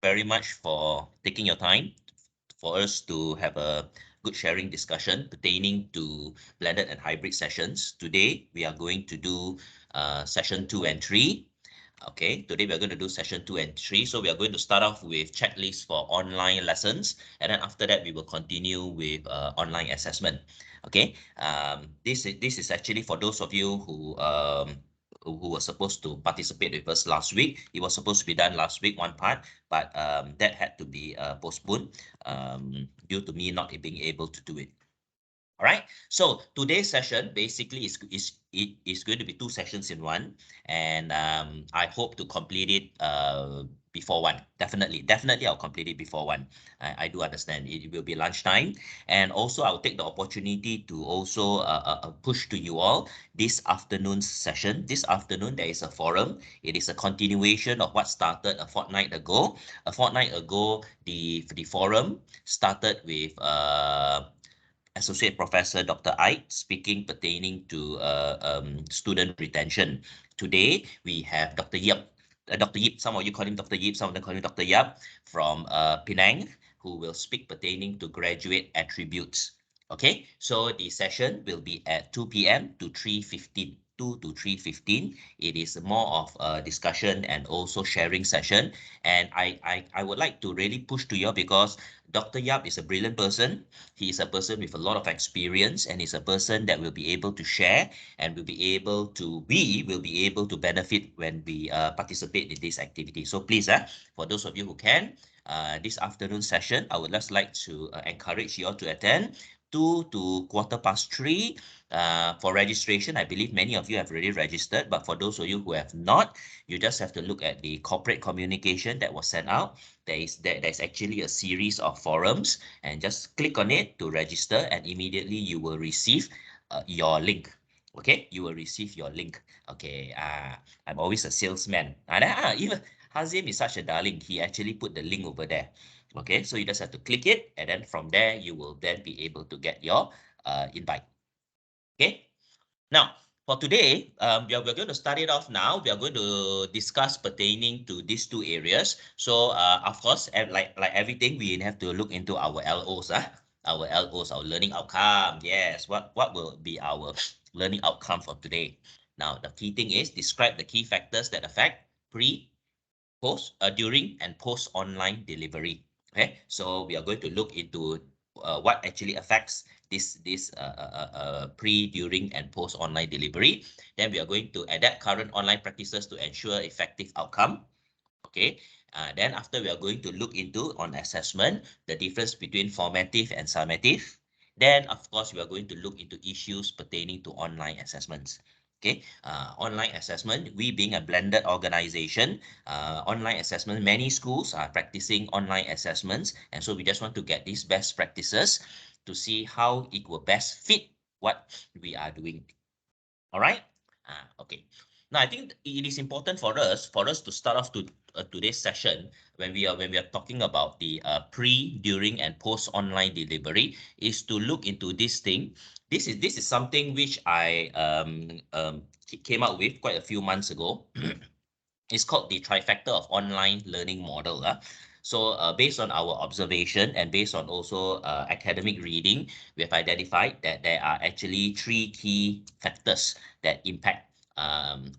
very much for taking your time for us to have a good sharing discussion pertaining to blended and hybrid sessions. Today, we are going to do session 2 and 3. Okay, today we're going to do session 2 and 3. So we are going to start off with checklists for online lessons. And then after that, we will continue with online assessment. Okay, this is actually for those of you who were supposed to participate with us last week. It was supposed to be done last week, one part, but that had to be postponed due to me not being able to do it. All right. So today's session basically is going to be 2 sessions in one, and I hope to complete it before 1. Definitely I'll complete it before 1. I do understand it will be lunchtime, and also I'll take the opportunity to also push to you all this afternoon's session. This afternoon there is a forum. It is a continuation of what started a fortnight ago. A fortnight ago, the forum started with Associate Professor Dr. Ait speaking pertaining to student retention. Today, we have Dr. Yip. Dr. Yip, some of you call him Dr. Yip, some of them call him Dr. Yap from Penang, who will speak pertaining to graduate attributes. Okay, so the session will be at 2 p.m. to 3:15. 2 to 3:15. It is more of a discussion and also sharing session. And I would like to really push to you because Dr. Yap is a brilliant person. He is a person with a lot of experience, and he's a person that will be able to share and we will be able to benefit when we participate in this activity. So please, for those of you who can, this afternoon session, I would just like to encourage you all to attend 2 to 3:15. For registration, I believe many of you have already registered, but for those of you who have not, you just have to look at the corporate communication that was sent out. There's actually a series of forums, and just click on it to register, and immediately you will receive your link. Okay, you will receive your link. Okay, I'm always a salesman. Even Hazim is such a darling. He actually put the link over there. Okay, so you just have to click it, and then from there you will then be able to get your invite. Okay, now for today, we're going to start it off now. We are going to discuss pertaining to these 2 areas. So, of course, like everything, we have to look into our LOs, our LOs, our learning outcome. Yes, what will be our learning outcome for today? Now, the key thing is describe the key factors that affect pre, post, during, and post online delivery. Okay, so we are going to look into what actually affects this pre, during, and post online delivery. Then we are going to adapt current online practices to ensure effective outcome. Okay, then after we are going to look into on assessment, the difference between formative and summative. Then of course we are going to look into issues pertaining to online assessments. Okay, online assessment, we being a blended organization, online assessment, many schools are practicing online assessments, and so we just want to get these best practices to see how it will best fit what we are doing. All right. Okay. Now I think it is important for us to start off today's session when we are talking about the pre, during, and post online delivery is to look into this thing. This is something which I came out with quite a few months ago. It's called the trifecta of online learning model. So based on our observation and based on also academic reading, we have identified that there are actually 3 key factors that impact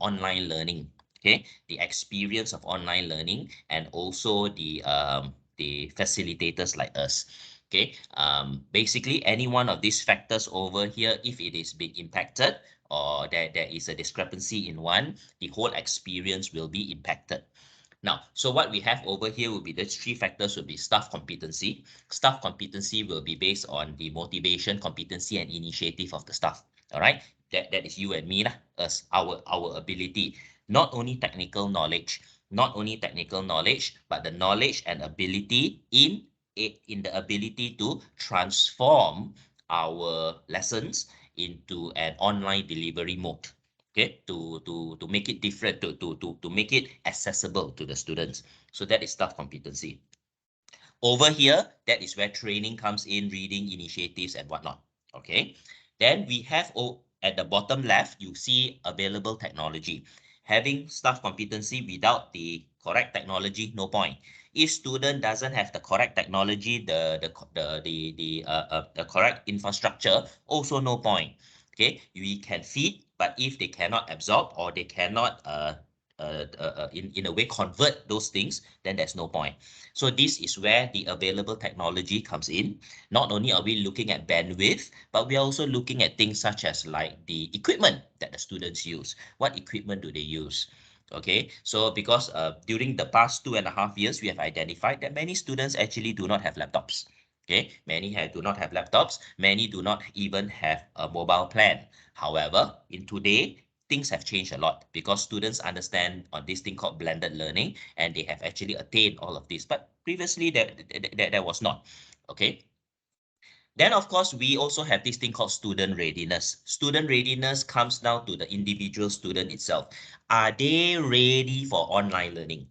online learning. Okay, the experience of online learning and also the facilitators like us. Okay, basically any one of these factors over here, if it is being impacted or there is a discrepancy in one, the whole experience will be impacted. Now, so what we have over here will be the 3 factors will be staff competency. Staff competency will be based on the motivation, competency, and initiative of the staff. All right, that is you and me, us, our ability. Not only technical knowledge, but the knowledge and ability in the ability to transform our lessons into an online delivery mode. Okay, to make it different, to make it accessible to the students. So that is staff competency. Over here, that is where training comes in, reading initiatives and whatnot. Okay, then we have at the bottom left, you see available technology. Having staff competency without the correct technology, no point. If student doesn't have the correct technology, the correct infrastructure, also no point. Okay, we can feed, but if they cannot absorb or they cannot in a way convert those things, then there's no point. So this is where the available technology comes in. Not only are we looking at bandwidth, but we are also looking at things such as like the equipment that the students use. What equipment do they use? Okay, so because during the past 2.5 years, we have identified that many students actually do not have laptops. Okay, many do not have laptops. Many do not even have a mobile plan. However, in today, things have changed a lot because students understand on this thing called blended learning, and they have actually attained all of this. But previously, there was not. Okay. Then, of course, we also have this thing called student readiness. Student readiness comes down to the individual student itself. Are they ready for online learning?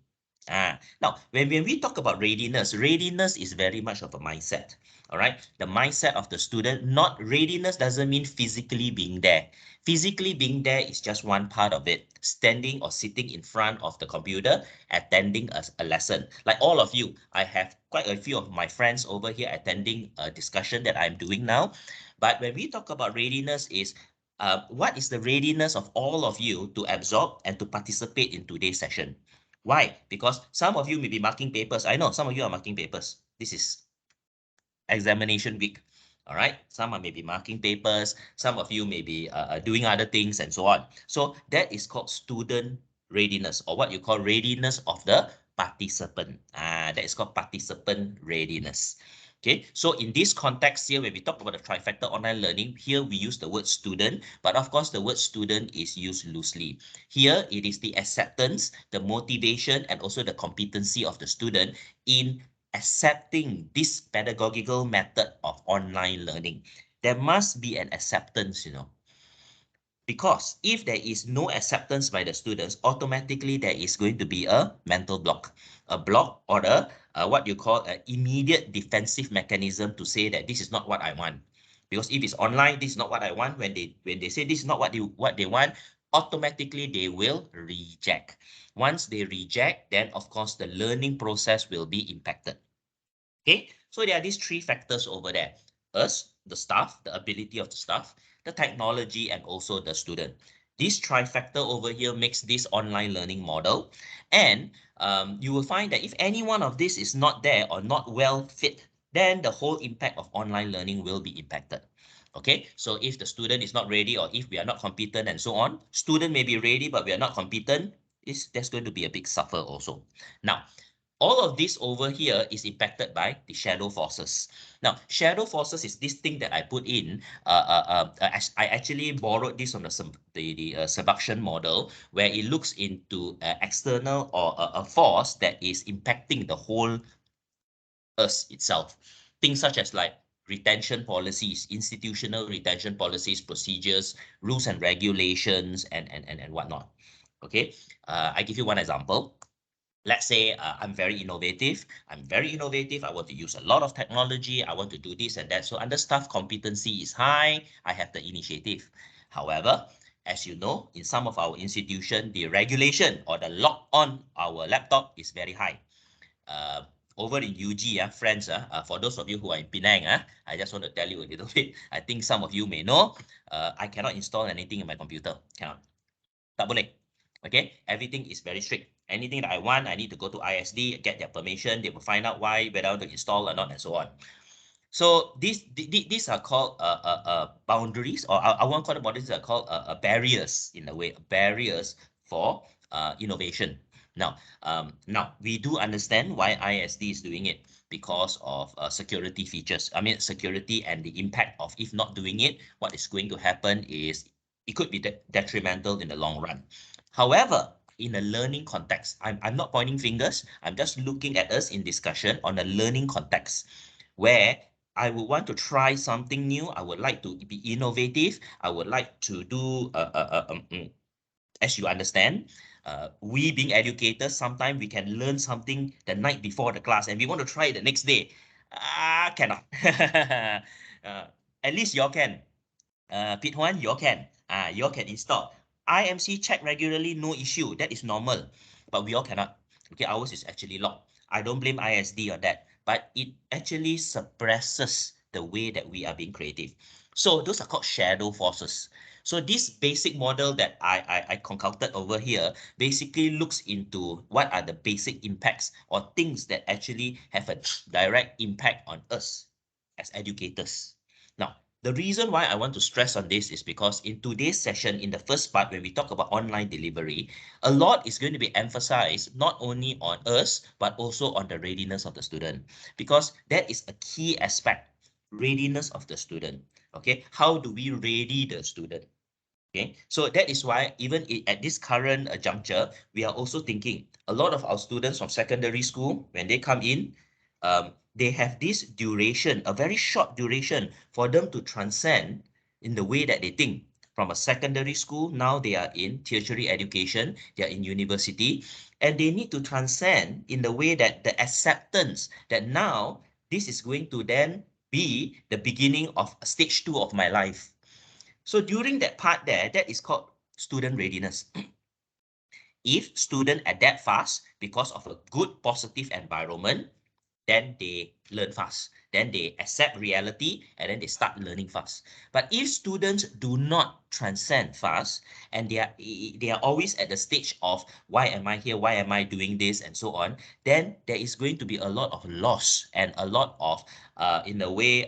Now, when we talk about readiness, readiness is very much of a mindset. All right. The mindset of the student, not readiness doesn't mean physically being there. Physically being there is just one part of it. Standing or sitting in front of the computer, attending a lesson. Like all of you, I have quite a few of my friends over here attending a discussion that I'm doing now. But when we talk about readiness is what is the readiness of all of you to absorb and to participate in today's session? Why? Because some of you may be marking papers. I know some of you are marking papers. This is examination week. All right. Some are maybe marking papers. Some of you may be doing other things and so on. So that is called student readiness, or what you call readiness of the participant. That is called participant readiness. Okay, so in this context here, when we talk about the trifecta online learning, here we use the word student, but of course the word student is used loosely. Here it is the acceptance, the motivation, and also the competency of the student in accepting this pedagogical method of online learning. There must be an acceptance, because if there is no acceptance by the students, automatically there is going to be a mental block, or what you call an immediate defensive mechanism to say that this is not what I want. Because if it's online, this is not what I want. When they say this is not what they want, automatically they will reject. Once they reject, then of course the learning process will be impacted. Okay, so there are these three factors over there. Us, the staff, the ability of the staff, the technology, and also the student. This trifecta over here makes this online learning model. And you will find that if any one of this is not there or not well fit, then the whole impact of online learning will be impacted. Okay, so if the student is not ready, or if we are not competent and so on, student may be ready, but we are not competent, there's going to be a big suffer also. Now, all of this over here is impacted by the shadow forces. Now, shadow forces is this thing that I put in. I actually borrowed this from the seduction model, where it looks into external or a force that is impacting the whole Earth itself. Things such as like retention policies, institutional retention policies, procedures, rules and regulations, and whatnot. Okay, I give you one example. Let's say I'm very innovative. I want to use a lot of technology. I want to do this and that. So under staff competency is high. I have the initiative. However, as you know, in some of our institution, the regulation or the lock on our laptop is very high. Uh, Over in UG, friends, for those of you who are in Penang, I just want to tell you a little bit. I think some of you may know, I cannot install anything in my computer. Cannot. Tak boleh. Okay, everything is very strict. Anything that I want, I need to go to ISD, get their permission. They will find out why, whether I want to install or not, and so on. So these are called boundaries, or I won't call them boundaries. Are called barriers in a way, barriers for innovation. Now we do understand why ISD is doing it, because of security features. I mean, security and the impact of if not doing it, what is going to happen is it could be detrimental in the long run. However, in a learning context, I'm not pointing fingers. I'm just looking at us in discussion on a learning context where I would want to try something new. I would like to be innovative. I would like to do, as you understand, we being educators, sometimes we can learn something the night before the class and we want to try it the next day. Cannot. At least y'all can. Pit Huan, y'all can. Y'all can install. IMC check regularly, no issue. That is normal. But we all cannot. Okay, ours is actually locked. I don't blame ISD on that, but it actually suppresses the way that we are being creative. So those are called shadow forces. So this basic model that I concocted over here basically looks into what are the basic impacts or things that actually have a direct impact on us as educators. Now, the reason why I want to stress on this is because in today's session, in the first part, when we talk about online delivery, a lot is going to be emphasized not only on us, but also on the readiness of the student, because that is a key aspect, readiness of the student. Okay, how do we ready the student? Okay, so that is why even at this current juncture, we are also thinking a lot of our students from secondary school, when they come in, they have this duration, a very short duration for them to transcend in the way that they think. From a secondary school, now they are in tertiary education, they are in university, and they need to transcend in the way that the acceptance that now this is going to then be the beginning of stage 2 of my life. So during that part there, that is called student readiness. If student adapt fast because of a good positive environment, then they learn fast. Then they accept reality and then they start learning fast. But if students do not transcend fast and they are always at the stage of why am I here? Why am I doing this? And so on, then there is going to be a lot of loss and a lot of in a way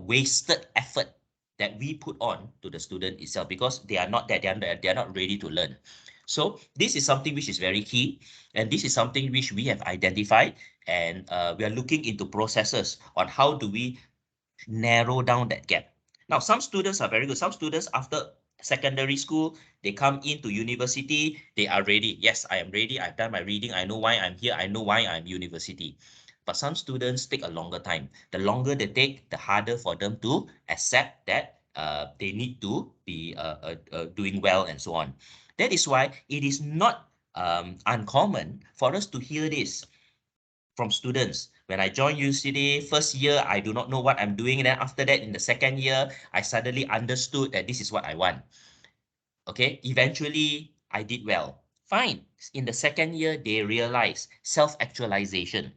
wasted effort that we put on to the student itself because they are not that they are not ready to learn. So this is something which is very key, and this is something which we have identified, and we are looking into processes on how do we narrow down that gap. Now, some students are very good. Some students after secondary school, they come into university, they are ready. Yes, I am ready. I've done my reading. I know why I'm here. I know why I'm university. But some students take a longer time. The longer they take, the harder for them to accept that they need to be doing well and so on. That is why it is not uncommon for us to hear this from students. When I joined university, first year, I do not know what I'm doing. And then after that, in the second year, I suddenly understood that this is what I want. Okay, eventually, I did well. Fine. In the second year, they realize self-actualization.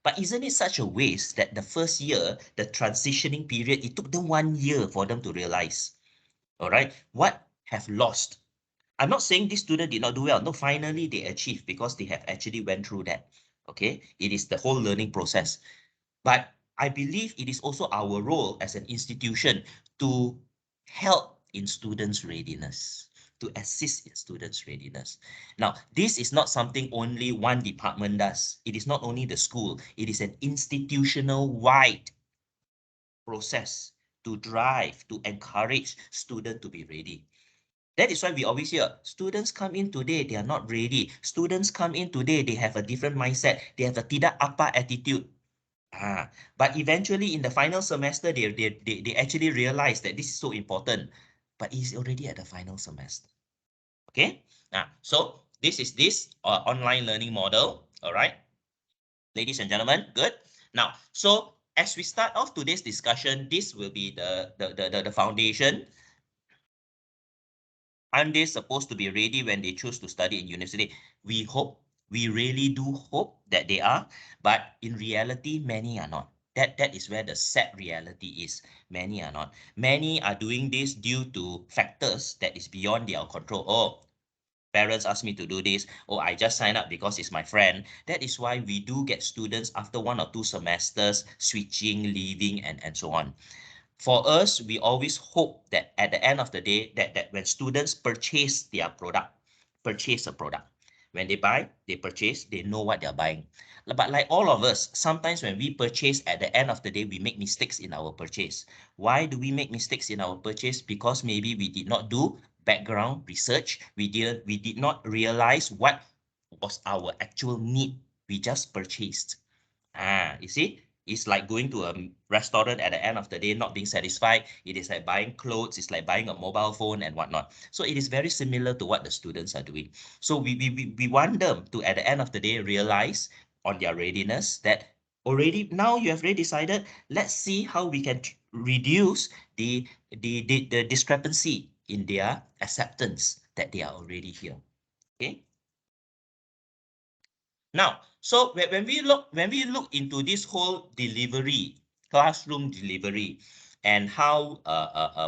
But isn't it such a waste that the first year, the transitioning period, it took them 1 year for them to realize? All right, what have lost? I'm not saying this student did not do well. No, finally they achieved because they have actually went through that. Okay, it is the whole learning process. But I believe it is also our role as an institution to help in students' readiness, to assist in students' readiness. Now, this is not something only one department does. It is not only the school. It is an institutional wide process to drive, to encourage students to be ready. That is why we always hear, students come in today, they are not ready. Students come in today, they have a different mindset. They have a tidak apa attitude. But eventually in the final semester, they actually realize that this is so important, but it's already at the final semester. Okay? So this is this online learning model. All right, ladies and gentlemen, good. Now, so as we start off today's discussion, this will be the foundation. Aren't they supposed to be ready when they choose to study in university? We hope, we really do hope that they are, but in reality, many are not. That is where the sad reality is. Many are not. Many are doing this due to factors that is beyond their control. Oh, parents ask me to do this. Oh, I just sign up because it's my friend. That is why we do get students after 1 or 2 semesters switching, leaving, and so on. For us, we always hope that at the end of the day, that when students purchase their product, purchase a product, when they buy, they purchase, they know what they're buying. But like all of us, sometimes when we purchase, at the end of the day, we make mistakes in our purchase. Why do we make mistakes in our purchase? Because maybe we did not do background research. We did not realize what was our actual need. We just purchased. You see, it's like going to a restaurant at the end of the day, not being satisfied. It is like buying clothes, it's like buying a mobile phone and whatnot. So it is very similar to what the students are doing. So we want them to, at the end of the day, realize on their readiness that already now you have already decided, let's see how we can reduce the discrepancy in their acceptance that they are already here. Okay. Now, so when we look into this whole delivery, classroom delivery, and how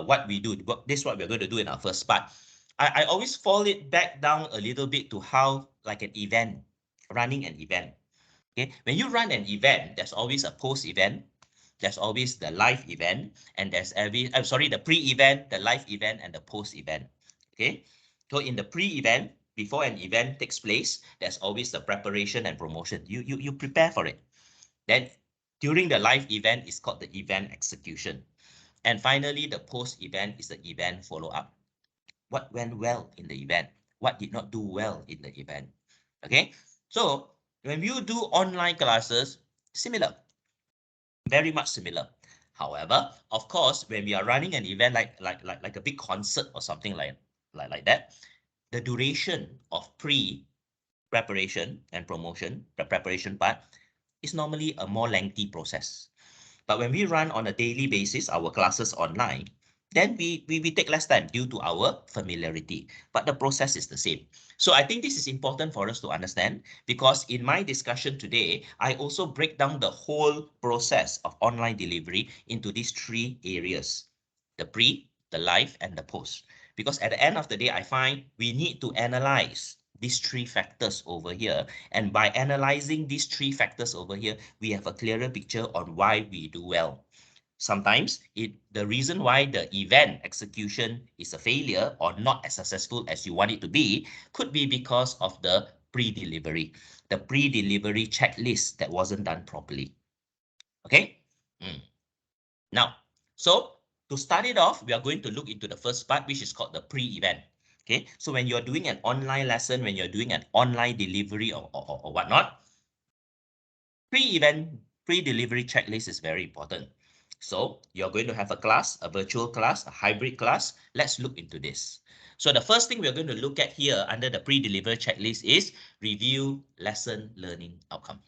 what we do, this is what we're going to do in our first part. I always fall it back down a little bit to how like an event, running an event. Okay, when you run an event, there's always a post event, there's always the live event, and there's I'm sorry, the pre-event, the live event, and the post event. Okay, so in the pre-event, before an event takes place, there's always the preparation and promotion. You prepare for it. Then during the live event, it's called the event execution. And finally, the post-event is the event follow-up. What went well in the event? What did not do well in the event? Okay, so when you do online classes, similar, very much similar. However, of course, when we are running an event like a big concert or something like that, the duration of preparation and promotion, the preparation part, is normally a more lengthy process. But when we run on a daily basis, our classes online, then we take less time due to our familiarity. But the process is the same. So I think this is important for us to understand, because in my discussion today, I also break down the whole process of online delivery into these three areas: the pre, the live, and the post. Because at the end of the day, I find we need to analyze these three factors over here. And by analyzing these three factors over here, we have a clearer picture on why we do well. Sometimes the reason why the event execution is a failure or not as successful as you want it to be could be because of the pre-delivery checklist that wasn't done properly. Okay. Now, so to start it off, we are going to look into the first part, which is called the pre-event. Okay, so when you're doing an online lesson, when you're doing an online delivery or whatnot, pre-event, pre-delivery checklist is very important. So you're going to have a class, a virtual class, a hybrid class. Let's look into this. So the first thing we're going to look at here under the pre-delivery checklist is review lesson learning outcome.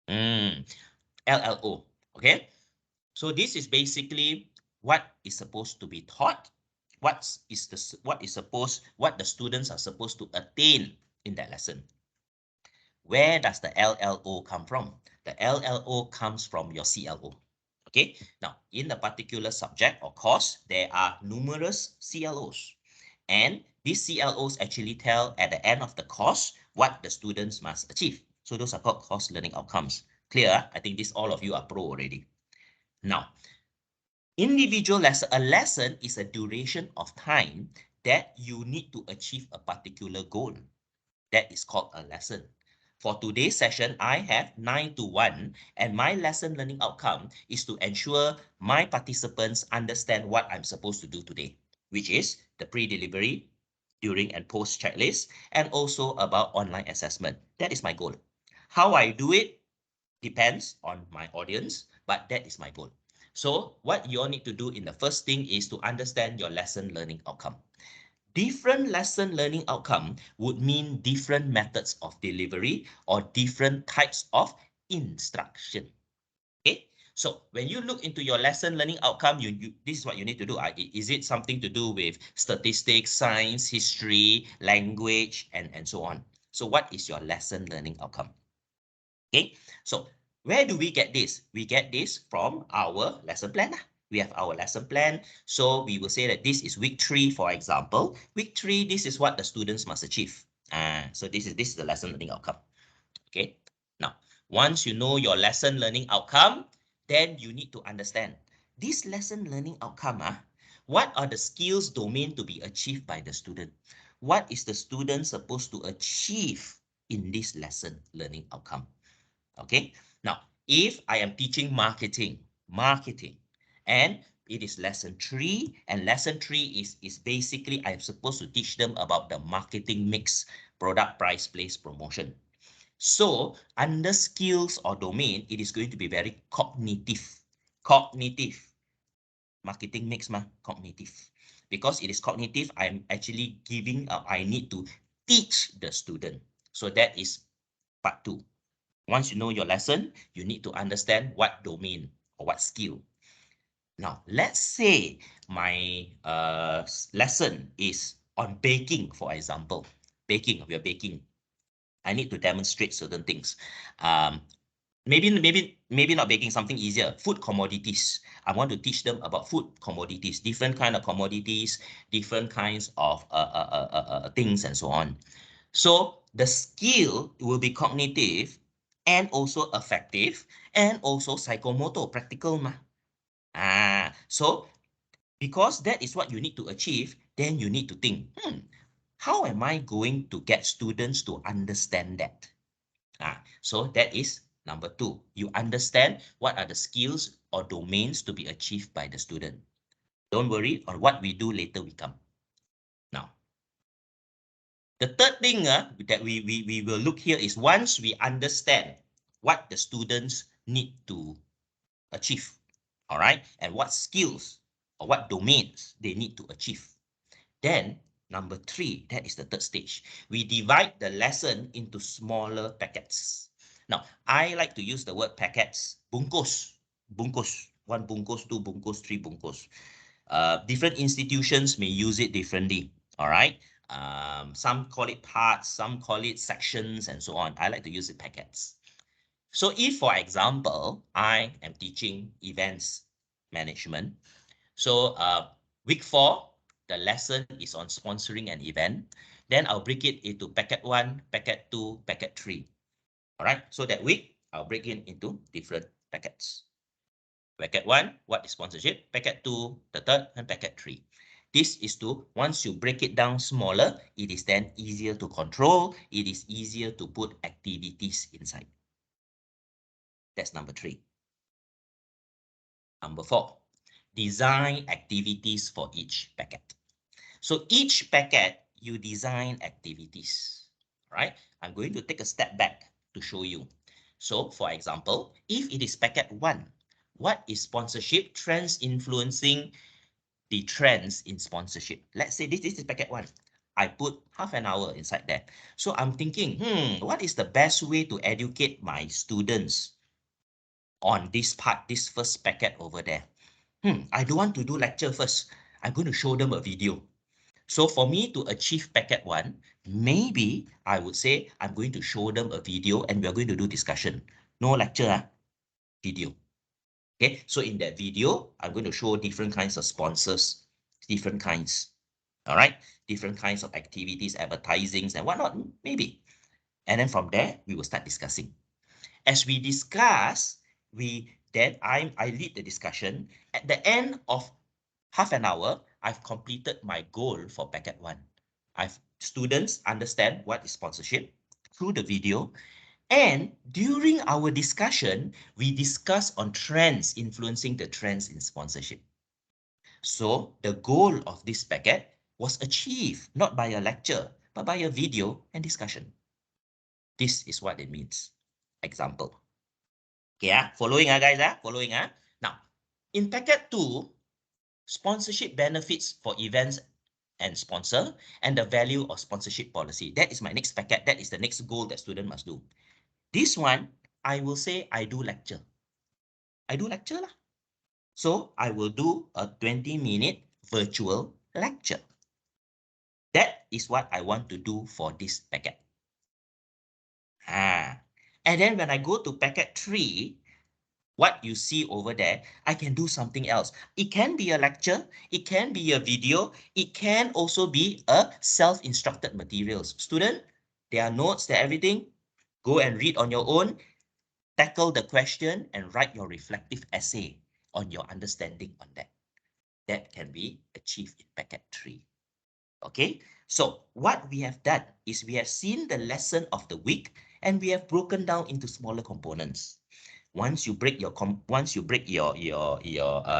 LLO. Okay. So this is basically what is supposed to be taught, what the students are supposed to attain in that lesson. Where does the LLO come from? The LLO comes from your CLO. Okay, now in the particular subject or course, there are numerous CLOs. And these CLOs actually tell at the end of the course what the students must achieve. So those are called course learning outcomes. Clear? I think this all of you are pro already. Now, individual lesson, a lesson is a duration of time that you need to achieve a particular goal. That is called a lesson. For today's session, I have 9 to 1, and my lesson learning outcome is to ensure my participants understand what I'm supposed to do today, which is the pre-delivery, during and post checklist, and also about online assessment. That is my goal. How I do it depends on my audience, but that is my goal. So what you all need to do in the first thing is to understand your lesson learning outcome. Different lesson learning outcome would mean different methods of delivery or different types of instruction. Okay, so when you look into your lesson learning outcome, this is what you need to do. Is it something to do with statistics, science, history, language, and so on? So what is your lesson learning outcome? Okay, so where do we get this? We get this from our lesson plan. We have our lesson plan. So we will say that this is week 3, for example. Week 3, this is what the students must achieve. So this is the lesson learning outcome. Okay, now once you know your lesson learning outcome, then you need to understand this lesson learning outcome. What are the skills domain to be achieved by the student? What is the student supposed to achieve in this lesson learning outcome? Okay, now if I am teaching marketing, and it is lesson 3, and lesson 3 is basically I'm supposed to teach them about the marketing mix, product, price, place, promotion. So under skills or domain, it is going to be very cognitive. Marketing mix, cognitive. Because it is cognitive, I'm actually I need to teach the student. So that is part 2. Once you know your lesson, you need to understand what domain or what skill. Now, let's say my lesson is on baking, for example. Baking, we are baking. I need to demonstrate certain things. Maybe not baking, something easier. Food commodities. I want to teach them about food commodities, different kind of commodities, different kinds of things and so on. So the skill will be cognitive and also affective and also psychomotor, practical ma. So because that is what you need to achieve, then you need to think, how am I going to get students to understand that? So that is number 2. You understand what are the skills or domains to be achieved by the student. Don't worry, on what we do later we come. Now, the third thing that we will look here is once we understand what the students need to achieve, all right, and what skills or what domains they need to achieve. Then, number 3, that is the third stage. We divide the lesson into smaller packets. Now, I like to use the word packets, bungkus, 1 bungkus, 2 bungkus, 3 bungkus. Different institutions may use it differently, all right? Some call it parts, some call it sections, and so on. I like to use it packets. So if, for example, I am teaching events management, so week 4, the lesson is on sponsoring an event. Then I'll break it into packet 1, packet 2, packet 3. All right, so that week, I'll break it into different packets. Packet 1, what is sponsorship? Packet 2, the third, and packet 3. This is to, once you break it down smaller, it is then easier to control. It is easier to put activities inside. That's number 3. Number 4, design activities for each packet. So each packet, you design activities, right? I'm going to take a step back to show you. So for example, if it is packet 1, what is sponsorship? Trends influencing the trends in sponsorship. Let's say this is packet 1. I put half an hour inside there. So I'm thinking, what is the best way to educate my students on this part, this first packet over there? I don't want to do lecture first. I'm going to show them a video. So for me to achieve packet 1, maybe I would say I'm going to show them a video and we're going to do discussion. No lecture, video. Okay, so in that video, I'm going to show different kinds of sponsors, different kinds, all right? Different kinds of activities, advertisings and whatnot, maybe. And then from there, we will start discussing. As we discuss, I lead the discussion. At the end of half an hour, I've completed my goal for packet 1. Students understand what is sponsorship through the video. And during our discussion, we discuss on trends influencing the trends in sponsorship. So the goal of this packet was achieved not by a lecture, but by a video and discussion. This is what it means. Example. Okay, following guys, following. Now, in packet 2, sponsorship benefits for events and sponsor, and the value of sponsorship policy. That is my next packet. That is the next goal that student must do. This one, I will say I do lecture. I do lecture lah. So I will do a 20-minute virtual lecture. That is what I want to do for this packet. And then when I go to packet 3, what you see over there, I can do something else. It can be a lecture, it can be a video, it can also be a self-instructed materials. Student, there are notes, there everything. Go and read on your own, tackle the question and write your reflective essay on your understanding on that. That can be achieved in packet 3. Okay, so what we have done is we have seen the lesson of the week and we have broken down into smaller components. Once you break your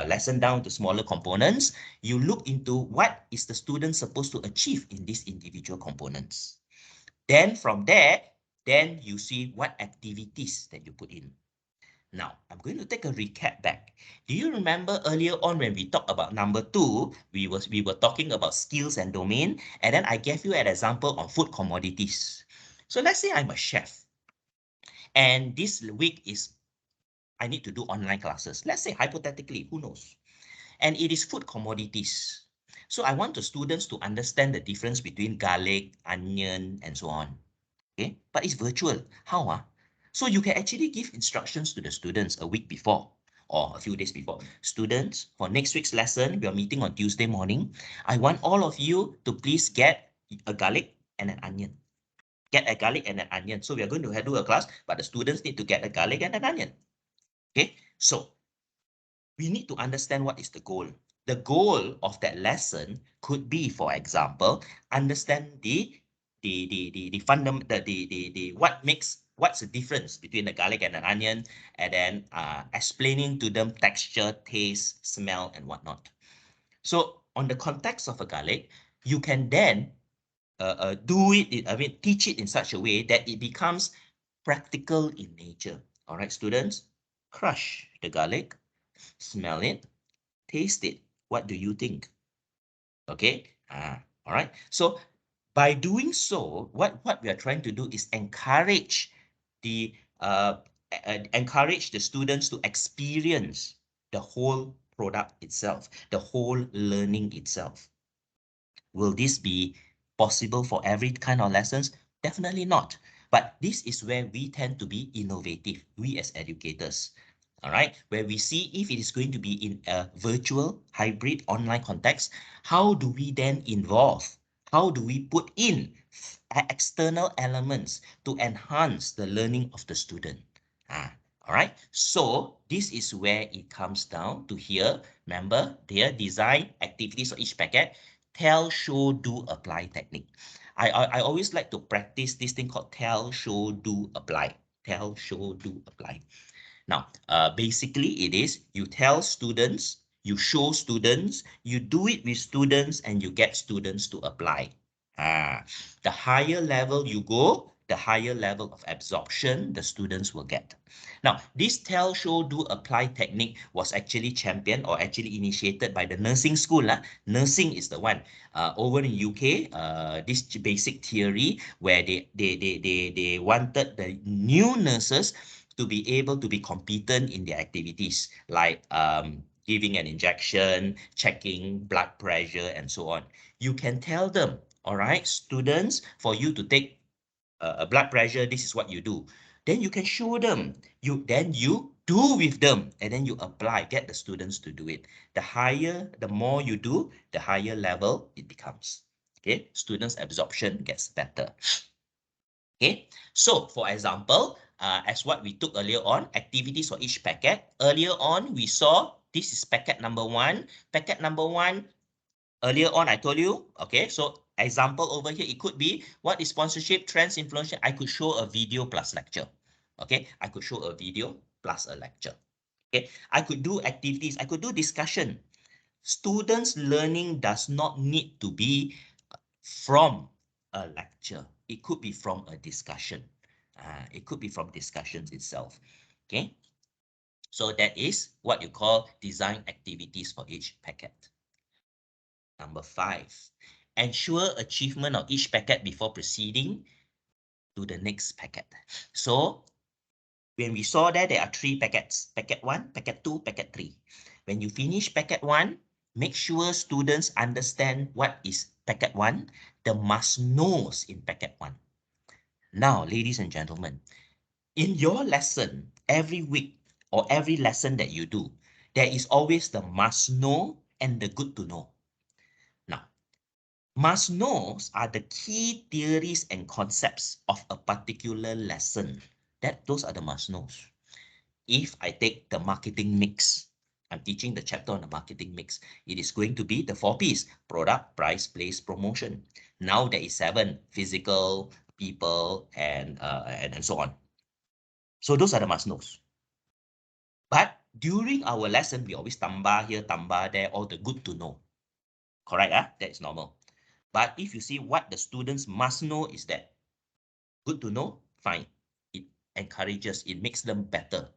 lesson down to smaller components, you look into what is the student supposed to achieve in these individual components. Then from there, then you see what activities that you put in. Now, I'm going to take a recap back. Do you remember earlier on when we talked about number 2, we were talking about skills and domain, and then I gave you an example on food commodities. So let's say I'm a chef, and this week is I need to do online classes. Let's say hypothetically, who knows? And it is food commodities. So I want the students to understand the difference between garlic, onion, and so on. Okay, but it's virtual. How? So you can actually give instructions to the students a week before or a few days before. Students, for next week's lesson, we are meeting on Tuesday morning. I want all of you to please get a garlic and an onion. Get a garlic and an onion. So we are going to do a class, but the students need to get a garlic and an onion. Okay, so we need to understand what is the goal. The goal of that lesson could be, for example, understand what's the difference between the garlic and an onion, and then explaining to them texture, taste, smell, and whatnot. So on the context of a garlic, you can then teach it in such a way that it becomes practical in nature. All right, students, crush the garlic, smell it, taste it. What do you think? Okay. All right. So by doing so, what we are trying to do is the encourage the students to experience the whole product itself, the whole learning itself. Will this be possible for every kind of lessons? Definitely not. But this is where we tend to be innovative, we as educators. All right, where we see if it is going to be in a virtual, hybrid, online context, how do we then involve? How do we put in external elements to enhance the learning of the student? All right, so this is where it comes down to here. Remember, their design activities for each packet, tell, show, do, apply technique. I always like to practice this thing called tell, show, do, apply. Tell, show, do, apply. Now, basically it is you tell students, you show students, you do it with students, and you get students to apply. The higher level you go, the higher level of absorption the students will get. Now, this tell, show, do, apply technique was actually championed or actually initiated by the nursing school. Nursing is the one. Over in UK, this basic theory where they wanted the new nurses to be able to be competent in their activities, like giving an injection, checking blood pressure, and so on. You can tell them, all right, students, for you to take a blood pressure, this is what you do. Then you can show them. Then you do with them, and then you apply, get the students to do it. The more you do, the higher level it becomes. Okay, students' absorption gets better. Okay, so for example, as what we took earlier on, activities for each packet. Earlier on, we saw this is packet number one. Packet number one, earlier on, I told you, okay, so example over here, it could be what is sponsorship, trends, influential. I could show a video plus lecture. Okay, I could show a video plus a lecture. Okay, I could do activities, I could do discussion. Students' learning does not need to be from a lecture. It could be from a discussion. It could be from discussions itself. Okay. So that is what you call design activities for each packet. Number 5, ensure achievement of each packet before proceeding to the next packet. So when we saw that there are 3 packets, packet 1, packet 2, packet 3. When you finish packet 1, make sure students understand what is packet 1, the must-knows in packet 1. Now, ladies and gentlemen, in your lesson, every week or every lesson that you do, there is always the must-know and the good to know. Now, must-knows are the key theories and concepts of a particular lesson. Those are the must-knows. If I take the marketing mix, I'm teaching the chapter on the marketing mix. It is going to be the 4 Ps: product, price, place, promotion. Now there is 7: physical, people, and so on. So those are the must-knows. But during our lesson, we always tambah here, tambah there, all the good to know. Correct? That is normal. But if you see what the students must know is that good to know, fine. It encourages, it makes them better.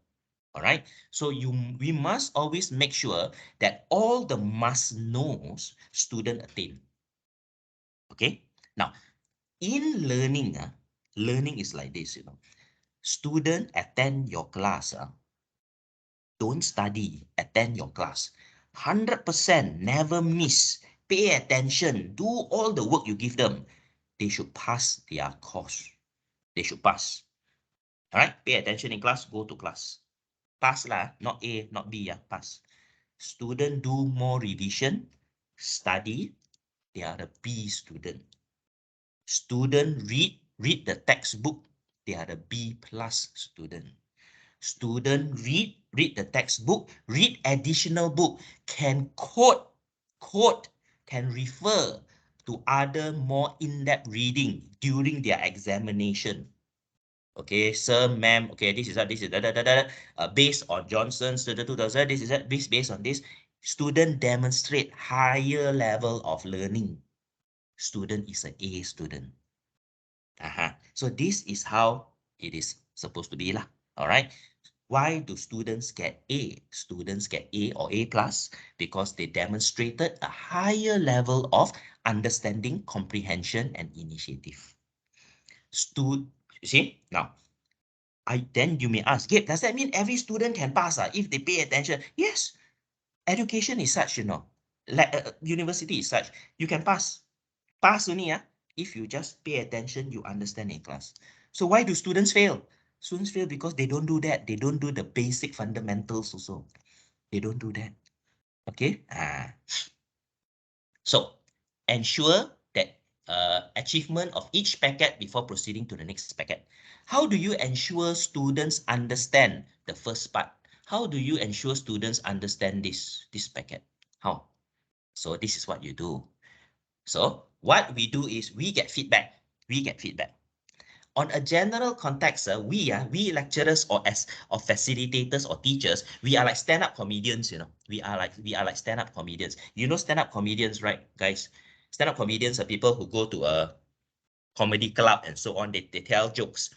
All right. So we must always make sure that all the must knows student attain. Okay. Now, in learning, learning is like this, Student attend your class. Don't study, attend your class. 100%, never miss. Pay attention. Do all the work you give them. They should pass their course. They should pass. All right, pay attention in class, go to class. Pass lah, not A, not B, yeah, pass. Student do more revision, study, they are the B student. Student read the textbook, they are the B plus student. Student read the textbook, read additional book, can quote, can refer to other more in-depth reading during their examination. Okay, sir, ma'am, okay, this is based on Johnson's 2000, this is based on this. Student demonstrate higher level of learning. Student is an A student. So this is how it is supposed to be lah. All right. Why do students get A? Students get A or A plus because they demonstrated a higher level of understanding, comprehension, and initiative. You see now. Then you may ask, Gabe, does that mean every student can pass if they pay attention? Yes. Education is such, like university is such. You can pass. Pass only, if you just pay attention, you understand in class. So why do students fail? Students fail because they don't do that. They don't do the basic fundamentals also. They don't do that. Okay. So ensure that achievement of each packet before proceeding to the next packet. How do you ensure students understand the first part? How do you ensure students understand this packet? How? So this is what you do. So what we do is we get feedback. We get feedback. On a general context, we lecturers or facilitators or teachers, we are like stand-up comedians, We are like stand-up comedians. You know stand-up comedians, right, guys? Stand-up comedians are people who go to a comedy club and so on. They tell jokes.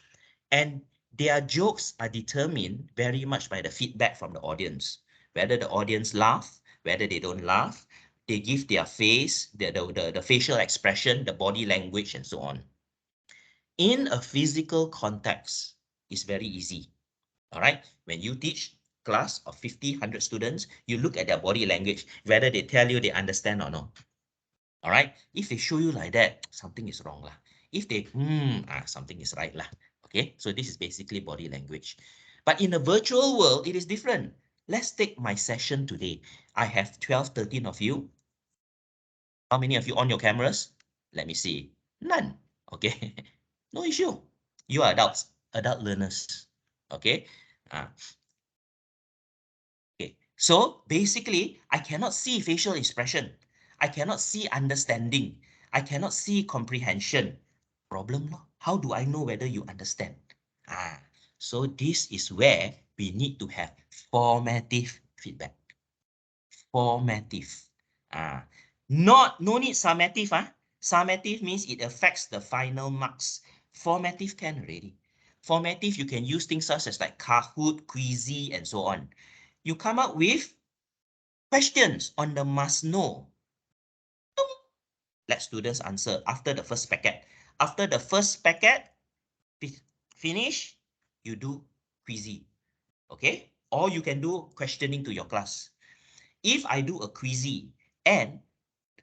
And their jokes are determined very much by the feedback from the audience. Whether the audience laugh, whether they don't laugh, they give their face, the facial expression, the body language, and so on. In a physical context, it's very easy. All right. When you teach class of 50, 100 students, you look at their body language, whether they tell you they understand or not. All right. If they show you like that, something is wrong lah. If they, something is right lah. Okay. So this is basically body language. But in a virtual world, it is different. Let's take my session today. I have 12, 13 of you. How many of you on your cameras? Let me see. None. Okay. No issue. You are adults, adult learners. Okay. Okay. So basically, I cannot see facial expression. I cannot see understanding. I cannot see comprehension. Problem, no? How do I know whether you understand? So this is where we need to have formative feedback. Formative. No need summative. Summative means it affects the final marks. Formative can already. Formative, you can use things such as like Kahoot, Quizzy, and so on. You come up with questions on the must know. Let students answer after the first packet. After the first packet finish, you do Quizzy. Okay? Or you can do questioning to your class. If I do a Quizzy and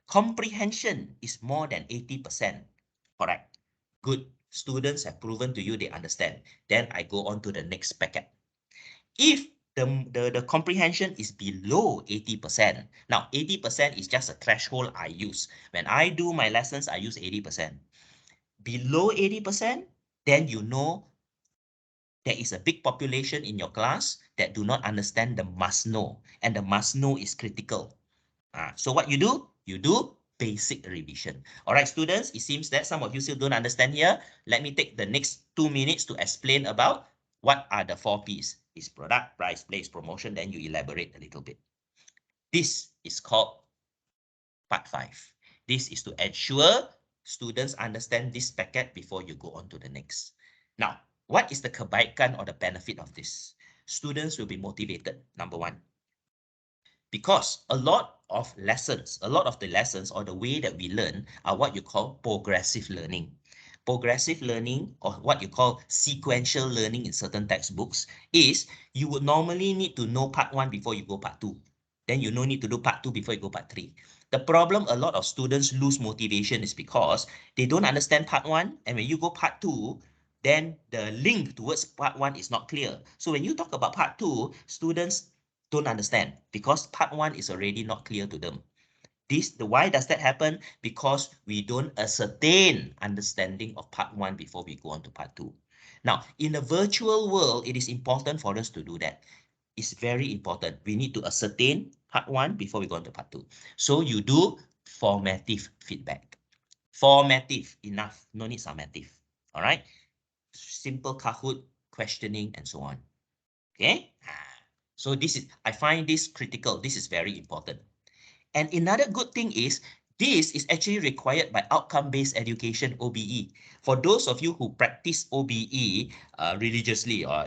comprehension is more than 80%, correct? Good. Students have proven to you they understand. Then I go on to the next packet. If the comprehension is below 80%, now 80% is just a threshold I use. When I do my lessons, I use 80%. Below 80%, then you know there is a big population in your class that do not understand the must know, and the must know is critical. So what you do? You do basic revision. All right, students, it seems that some of you still don't understand here. Let me take the next 2 minutes to explain about what are the 4 Ps. Is product, price, place, promotion, then you elaborate a little bit. This is called part 5. This is to ensure students understand this packet before you go on to the next. Now, what is the kebaikan or the benefit of this? Students will be motivated, number 1. Because a lot of the lessons or the way that we learn are what you call progressive learning. Progressive learning, or what you call sequential learning in certain textbooks, is you would normally need to know part 1 before you go part 2. Then you no need to do part 2 before you go part 3. The problem a lot of students lose motivation is because they don't understand part 1, and when you go part 2, then the link towards part 1 is not clear. So when you talk about part 2, students don't understand because part 1 is already not clear to them. Why does that happen? Because we don't ascertain understanding of part 1 before we go on to part 2. Now, in a virtual world, it is important for us to do that. It's very important. We need to ascertain part 1 before we go on to part 2. So you do formative feedback. Formative, enough. No need summative. All right? Simple Kahoot, questioning, and so on. Okay? So I find this critical. This is very important. And another good thing is, this is actually required by outcome-based education, OBE. For those of you who practice OBE religiously or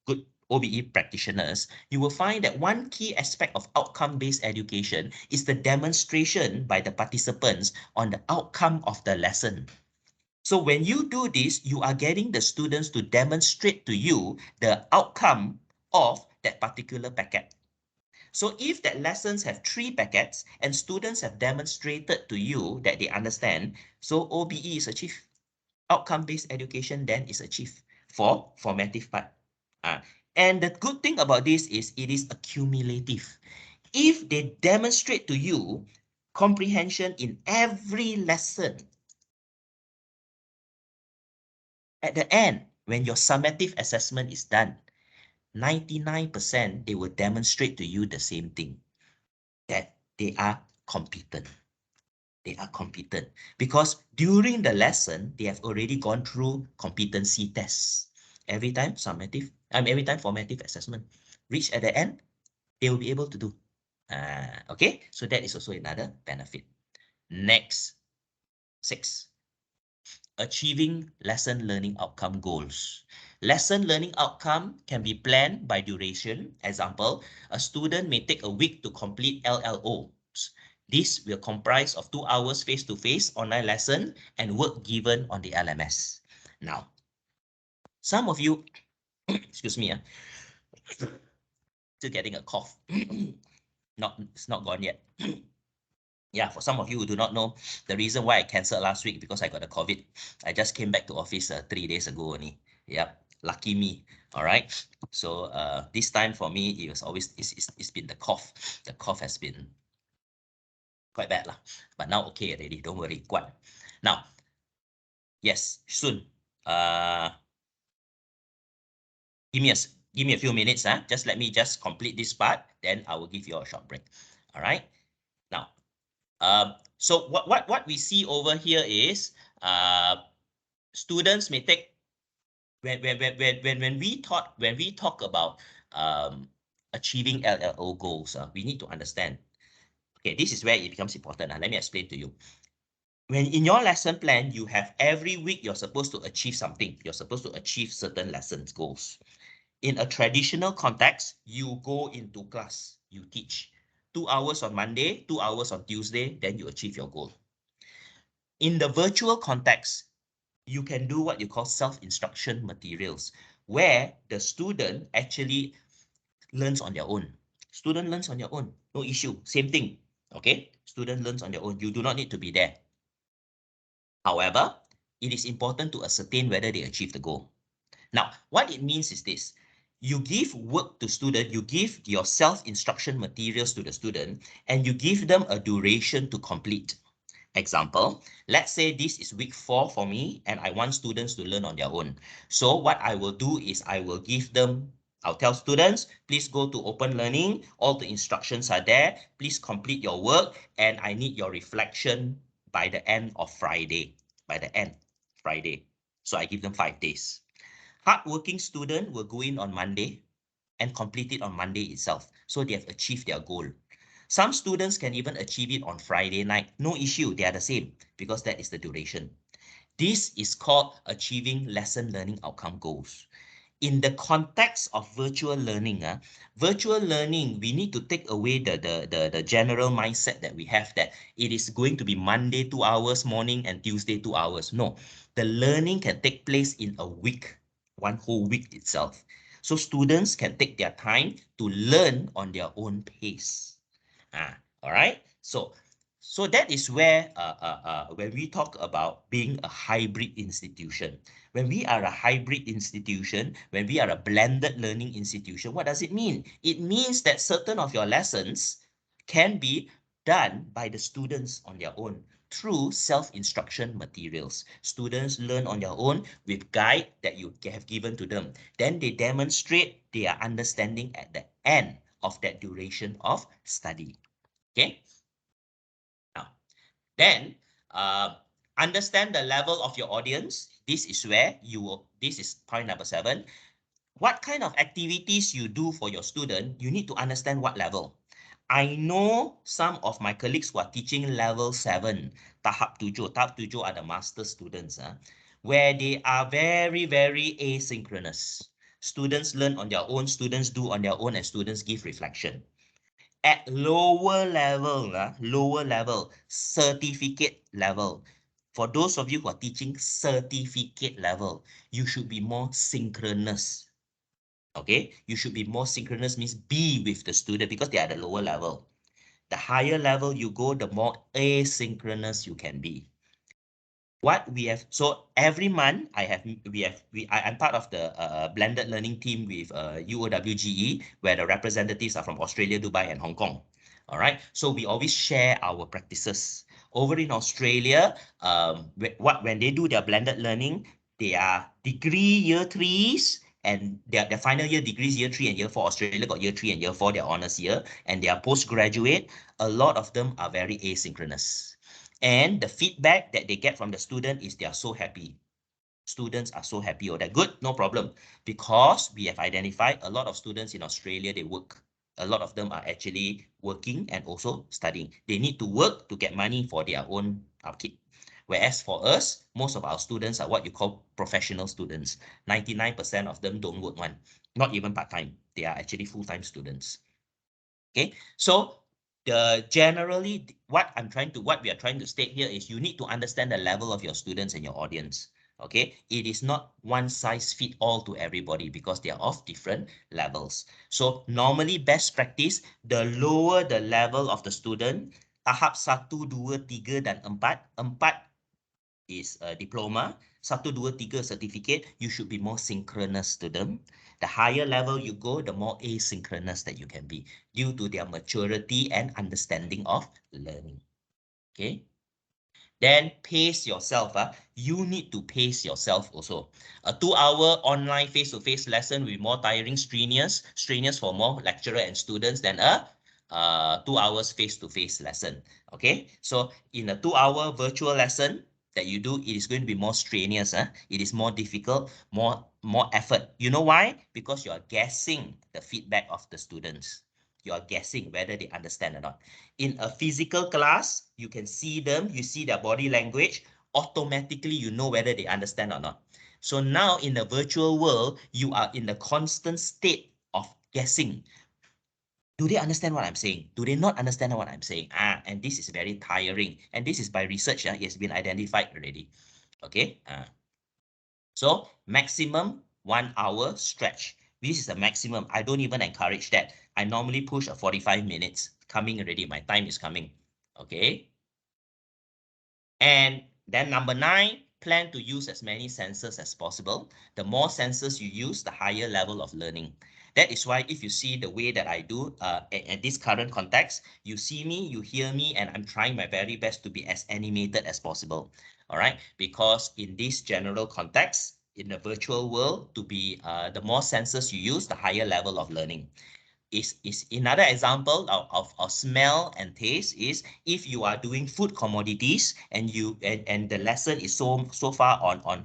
good OBE practitioners, you will find that one key aspect of outcome-based education is the demonstration by the participants on the outcome of the lesson. So when you do this, you are getting the students to demonstrate to you the outcome of that particular packet. So if that lessons have 3 packets and students have demonstrated to you that they understand, so OBE is achieved. Outcome-based education then is achieved for formative part. And the good thing about this is it is accumulative. If they demonstrate to you comprehension in every lesson, at the end, when your summative assessment is done, 99% they will demonstrate to you the same thing, that they are competent. They are competent because during the lesson, they have already gone through competency tests. Every time formative assessment. Reach at the end, they will be able to do. Okay, so that is also another benefit. Next, 6. Achieving lesson learning outcome goals. Lesson learning outcome can be planned by duration. Example, a student may take a week to complete LLOs. This will comprise of 2 hours face-to-face online lesson and work given on the LMS. Now, some of you, excuse me, still getting a cough. It's not gone yet. Yeah, for some of you who do not know, the reason why I canceled last week because I got a COVID. I just came back to office 3 days ago only. Yep, lucky me. All right. So this time for me, it was always it's been the cough. The cough has been quite bad lah. But now okay already. Don't worry. Quite. Now, yes, soon. Give me a few minutes. Just let me just complete this part. Then I will give you a short break. All right. Now, so what we see over here is students may take when we talk about achieving LLO goals, we need to understand. Okay, this is where it becomes important. Let me explain to you. When in your lesson plan, you have every week you're supposed to achieve something. You're supposed to achieve certain lessons goals. In a traditional context, you go into class, you teach 2 hours on Monday, 2 hours on Tuesday, then you achieve your goal. In the virtual context, you can do what you call self-instruction materials, where the student actually learns on their own. Student learns on their own, no issue, same thing, okay? Student learns on their own, you do not need to be there. However, it is important to ascertain whether they achieve the goal. Now, what it means is this. You give work to student, you give your self-instruction materials to the student, and you give them a duration to complete. Example, let's say this is week 4 for me, and I want students to learn on their own. So what I will do is I'll tell students, please go to Open Learning. All the instructions are there. Please complete your work, and I need your reflection by the end of Friday. So I give them 5 days. Hardworking student will go in on Monday and complete it on Monday itself. So they have achieved their goal. Some students can even achieve it on Friday night. No issue, they are the same because that is the duration. This is called achieving lesson learning outcome goals. In the context of virtual learning, we need to take away the general mindset that we have that it is going to be Monday 2 hours morning and Tuesday 2 hours. No, the learning can take place in a week, one whole week itself. So students can take their time to learn on their own pace. All right. So So that is where when we talk about being a hybrid institution, when we are a hybrid institution, when we are a blended learning institution, what does it mean? It means that certain of your lessons can be done by the students on their own through self-instruction materials. Students learn on their own with guide that you have given to them. Then they demonstrate their understanding at the end of that duration of study. Okay. Now, then understand the level of your audience. This is where you will, this is point number 7. What kind of activities you do for your student, you need to understand what level. I know some of my colleagues who are teaching level 7, tahap 7. Tahap 7 are the master students, where they are very, very asynchronous. Students learn on their own, students do on their own, and students give reflection. At lower level, certificate level. For those of you who are teaching certificate level, you should be more synchronous. Okay, you should be more synchronous means be with the student because they are the lower level. The higher level you go, the more asynchronous you can be. What we have, so every month I'm part of the blended learning team with UOWGE, where the representatives are from Australia, Dubai, and Hong Kong. All right, so we always share our practices. Over in Australia, when they do their blended learning, they are degree year 3s and their final year degrees year 3 and year 4. Australia got year 3 and year 4, their honors year, and their postgraduate. A lot of them are very asynchronous. And the feedback that they get from the student is they are so happy. Students are so happy, or they're good, no problem. Because we have identified a lot of students in Australia, they work. A lot of them are actually working and also studying. They need to work to get money for their own upkeep. Whereas for us, most of our students are what you call professional students. 99% of them don't work one, not even part-time. They are actually full-time students. Okay, so generally what we are trying to state here is you need to understand the level of your students and your audience. Okay, it is not one size fit all to everybody because they are of different levels. So normally best practice, the lower the level of the student, tahap 1, 2, 3 dan 4. 4 is a diploma, 1, 2, 3 certificate, you should be more synchronous to them. The higher level you go, the more asynchronous that you can be due to their maturity and understanding of learning. Okay. Then pace yourself. You need to pace yourself also. A 2-hour online face-to-face lesson will be more tiring, strenuous for more lecturer and students than a 2 hours face-to-face lesson. Okay, so in a 2-hour virtual lesson that you do, it is going to be more strenuous. It is more difficult, more effort. You know why? Because you are guessing the feedback of the students. You are guessing whether they understand or not. In a physical class, you can see them, you see their body language, automatically you know whether they understand or not. So now in the virtual world, you are in the constant state of guessing. Do they understand what I'm saying? Do they not understand what I'm saying? And this is very tiring. And this is by research, it has been identified already. Okay. So maximum 1 hour stretch. This is the maximum. I don't even encourage that. I normally push a 45 minutes. Coming already. My time is coming. Okay. And then number 9, plan to use as many senses as possible. The more senses you use, the higher level of learning. That is why if you see the way that I do at this current context, you see me, you hear me, and I'm trying my very best to be as animated as possible. All right, because in this general context, in the virtual world, to be the more senses you use, the higher level of learning. Is another example of smell and taste is if you are doing food commodities and and the lesson is so far on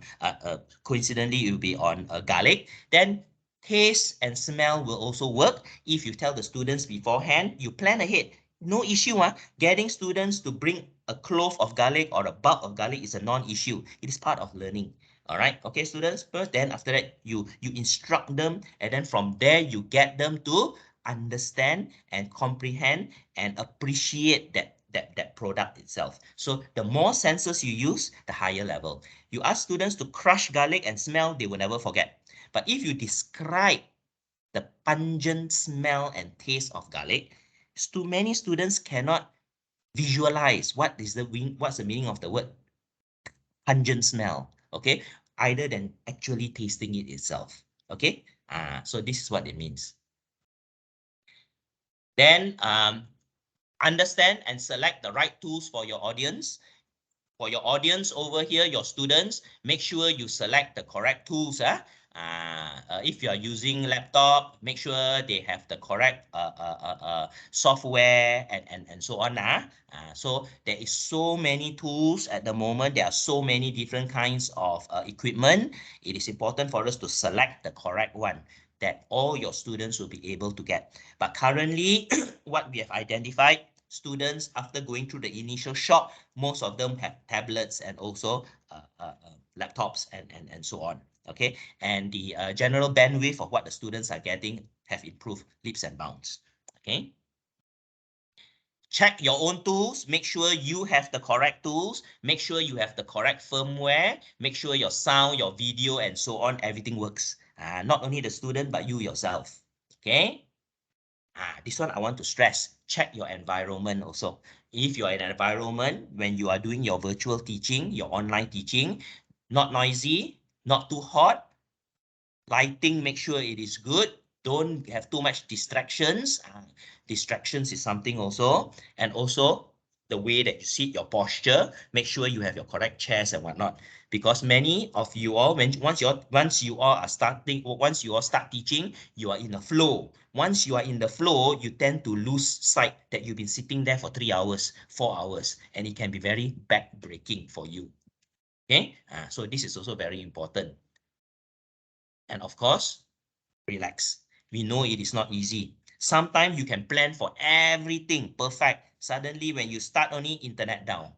coincidentally it will be on garlic, then taste and smell will also work. If you tell the students beforehand, you plan ahead, no issue. Getting students to bring a clove of garlic or a bulb of garlic is a non-issue. It is part of learning. All right, okay, students. First, then after that, you instruct them, and then from there you get them to understand and comprehend and appreciate that product itself. So the more senses you use, the higher level. You ask students to crush garlic and smell, they will never forget. But if you describe the pungent smell and taste of garlic, many students cannot Visualize what's the meaning of the word pungent smell, okay? Either than actually tasting it itself, okay? So this is what it means. Then understand and select the right tools for your audience. For your audience over here, your students, make sure you select the correct tools. If you are using laptop, make sure they have the correct software and so on. So there is so many tools at the moment. There are so many different kinds of equipment. It is important for us to select the correct one that all your students will be able to get. But currently, what we have identified, students, after going through the initial shock, most of them have tablets and also laptops and so on. Okay, and the general bandwidth of what the students are getting have improved leaps and bounds. Okay. Check your own tools, make sure you have the correct tools, make sure you have the correct firmware, make sure your sound, your video, and so on, everything works. Not only the student, but you yourself. Okay. This one I want to stress, check your environment also. If you're in an environment when you are doing your virtual teaching, your online teaching, not noisy, not too hot, lighting, make sure it is good. Don't have too much distractions. Distractions is something also. And also the way that you sit, your posture, make sure you have your correct chairs and whatnot. Because many of you all, once you all start teaching, you are in a flow. Once you are in the flow, you tend to lose sight that you've been sitting there for 3 hours, 4 hours, and it can be very back-breaking for you. Okay, so this is also very important. And of course, relax. We know it is not easy. Sometimes you can plan for everything perfect. Suddenly, when you start only, internet down.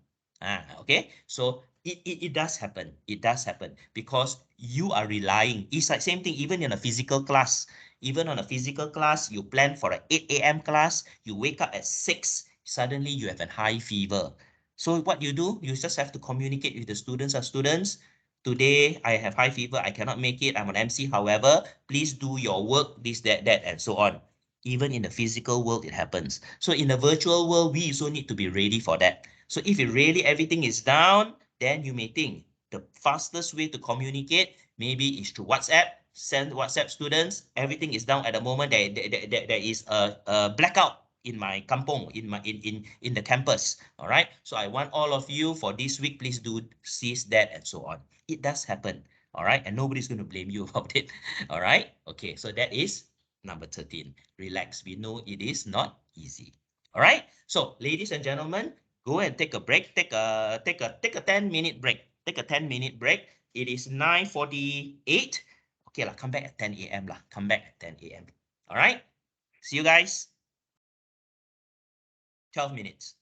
Okay. So it does happen. It does happen because you are relying. It's like same thing, even in a physical class. Even on a physical class, you plan for an 8 a.m. class, you wake up at 6, suddenly you have a high fever. So what you do, you just have to communicate with the students. Students, today I have high fever, I cannot make it, I'm on MC. However, please do your work, this, that, and so on. Even in the physical world, it happens. So in the virtual world, we also need to be ready for that. So if it really everything is down, then you may think the fastest way to communicate maybe is through WhatsApp. Send WhatsApp students. Everything is down at the moment. There is a blackout in my kampong, in the campus. All right. So I want all of you for this week, please do cease that and so on. It does happen. All right. And nobody's going to blame you about it. All right. Okay. So that is number 13. Relax. We know it is not easy. All right. So ladies and gentlemen, go and take a break. Take a 10-minute break. Take a 10-minute break. It is 9:48. Okay lah. Come back at 10 a.m. lah. Come back at 10 a.m. All right. See you guys. 12 minutes.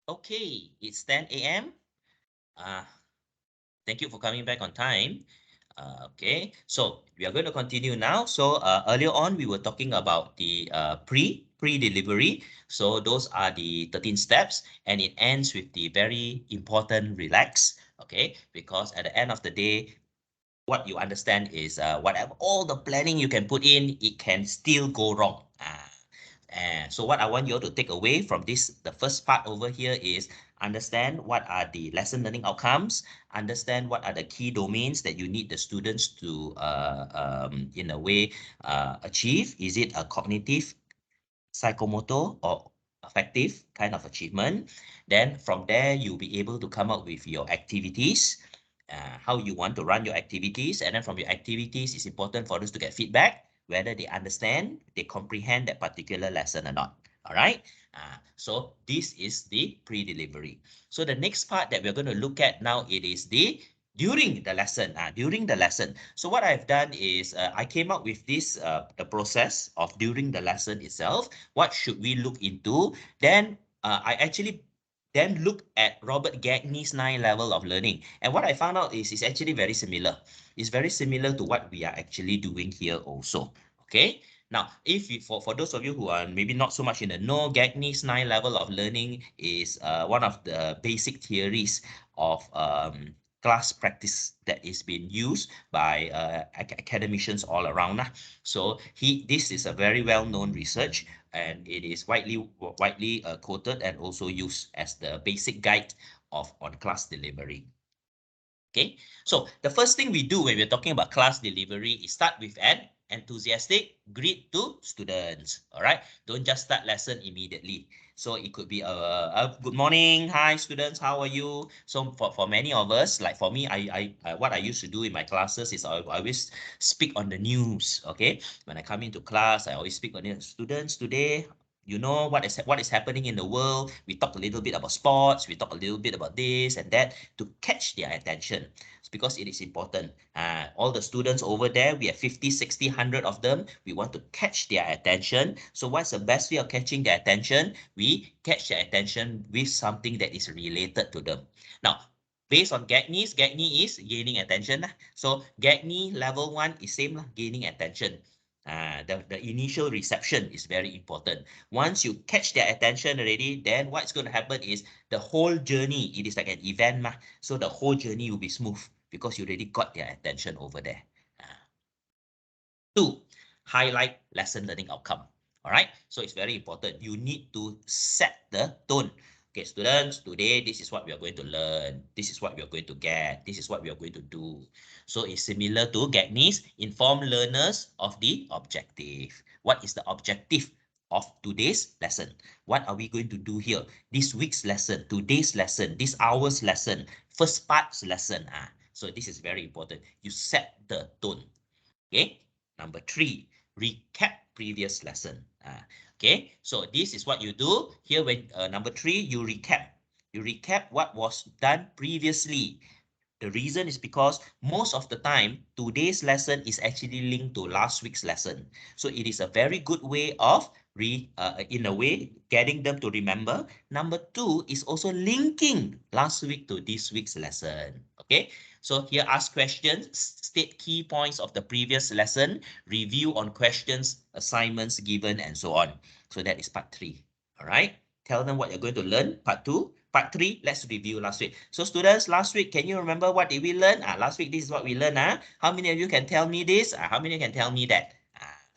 Okay, it's 10 a.m. Uh, Thank you for coming back on time. Okay, so we are going to continue now. So earlier on, we were talking about the pre-delivery. So those are the 13 steps, and it ends with the very important relax. Okay, because at the end of the day, what you understand is whatever all the planning you can put in, it can still go wrong. And so what I want you all to take away from this, the first part over here is understand what are the lesson learning outcomes, understand what are the key domains that you need the students to, in a way, achieve. Is it a cognitive, psychomotor, or affective kind of achievement? Then from there, you'll be able to come up with your activities, how you want to run your activities. And then from your activities, it's important for us to get feedback, whether they understand, they comprehend that particular lesson or not. All right. So this is the pre-delivery. So the next part that we're going to look at now, it is the during the lesson. During the lesson. So what I've done is I came up with this the process of during the lesson itself. What should we look into? Then I actually then look at Robert Gagne's 9 level of learning. And what I found out is it's actually very similar. It's very similar to what we are actually doing here also. Okay. Now, if you, for those of you who are maybe not so much in the know, Gagne's 9 level of learning is one of the basic theories of class practice that is being used by academicians all around. So this is a very well-known research, and it is widely quoted and also used as the basic guide of on class delivery. Okay, so the first thing we do when we're talking about class delivery is start with an enthusiastic greet to students. All right, don't just start lesson immediately. So it could be a good morning, hi students, how are you? So for many of us, like for me, I what I used to do in my classes is I always speak on the news. Okay, when I come into class, I always speak on the students today. You know what is happening in the world. We talk a little bit about sports. We talk a little bit about this and that to catch their attention. It's because it is important. All the students over there, we have 50, 60, 100 of them. We want to catch their attention. So what's the best way of catching their attention? We catch their attention with something that is related to them. Now, based on Gagne is gaining attention. So Gagne level 1 is same, gaining attention. The initial reception is very important. Once you catch their attention already, then what's going to happen is the whole journey, it is like an event, so the whole journey will be smooth because you already got their attention over there. Two, highlight lesson learning outcome. All right, so it's very important. You need to set the tone. Okay, students, today this is what we are going to learn. This is what we are going to get. This is what we are going to do. So it's similar to Gagne's inform learners of the objective. What is the objective of today's lesson? What are we going to do here? This week's lesson, today's lesson, this hour's lesson, first part's lesson. So this is very important. You set the tone. Okay. Number 3, recap previous lesson. Okay, so this is what you do here. When number 3, you recap. You recap what was done previously. The reason is because most of the time, today's lesson is actually linked to last week's lesson. So it is a very good way of, in a way, getting them to remember. Number 2 is also linking last week to this week's lesson. Okay, so here ask questions, state key points of the previous lesson, review on questions, assignments given, and so on. So that is part 3. All right, tell them what you're going to learn. Part 2. Part 3, let's review last week. So students, last week, can you remember what did we learn? Last week, this is what we learned. How many of you can tell me this? How many can tell me that?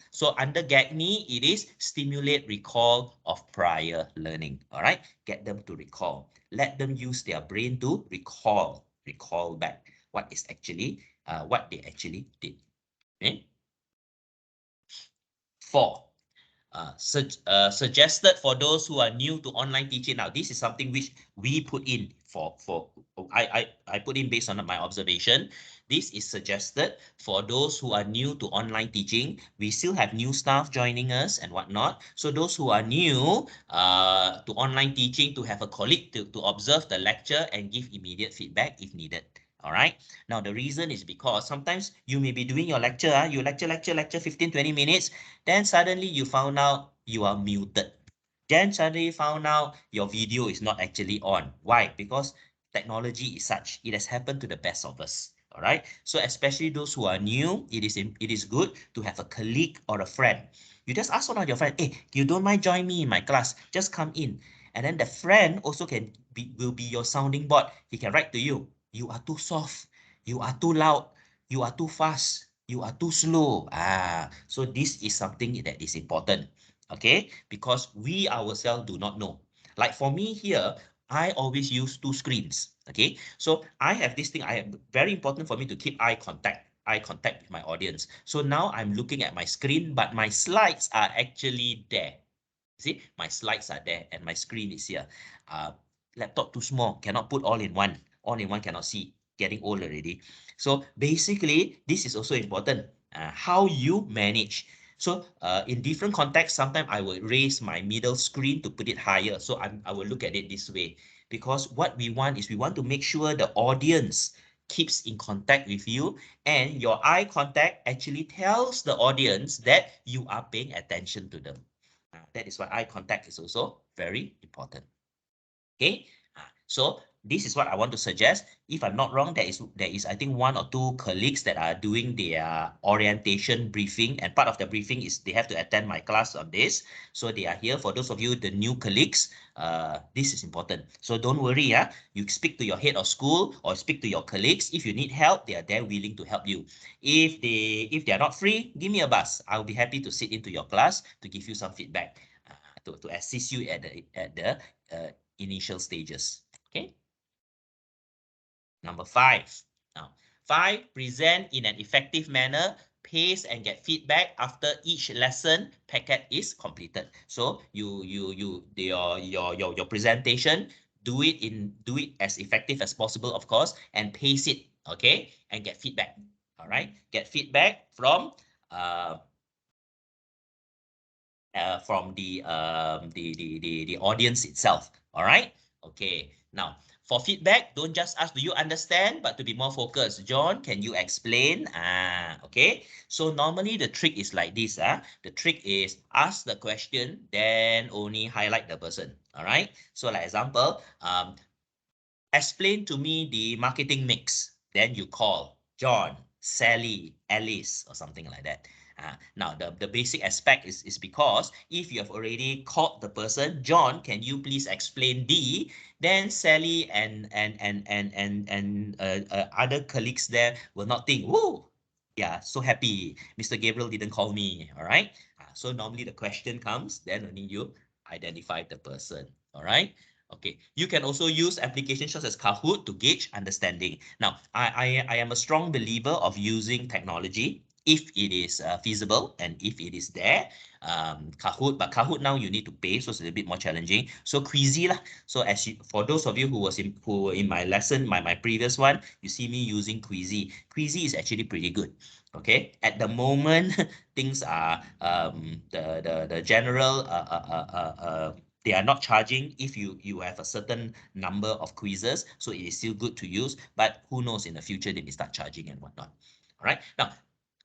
So under Gagne, it is stimulate recall of prior learning. All right, get them to recall. Let them use their brain to recall back what is actually, what they actually did. Okay. 4. Suggested for those who are new to online teaching. Now, this is something which we put in I put in based on my observation. This is suggested for those who are new to online teaching. We still have new staff joining us and whatnot. So those who are new to online teaching, to have a colleague to observe the lecture and give immediate feedback if needed. All right. Now, the reason is because sometimes you may be doing your lecture, you lecture 15, 20 minutes, then suddenly you found out you are muted. Then suddenly found out your video is not actually on. Why? Because technology is such. It has happened to the best of us. All right. So especially those who are new, it is good to have a colleague or a friend. You just ask one of your friends, hey, you don't mind join me in my class? Just come in. And then the friend also will be your sounding board. He can write to you. You are too soft. You are too loud. You are too fast. You are too slow. So this is something that is important. Okay, because we ourselves do not know. Like for me here, I always use two screens. Okay, so I have this thing. Very important for me to keep eye contact with my audience. So now I'm looking at my screen, but my slides are actually there. See, my slides are there and my screen is here. Laptop too small, cannot put all in one. All in one cannot see. Getting old already. So basically, this is also important. How you manage. So in different contexts, sometimes I will raise my middle screen to put it higher. So I will look at it this way. Because what we want is we want to make sure the audience keeps in contact with you, and your eye contact actually tells the audience that you are paying attention to them. That is why eye contact is also very important. Okay, so this is what I want to suggest. If I'm not wrong, there is I think one or two colleagues that are doing their orientation briefing, and part of the briefing is they have to attend my class on this. So they are here. For those of you, the new colleagues, this is important. So don't worry, you speak to your head of school or speak to your colleagues. If you need help, they are there willing to help you. If they are not free, give me a buzz. I'll be happy to sit into your class to give you some feedback. To assist you at the initial stages. Okay. Number 5. Now, 5, present in an effective manner, pace and get feedback after each lesson packet is completed. So your presentation, do it as effective as possible, of course, and pace it, okay, and get feedback. All right, get feedback uh, from the audience itself. All right. Okay. Now, for feedback, don't just ask, do you understand? But to be more focused. John, can you explain? Okay. So normally the trick is like this. The trick is ask the question, then only highlight the person. All right. So like example, explain to me the marketing mix. Then you call John, Sally, Alice, or something like that. Now, the basic aspect is because if you have already called the person, John, can you please explain the, then Sally and other colleagues there will not think, whoa, yeah, so happy. Mr. Gabriel didn't call me, all right? So normally the question comes, then only you identify the person, all right? Okay, you can also use applications such as Kahoot to gauge understanding. Now, I am a strong believer of using technology if it is feasible and if it is there. Kahoot, but Kahoot now you need to pay, so it's a little bit more challenging. So Quizy lah. So for those of you who were in my lesson, my previous one, you see me using Quizy. Quizy is actually pretty good. Okay, at the moment, things are the general they are not charging if you have a certain number of quizzes, so it is still good to use, but who knows, in the future they may start charging and whatnot. All right, now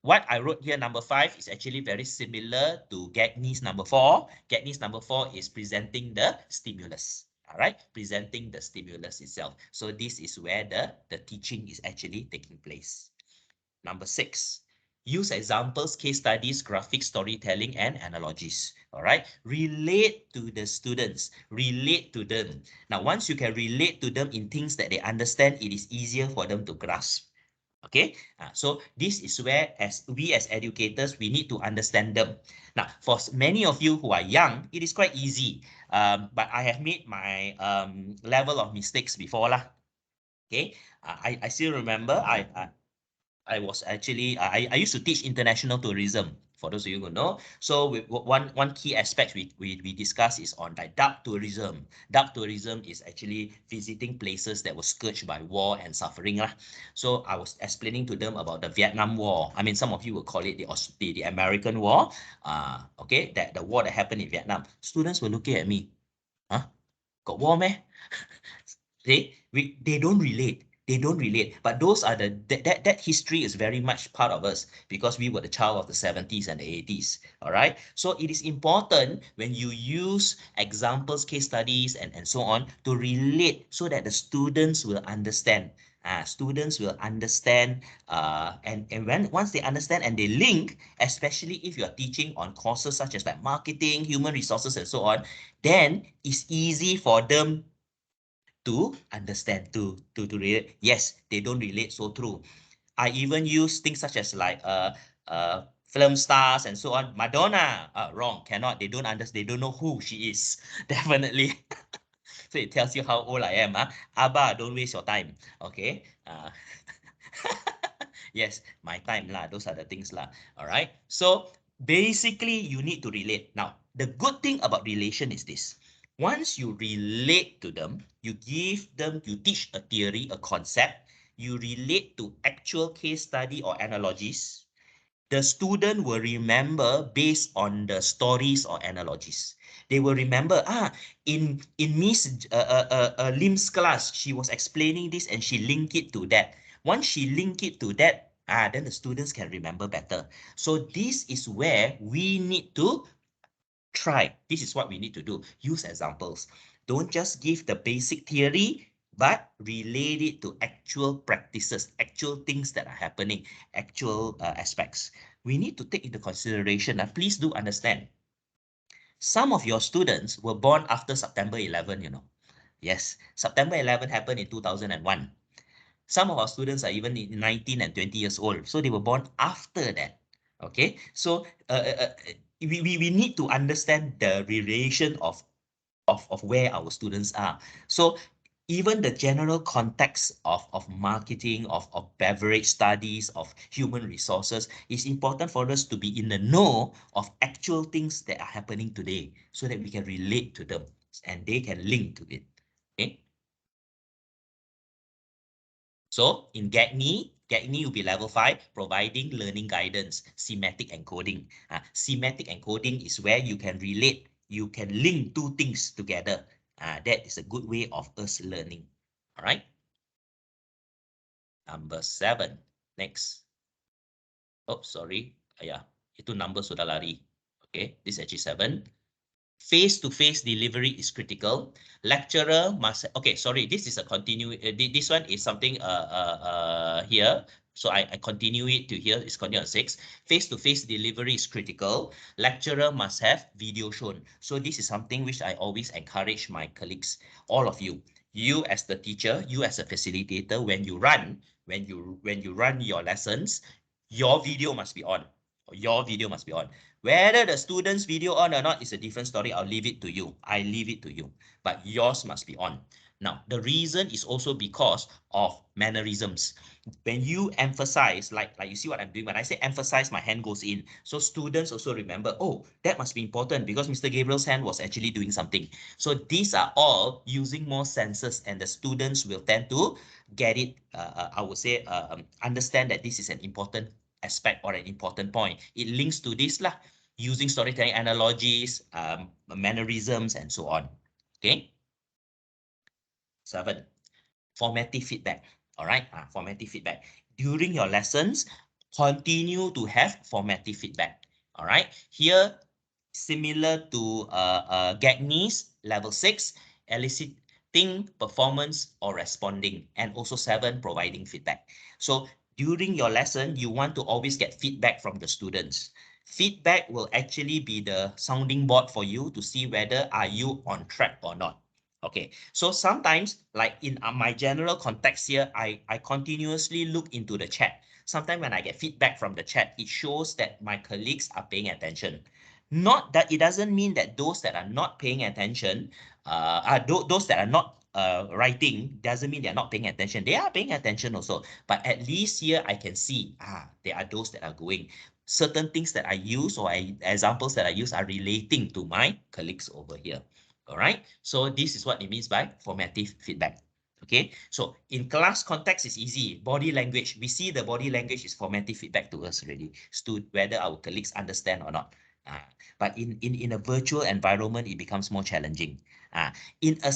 what I wrote here, number 5, is actually very similar to Gagney's number 4. Gagney's number 4 is presenting the stimulus. All right, presenting the stimulus itself. So this is where the teaching is actually taking place. Number 6, use examples, case studies, graphic storytelling, and analogies. All right, relate to the students, relate to them. Now, once you can relate to them in things that they understand, it is easier for them to grasp. Okay, so this is where as educators, we need to understand them. Now, for many of you who are young, it is quite easy. But I have made my level of mistakes before lah. Okay, I still remember I was actually I used to teach international tourism, for those of you who know. So one key aspect we discuss is on like dark tourism. Dark tourism is actually visiting places that were scourged by war and suffering lah. So I was explaining to them about the Vietnam War. I mean, some of you will call it the American War. Okay, that the war that happened in Vietnam. Students were looking at me, huh? Got war meh? They don't relate. they don't relate. But those are that history is very much part of us because we were the child of the 70s and the 80s. All right. So it is important when you use examples, case studies, and so on to relate so that the students will understand. Students will understand, and when once they understand and they link, especially if you're teaching on courses such as like marketing, human resources, and so on, then it's easy for them to understand, to relate. Yes, they don't relate, so true. I even use things such as like film stars and so on. Madonna, wrong, cannot. They don't understand. They don't know who she is. Definitely. So it tells you how old I am. Abba, don't waste your time. Okay. Yes, my time lah. Those are the things lah. All right. So basically, you need to relate. Now, the good thing about relation is this. Once you relate to them, you give them, you teach a theory, a concept, you relate to actual case study or analogies, the student will remember based on the stories or analogies. They will remember, in Miss Lim's class, she was explaining this and she linked it to that. Once she link it to that, then the students can remember better. So this is where we need to try. This is what we need to do. Use examples. Don't just give the basic theory, but relate it to actual practices, actual things that are happening, actual aspects. We need to take into consideration, and please do understand, some of your students were born after September 11, you know. Yes, September 11 happened in 2001. Some of our students are even 19 and 20 years old. So they were born after that. Okay, so we need to understand the relation of where our students are. So even the general context of marketing, of beverage studies, of human resources is important for us to be in the know of actual things that are happening today so that we can relate to them and they can link to it. Okay. So in GAGNI will be level 5, providing learning guidance, semantic encoding. Semantic encoding is where you can relate, you can link two things together. That is a good way of us learning. All right. Number 7. Next. Oh, sorry. Yeah, itu number sudah lari. Okay, this is actually 7. Face-to-face delivery is critical. Lecturer must, okay, sorry, this is a continue, this one is something here. So I continue it to here, it's continue on 6. Face-to-face delivery is critical. Lecturer must have video shown. So this is something which I always encourage my colleagues, all of you. You as the teacher, you as a facilitator, when you run your lessons, your video must be on. Your video must be on. Whether the student's video on or not is a different story. I'll leave it to you. I leave it to you. But yours must be on. Now, the reason is also because of mannerisms. When you emphasize, like you see what I'm doing, when I say emphasize, my hand goes in. So students also remember, oh, that must be important because Mr. Gabriel's hand was actually doing something. So these are all using more senses and the students will tend to get it, I would say, understand that this is an important aspect or an important point. It links to this lah, using storytelling analogies, mannerisms, and so on. Okay. 7. Formative feedback. All right. Formative feedback. During your lessons, continue to have formative feedback. All right. Here, similar to GAGNI's level 6, eliciting performance or responding, and also 7, providing feedback. So during your lesson, you want to always get feedback from the students. Feedback will actually be the sounding board for you to see whether are you on track or not. Okay, so sometimes, like in my general context here, I continuously look into the chat. Sometimes when I get feedback from the chat, it shows that my colleagues are paying attention. Not that it doesn't mean that those that are not paying attention, those that are not writing, doesn't mean they're not paying attention. They are paying attention also. But at least here I can see, there are those that are going. Certain things that I use or examples that I use are relating to my colleagues over here. All right. So this is what it means by formative feedback. Okay. So in class context, it's easy. Body language. We see the body language is formative feedback to us already. Whether our colleagues understand or not. But in a virtual environment, it becomes more challenging. In a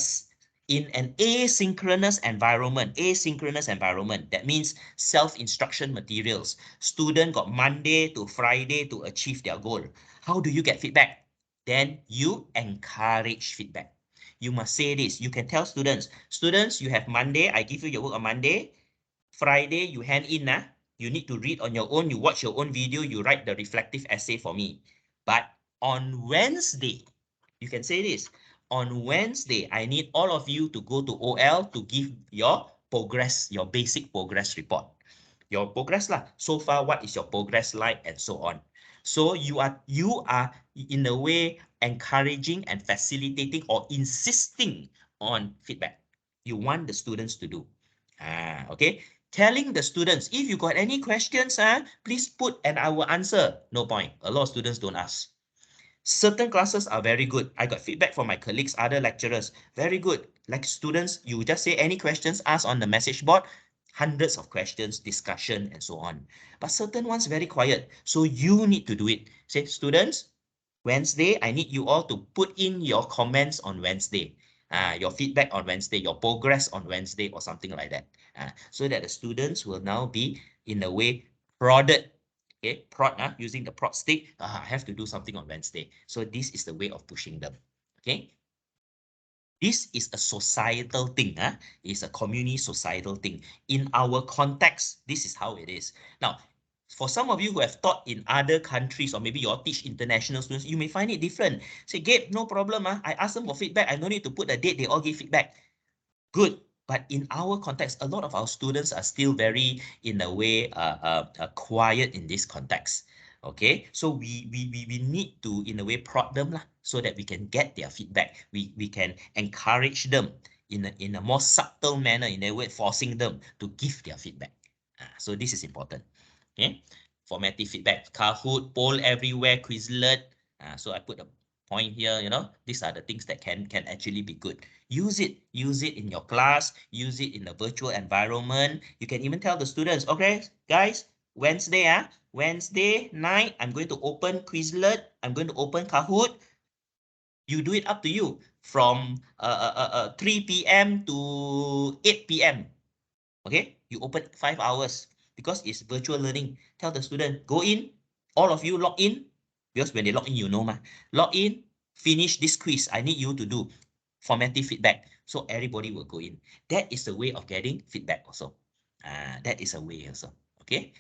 in an asynchronous environment, that means self-instruction materials. Student got Monday to Friday to achieve their goal. How do you get feedback? Then you encourage feedback. You must say this. You can tell students, you have Monday, I give you your work on Monday. Friday, you hand in. You need to read on your own. You watch your own video. You write the reflective essay for me. But on Wednesday, you can say this. On Wednesday, I need all of you to go to OL to give your progress, your basic progress report. Your progress lah. So far, what is your progress like, and so on. So you are in a way encouraging and facilitating or insisting on feedback. You want the students to do. Okay. Telling the students, if you got any questions, please put and I will answer. No point. A lot of students don't ask. Certain classes are very good. I got feedback from my colleagues, other lecturers. Very good. Like students, you just say any questions, ask on the message board. Hundreds of questions, discussion, and so on. But certain ones very quiet. So you need to do it. Say, students, Wednesday, I need you all to put in your comments on Wednesday. Your feedback on Wednesday, your progress on Wednesday, or something like that. So that the students will now be, in a way, prodded. Okay, prod, using the prod stick. I have to do something on Wednesday. So this is the way of pushing them. Okay. This is a societal thing. It's a community societal thing. In our context, this is how it is. Now, for some of you who have taught in other countries, or maybe you all teach international students, you may find it different. Say, Gabe, no problem. I ask them for feedback. I no need to put a date. They all give feedback. Good. But in our context, a lot of our students are still very, in a way, quiet in this context. Okay, so we need to, in a way, prod them so that we can get their feedback. We can encourage them in a more subtle manner, in a way, forcing them to give their feedback. So this is important. Okay, formative feedback, Kahoot, poll everywhere, Quizlet. So I put a point here. These are the things that can actually be good. Use it in your class, use it in the virtual environment. You can even tell the students, okay, guys, Wednesday night, I'm going to open Quizlet, I'm going to open Kahoot. You do it, up to you, from 3 p.m. to 8 p.m. Okay, you open 5 hours because it's virtual learning. Tell the student, go in, all of you log in, because when they log in, log in, finish this quiz. I need you to do formative feedback. So everybody will go in. That is the way of getting feedback also. That is a way also. Okay.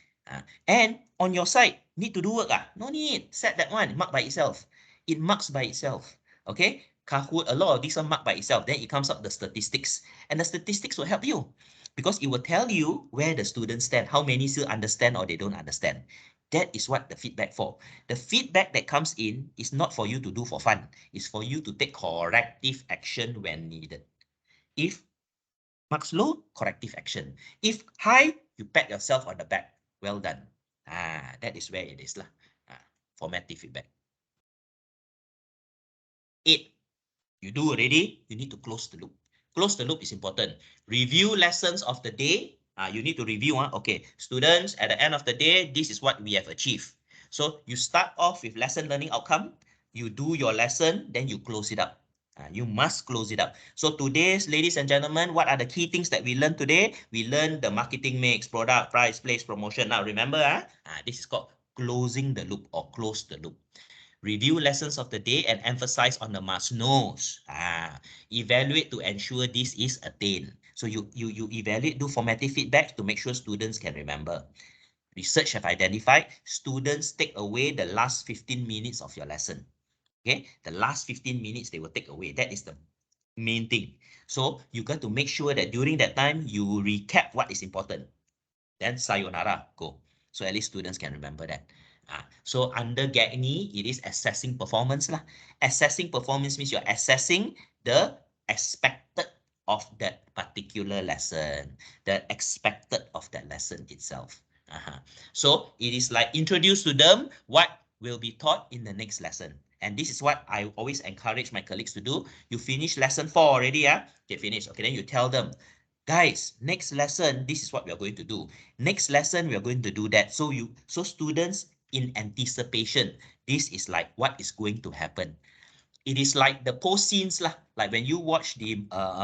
And on your side, need to do work. No need. Set that one, mark by itself. It marks by itself. Okay. Kahoot, a lot of these are marked by itself. Then it comes up the statistics. And the statistics will help you, because it will tell you where the students stand, how many still understand or they don't understand. That is what the feedback for. The feedback that comes in is not for you to do for fun. It's for you to take corrective action when needed. If marks low, corrective action. If high, you pat yourself on the back. Well done. That is where it is. Formative feedback. 8. You do already, you need to close the loop. Close the loop is important. Review lessons of the day. You need to review. Okay, students, at the end of the day, this is what we have achieved. So you start off with lesson learning outcome. You do your lesson, then you close it up. You must close it up. So today's, ladies and gentlemen, what are the key things that we learned today? We learned the marketing mix, product, price, place, promotion. Now remember, this is called closing the loop or close the loop. Review lessons of the day and emphasize on the must-knows. Evaluate to ensure this is attained. So you evaluate, do formative feedback to make sure students can remember. Research have identified students take away the last 15 minutes of your lesson. Okay, the last 15 minutes they will take away. That is the main thing. So you got to make sure that during that time you recap what is important. Then sayonara, go. So at least students can remember that. So under GAGNI, it is assessing performance. Assessing performance means you're assessing the expected of that particular lesson, the expected of that lesson itself. So it is like introduce to them what will be taught in the next lesson. And this is what I always encourage my colleagues to do. You finish lesson 4 already, Okay, finish. Okay, then you tell them, guys, next lesson, this is what we are going to do. Next lesson, we are going to do that. So students in anticipation, this is like what is going to happen. It is like the post scenes Like when you watch the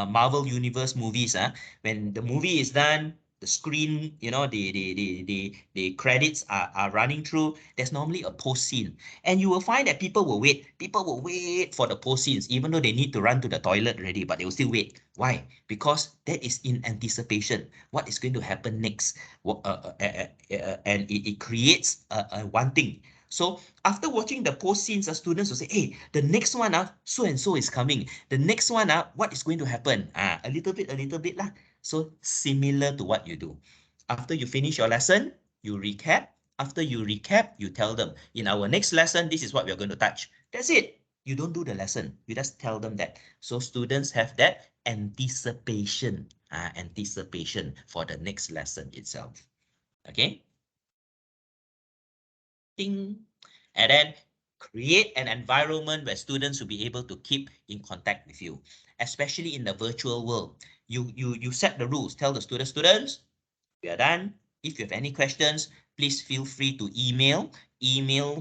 Marvel Universe movies, when the movie is done, the screen, the credits are running through, there's normally a post scene. And you will find that people will wait. People will wait for the post scenes, even though they need to run to the toilet already, but they will still wait. Why? Because that is in anticipation. What is going to happen next? And it creates one thing. So after watching the post scenes, students will say, hey, the next one, so and so is coming. The next one, what is going to happen? A little bit lah. So similar to what you do. After you finish your lesson, you recap. After you recap, you tell them, in our next lesson, this is what we're going to touch. That's it. You don't do the lesson. You just tell them that. So students have that anticipation for the next lesson itself. Okay? Ding. And then create an environment where students will be able to keep in contact with you, especially in the virtual world. You set the rules. Tell the students, we are done. If you have any questions, please feel free to email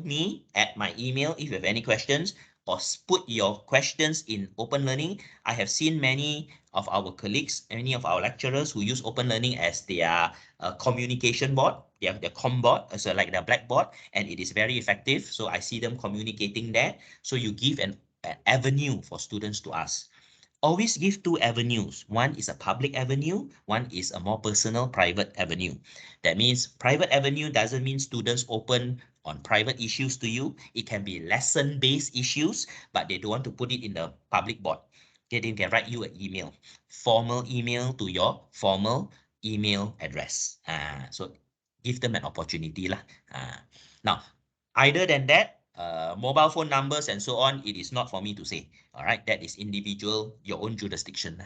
me at my email if you have any questions, or put your questions in Open Learning. I have seen many of our colleagues, many of our lecturers who use Open Learning as their communication board, their com board, so like their blackboard, and it is very effective. So I see them communicating there. So you give an avenue for students to ask. Always give two avenues. One is a public avenue, one is a more personal, private avenue. That means private avenue doesn't mean students open on private issues to you. It can be lesson-based issues, but they don't want to put it in the public board. They can write you an email, formal email to your formal email address. So give them an opportunity lah. Now, other than that, mobile phone numbers and so on, it is not for me to say. All right, that is individual, your own jurisdiction.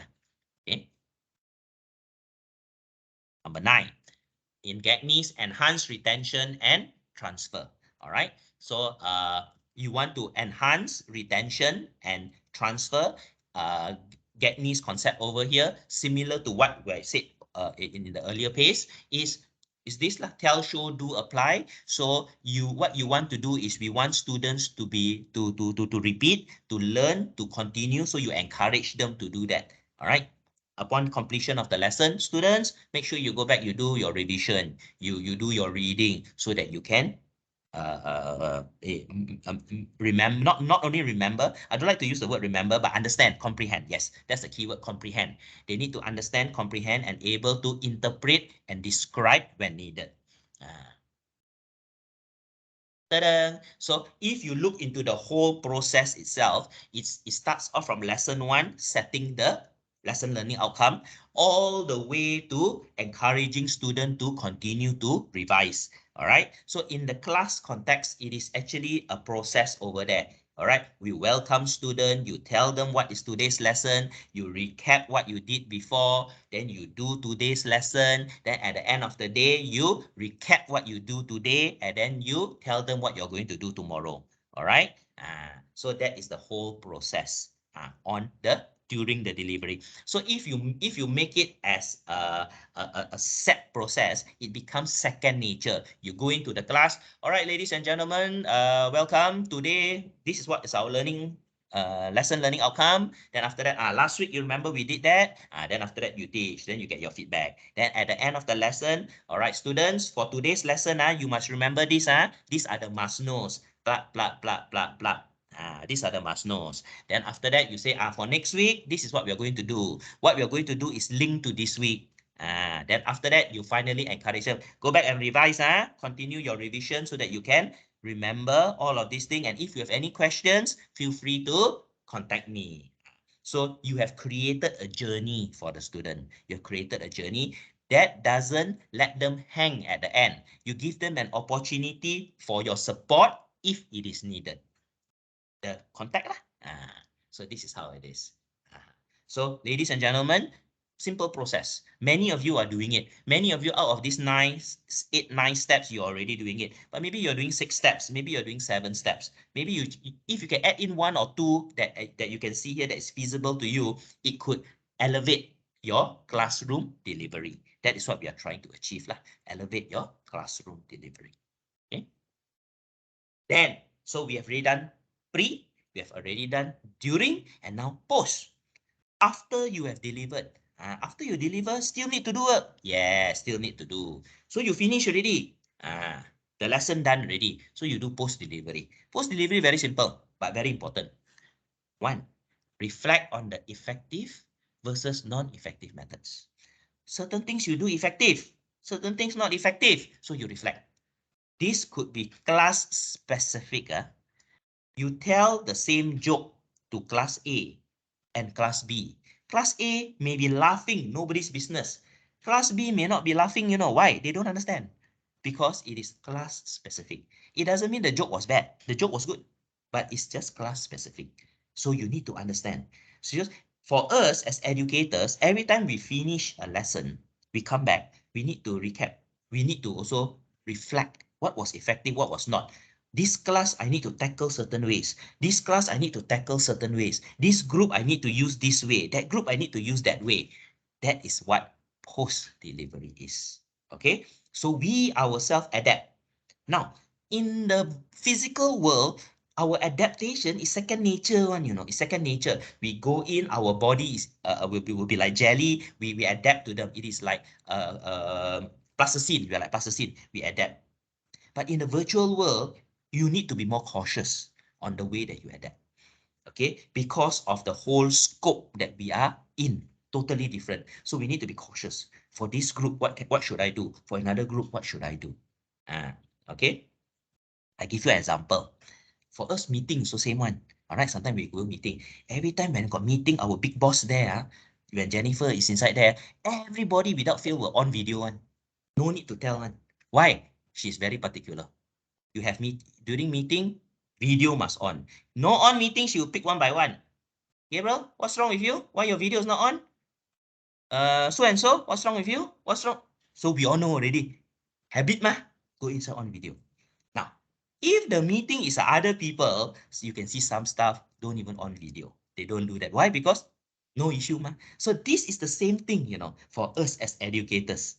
Okay. Number 9, in GAGNIS, enhance retention and transfer. All right. So you want to enhance retention and transfer. GAGNIS concept over here, similar to what I said in the earlier page, is this lah, tell, show, do, apply. So what you want to do is we want students to repeat, to learn, to continue. So you encourage them to do that. All right. Upon completion of the lesson, students, make sure you go back, you do your revision, you do your reading so that you can remember, not only remember, I don't like to use the word remember, but understand, comprehend. Yes, that's the keyword, comprehend. They need to understand, comprehend, and able to interpret and describe when needed. So if you look into the whole process itself, it starts off from lesson 1, setting the lesson learning outcome, all the way to encouraging students to continue to revise. All right. So in the class context, it is actually a process over there. All right. We welcome students. You tell them what is today's lesson. You recap what you did before. Then you do today's lesson. Then at the end of the day, you recap what you do today. And then you tell them what you're going to do tomorrow. All right. So that is the whole process during the delivery. So if you make it as a set process, it becomes second nature. You go into the class. All right, ladies and gentlemen, welcome. Today, this is what is our lesson learning outcome. Then after that, last week, you remember we did that. Then after that, you teach. Then you get your feedback. Then at the end of the lesson, all right, students, for today's lesson, you must remember this. These are the must knows. Blah, blah, blah, blah, blah. These are the must knows. Then after that, you say, for next week, this is what we are going to do. What we are going to do is linked to this week. Then after that, you finally encourage them, go back and revise, continue your revision so that you can remember all of these things. And if you have any questions, feel free to contact me. So you have created a journey for the student. You've created a journey that doesn't let them hang at the end. You give them an opportunity for your support if it is needed. The contact lah. So this is how it is. So ladies and gentlemen, simple process. Many of you are doing it. Many of you out of these 9 steps, you're already doing it. But maybe you're doing 6 steps. Maybe you're doing 7 steps. Maybe if you can add in 1 or 2 that you can see here that is feasible to you, it could elevate your classroom delivery. That is what we are trying to achieve lah. Elevate your classroom delivery. Okay. Then, so we have already done pre, we have already done during, and now post. after you have delivered. After you deliver, still need to do work. Yeah, still need to do. So you finish already. The lesson done already. So you do post-delivery. Post-delivery, very simple, but very important. One, reflect on the effective versus non-effective methods. Certain things you do effective, certain things not effective. So you reflect. This could be class specific. You tell the same joke to class A and class B. Class A may be laughing, nobody's business. Class B may not be laughing, you know why? They don't understand. Because it is class specific. It doesn't mean the joke was bad. The joke was good, but it's just class specific. So you need to understand. So just for us as educators, every time we finish a lesson, we come back, we need to recap. We need to also reflect what was effective, what was not. This class, I need to tackle certain ways. This class, I need to tackle certain ways. This group, I need to use this way. That group, I need to use that way. That is what post-delivery is. Okay? So we ourselves adapt. Now, in the physical world, our adaptation is second nature one, it's second nature. We go in, our body is will be like jelly. We adapt to them. It is like plasticine. We are like plasticine. We adapt. But in the virtual world, you need to be more cautious on the way that you adapt. Okay, because of the whole scope that we are in, totally different. So we need to be cautious. For this group, what should I do? For another group, what should I do? Okay, I give you an example. For us, meeting is the same one. All right, sometimes we go meeting. Every time when got meeting, our big boss there, when Jennifer is inside there, everybody without fail will on video one. No need to tell one. Why? She's very particular. You have during meeting, video must on. No on meeting, she will pick one by one. Gabriel, what's wrong with you? Why your video is not on? So and so, what's wrong with you? What's wrong? So we all know already. Habit mah, go inside on video. Now, if the meeting is other people, so you can see some stuff don't even on video. They don't do that. Why? Because no issue mah. So this is the same thing, for us as educators.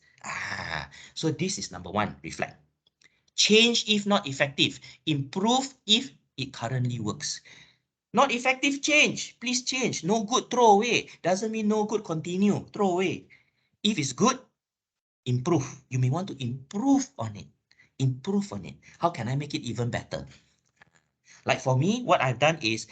So this is number one, reflect. Change if not effective. Improve if it currently works. Not effective, change. Please change. No good, throw away. Doesn't mean no good, continue. Throw away. If it's good, improve. You may want to improve on it. Improve on it. How can I make it even better? Like for me, what I've done is,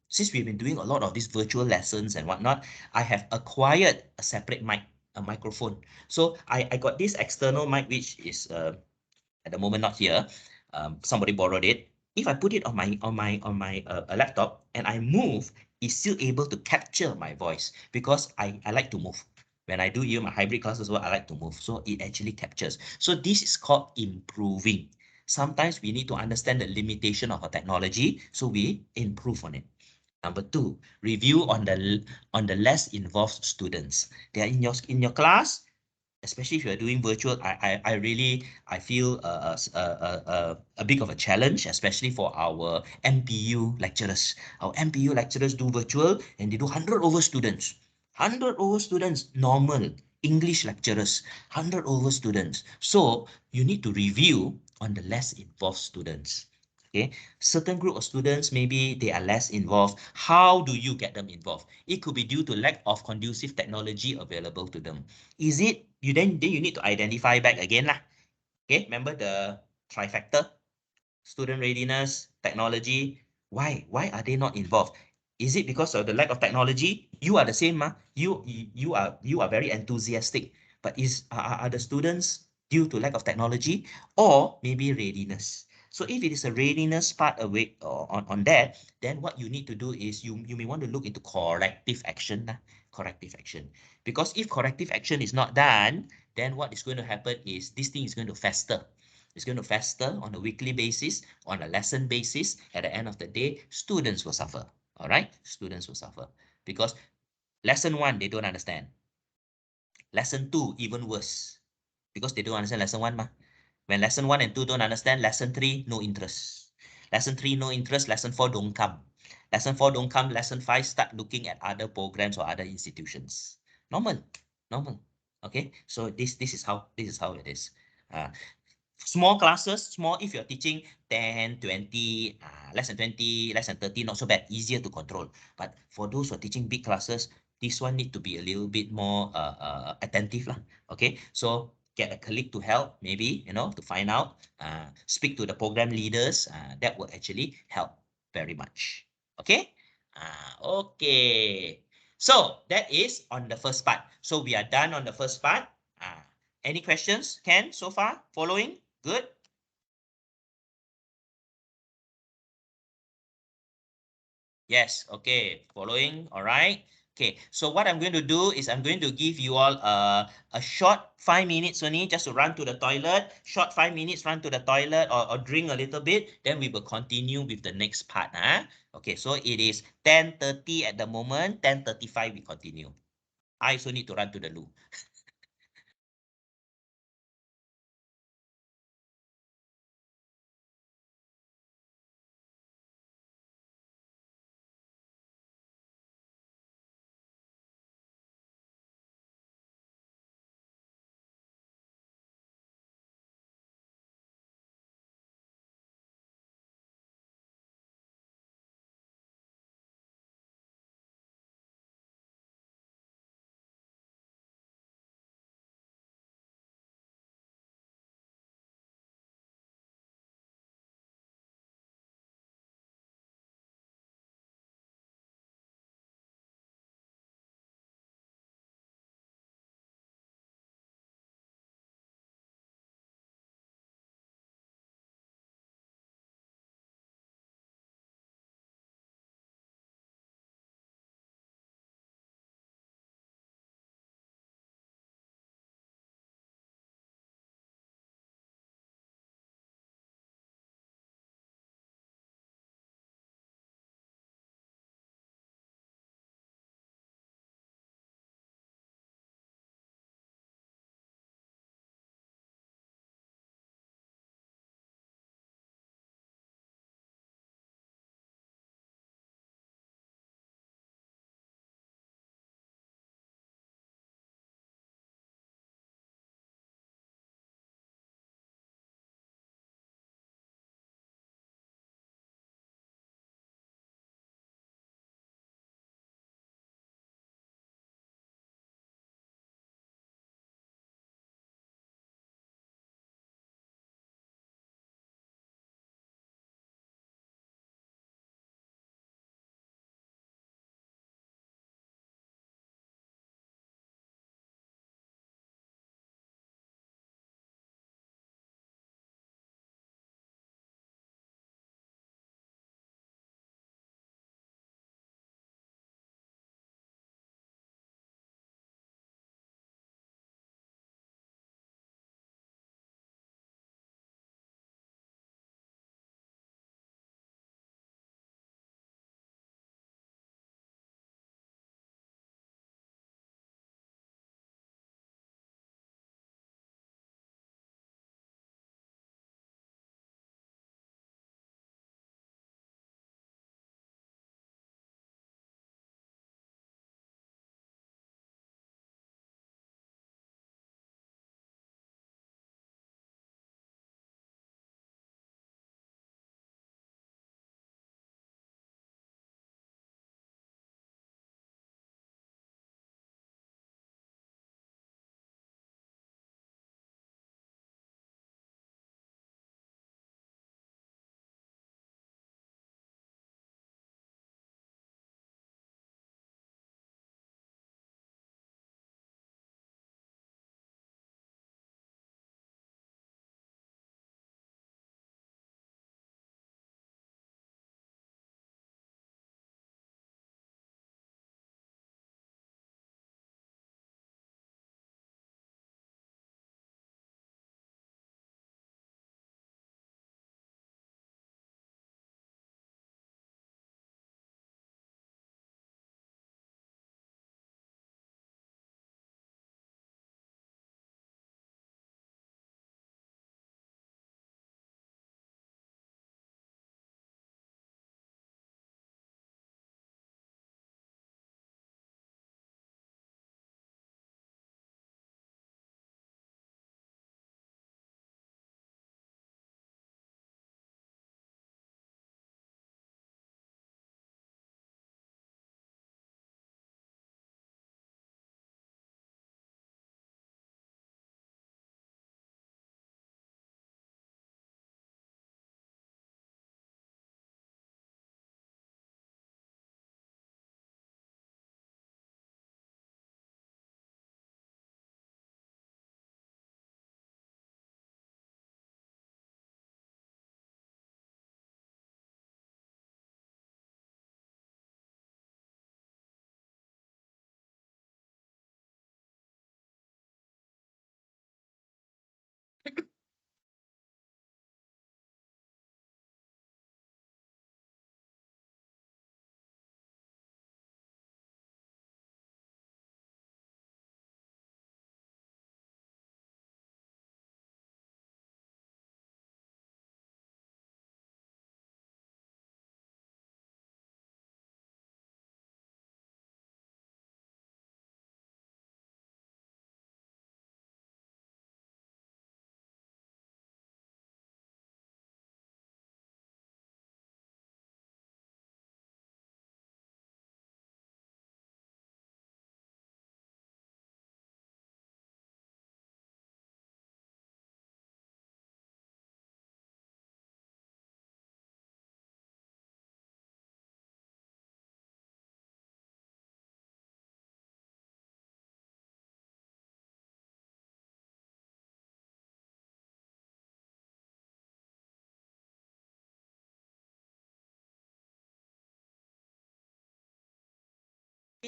since we've been doing a lot of these virtual lessons and whatnot, I have acquired a separate mic, a microphone. So I got this external mic, which is at the moment not here. Somebody borrowed it. If I put it on my laptop and I move, it's still able to capture my voice because I like to move. When I do even my hybrid classes, I like to move. So it actually captures. So this is called improving. Sometimes we need to understand the limitation of a technology, so we improve on it. Number two, review on the less involved students. They are in your class, especially if you're doing virtual. I feel a bit of a challenge, especially for our MPU lecturers. Our MPU lecturers do virtual and they do 100 over students. 100 over students, normal. English lecturers, 100 over students. So you need to review on the less involved students. Okay, certain group of students, maybe they are less involved. How do you get them involved? It could be due to lack of conducive technology available to them. Is it you then you need to identify back again lah. Okay, remember the trifecta: student readiness, technology. Why are they not involved? Is it because of the lack of technology? You are the same, you are very enthusiastic, but are the students due to lack of technology, or maybe readiness? So if it is a readiness part away on that, then what you need to do is you may want to look into corrective action. Corrective action. Because if corrective action is not done, then what is going to happen is this thing is going to fester. It's going to fester on a weekly basis, on a lesson basis. At the end of the day, students will suffer. All right? Students will suffer. Because lesson 1, they don't understand. Lesson 2, even worse. Because they don't understand lesson 1. When lesson 1 and 2 don't understand, lesson 3, no interest. Lesson 3, no interest. Lesson 4, don't come. Lesson 4 don't come. Lesson 5, start looking at other programs or other institutions. Normal. Okay, so this is how it is. Small classes, small, if you're teaching 10, 20, less than 20, less than 30, not so bad, easier to control. But for those who are teaching big classes, this one need to be a little bit more attentive lah. Okay, so get a colleague to help, maybe, to find out, speak to the program leaders, that will actually help very much. Okay, okay. So that is on the first part. So we are done on the first part. Any questions, Ken, so far? Following? Good? Yes, okay, following, all right. Okay, so what I'm going to do is I'm going to give you all a short 5 minutes only, just to run to the toilet, short 5 minutes, run to the toilet, or drink a little bit, then we will continue with the next part. Okay, so it is 10:30 at the moment, 10:35 we continue. I also need to run to the loo.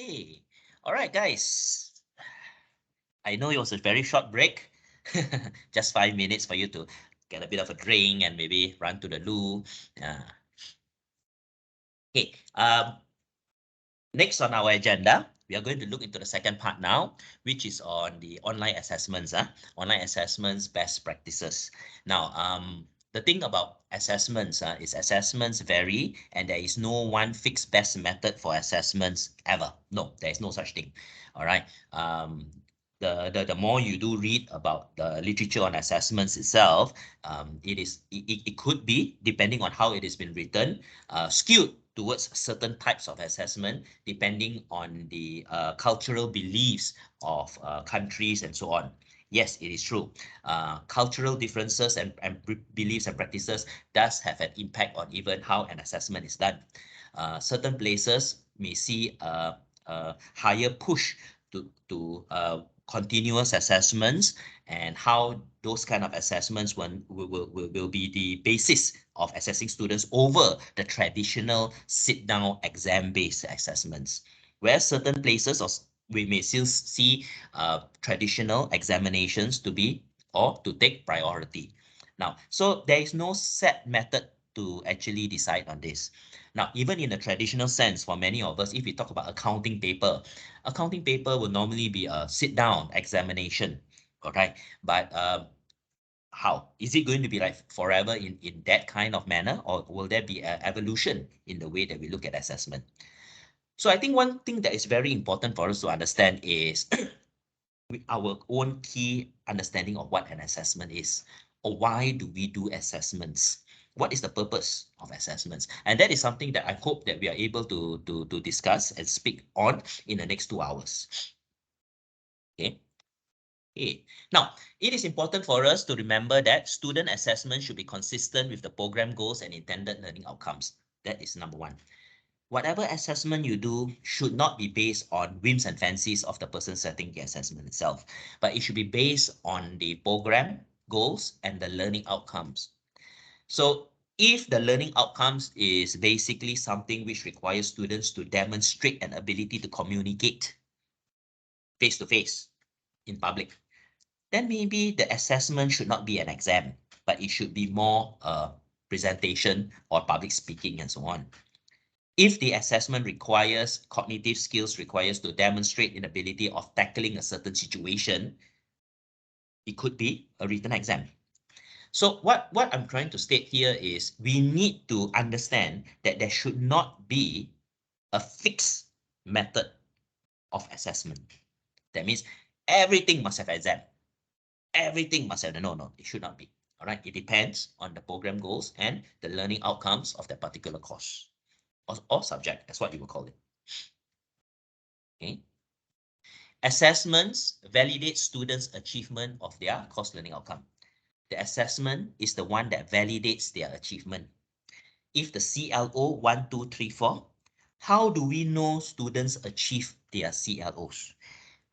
Okay. All right, guys. I know it was a very short break. Just 5 minutes for you to get a bit of a drink and maybe run to the loo. Okay. Next on our agenda, we are going to look into the second part now, which is on the online assessments. Online assessments best practices. Now, the thing about assessments is assessments vary, and there is no one fixed best method for assessments ever. No, there is no such thing. All right. The more you do read about the literature on assessments itself, it could be, depending on how it has been written, skewed towards certain types of assessment, depending on the cultural beliefs of countries and so on. Yes, it is true. Cultural differences and beliefs and practices does have an impact on even how an assessment is done. Certain places may see a higher push to continuous assessments, and how those kind of assessments will be the basis of assessing students over the traditional sit-down exam-based assessments. Where certain places we may still see traditional examinations to be or to take priority. Now, so there is no set method to actually decide on this. Now, even in the traditional sense, for many of us, if we talk about accounting paper will normally be a sit-down examination, all right? But how? Is it going to be like forever in that kind of manner, or will there be an evolution in the way that we look at assessment? So I think one thing that is very important for us to understand is our own key understanding of what an assessment is, or why do we do assessments? What is the purpose of assessments? And that is something that I hope that we are able to discuss and speak on in the next 2 hours. Okay. Okay. Now, it is important for us to remember that student assessment should be consistent with the program goals and intended learning outcomes. That is number one. Whatever assessment you do should not be based on whims and fancies of the person setting the assessment itself, but it should be based on the program goals and the learning outcomes. So if the learning outcomes is basically something which requires students to demonstrate an ability to communicate face-to-face in public, then maybe the assessment should not be an exam, but it should be more presentation or public speaking and so on. If the assessment requires cognitive skills, requires to demonstrate an ability of tackling a certain situation, it could be a written exam. So what I'm trying to state here is we need to understand that there should not be a fixed method of assessment. That means everything must have exam. Everything must have, no, it should not be. All right, it depends on the program goals and the learning outcomes of that particular course or subject, that's what you would call it. Okay. Assessments validate students' achievement of their course learning outcome. The assessment is the one that validates their achievement. If the CLO 1, 2, 3, 4, how do we know students achieve their CLOs?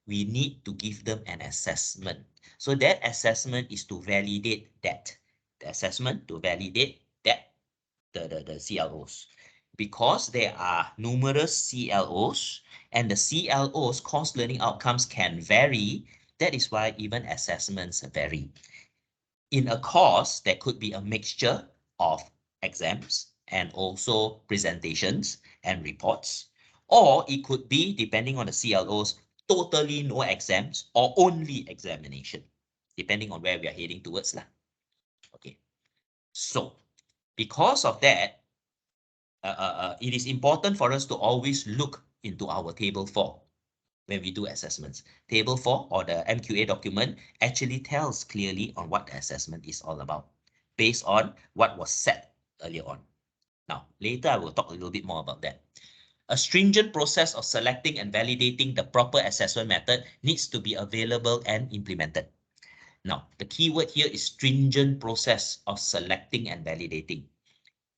We need to give them an assessment. So that assessment is to validate that. The assessment to validate that, the CLOs. Because there are numerous CLOs, and the CLOs, course learning outcomes, can vary. That is why even assessments vary. In a course, there could be a mixture of exams and also presentations and reports. Or it could be, depending on the CLOs, totally no exams or only examination, depending on where we are heading towards. Okay. So because of that, it is important for us to always look into our table 4 when we do assessments. Table 4 or the MQA document actually tells clearly on what the assessment is all about based on what was said earlier on. Now, later I will talk a little bit more about that. A stringent process of selecting and validating the proper assessment method needs to be available and implemented. Now, the key word here is stringent process of selecting and validating.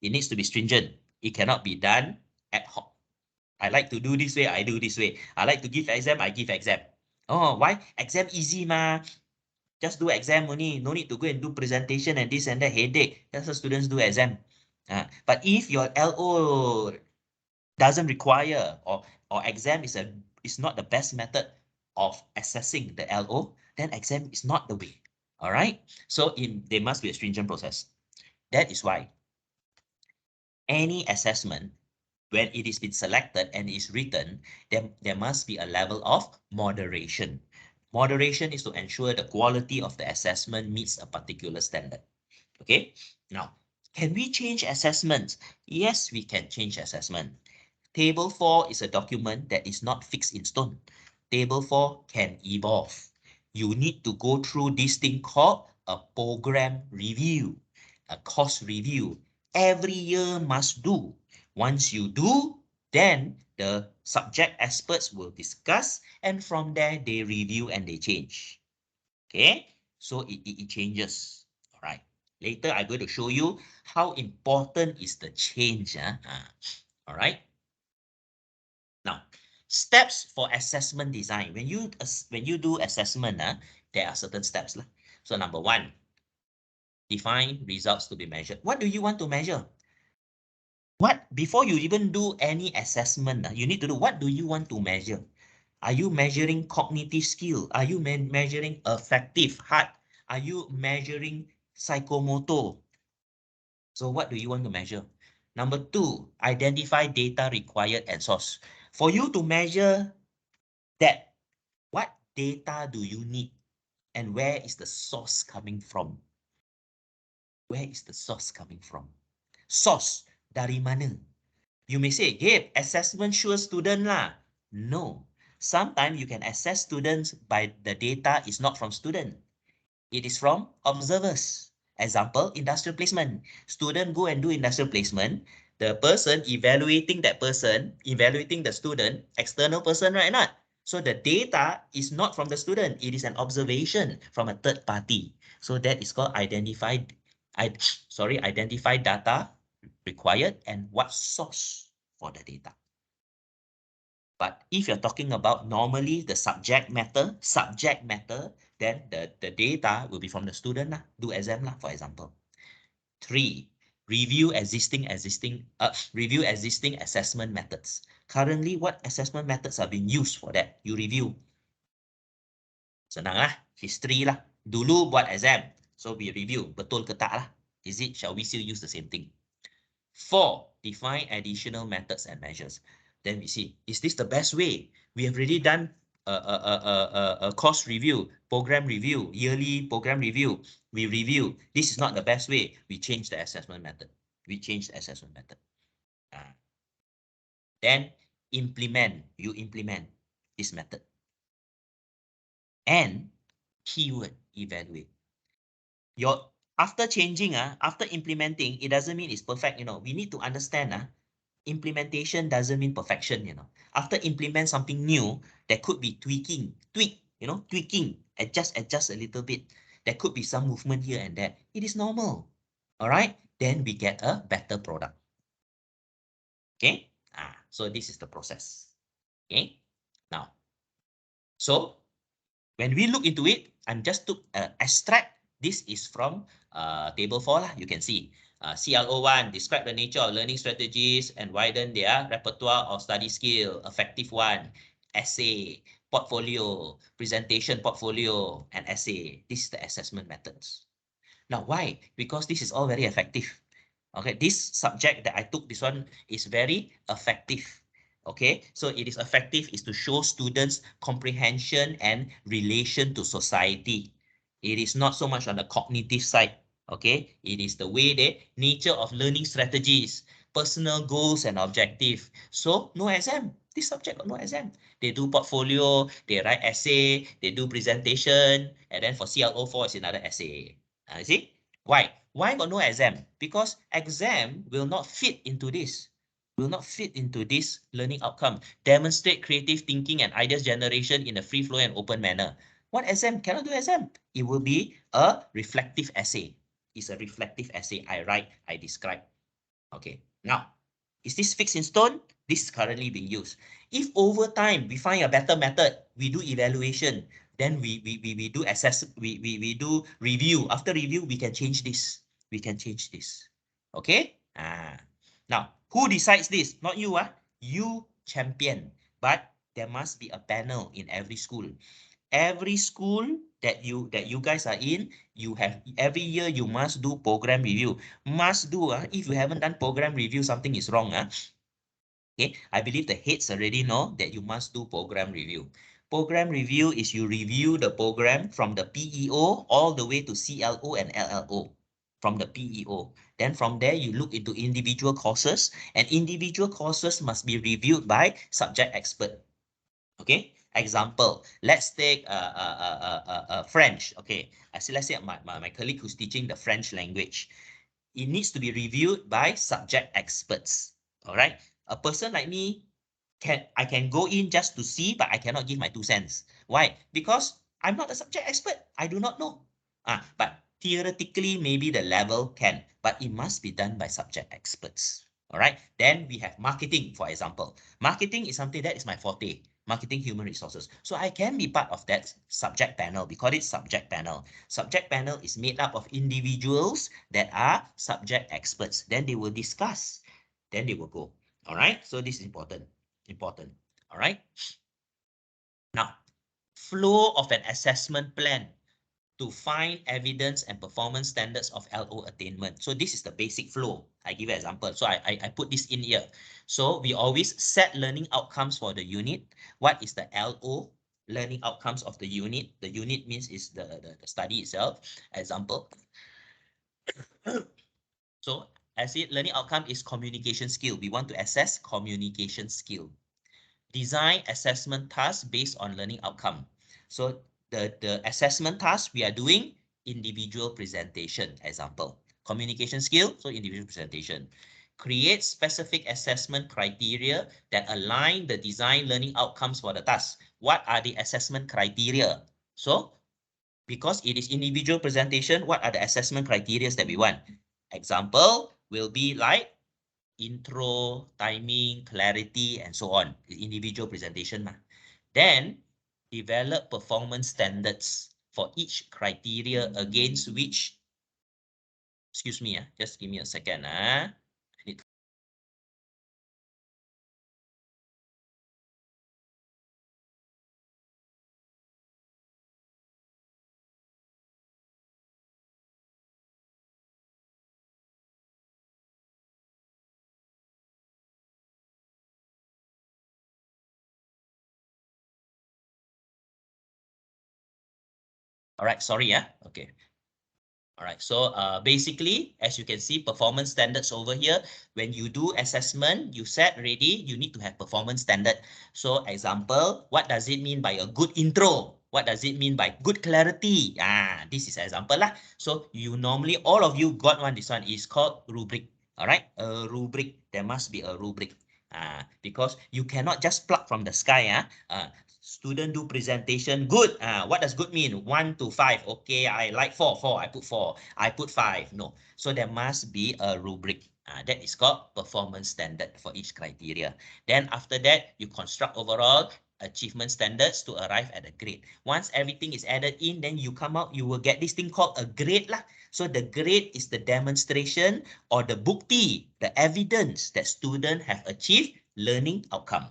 It needs to be stringent. It cannot be done ad hoc. I like to do this way, I do this way. I like to give exam, I give exam. Oh, why? Exam easy, ma. Just do exam only. No need to go and do presentation and this and that, headache. That's how students do exam. But if your LO doesn't require, or exam is not the best method of assessing the LO, then exam is not the way. All right. So there must be a stringent process. That is why any assessment, when it is been selected and is written, there must be a level of moderation. Moderation is to ensure the quality of the assessment meets a particular standard. Okay. Now, can we change assessments? Yes, we can change assessment. Table 4 is a document that is not fixed in stone. Table 4 can evolve. You need to go through this thing called a program review, a course review. Every year must do. Once you do, then the subject experts will discuss, and from there they review and they change. Okay, so it changes. All right. Later, I'm going to show you how important is the change. All right. Now, steps for assessment design. When you do assessment, there are certain steps. So number 1, define results to be measured. What do you want to measure? Before you even do any assessment, you need to do, what do you want to measure? Are you measuring cognitive skill? Are you measuring affective heart? Are you measuring psychomotor? So what do you want to measure? Number 2, identify data required and source. For you to measure that, what data do you need and where is the source coming from? Where is the source coming from? Source, dari mana? You may say, Gabe, assessment sure student lah. No. Sometimes you can assess students by the data is not from student. It is from observers. Example, industrial placement. Student go and do industrial placement. The person evaluating the student, external person, right? Not. So the data is not from the student. It is an observation from a third party. So that is called identify data required and what source for the data. But if you're talking about normally the subject matter, then the data will be from the student, do exam, for example. 3, review existing assessment methods. Currently, what assessment methods are being used for that? You review. Senang history lah. Dulu buat exam, so we review. Betul ke tak lah? Shall we still use the same thing? 4, define additional methods and measures. Then we see, is this the best way? We have already done a course review, program review, yearly program review. We review. This is not the best way. We change the assessment method. Then you implement this method. And keyword, evaluate. After changing, after implementing, it doesn't mean it's perfect. We need to understand implementation doesn't mean perfection. After implement something new, there could be tweaking, adjust a little bit. There could be some movement here and there. It is normal. All right. Then we get a better product. Okay. So this is the process. Okay. Now, so when we look into it, I'm just took an extract. This is from table 4 lah. You can see. CLO1, describe the nature of learning strategies and widen their repertoire of study skill. Effective 1, essay, portfolio, presentation portfolio, and essay. This is the assessment methods. Now, why? Because this is all very effective. Okay, this subject that I took, this one is very effective. Okay, so it is effective is to show students comprehension and relation to society. It is not so much on the cognitive side. Okay, it is the way the nature of learning strategies, personal goals and objective. So no exam. This subject got no exam. They do portfolio, they write essay, they do presentation, and then for CLO4 is another essay. You see? Why? Why got no exam? Because exam will not fit into this. Learning outcome. Demonstrate creative thinking and ideas generation in a free flow and open manner. What exam? Cannot do exam. It will be a reflective essay. It's a reflective essay. I write, I describe. Okay. Now, is this fixed in stone? This is currently being used. If over time we find a better method, we do evaluation, then we do assess, we do review. After review, we can change this. Okay. Now, who decides this? Not you. you champion, but there must be a panel in every school. Every school that you guys are in, you have every year you must do program review. Must do. If you haven't done program review, something is wrong. Okay, I believe the heads already know that you must do program review. Program review is you review the program from the PEO all the way to CLO and LLO from the PEO. Then from there, you look into individual courses, and individual courses must be reviewed by subject expert. Okay, example, let's take French. Okay, let's say my colleague who's teaching the French language. It needs to be reviewed by subject experts. All right, a person like me I can go in just to see, but I cannot give my 2 cents. Why? Because I'm not a subject expert. I do not know. But theoretically, maybe the level can, but it must be done by subject experts. All right. Then we have marketing, for example. Marketing is something that is my forte. Marketing human resources. So I can be part of that subject panel. We call it subject panel. Subject panel is made up of individuals that are subject experts. Then they will discuss. Then they will go. All right. So this is important. All right. Now, flow of an assessment plan to find evidence and performance standards of LO attainment. So this is the basic flow. I give you an example. So I put this in here. So we always set learning outcomes for the unit. What is the LO? Learning outcomes of the unit. The unit means is the study itself. Example. So as it learning outcome is communication skill. We want to assess communication skill. Design assessment tasks based on learning outcome. So the assessment task we are doing, individual presentation, example. Communication skill, so individual presentation. Create specific assessment criteria that align the design learning outcomes for the task. What are the assessment criteria? So because it is individual presentation, what are the assessment criteria that we want? Example will be like intro, timing, clarity, and so on. Individual presentation. Then develop performance standards for each criteria against which, excuse me, just give me a second. All right, sorry. Okay. All right, so basically, as you can see, performance standards over here, when you do assessment, you set ready, you need to have performance standard. So example, what does it mean by a good intro? What does it mean by good clarity? This is example lah. So you normally, all of you got one, this one is called rubric. All right, a rubric, there must be a rubric. Because you cannot just pluck from the sky. Student do presentation, good. What does good mean? 1 to 5. Okay, I like 4. I put 4. I put 5. No. So there must be a rubric. That is called performance standard for each criteria. Then after that, you construct overall achievement standards to arrive at a grade. Once everything is added in, then you come out, you will get this thing called a grade lah. So the grade is the demonstration or the bukti, the evidence that students have achieved learning outcome.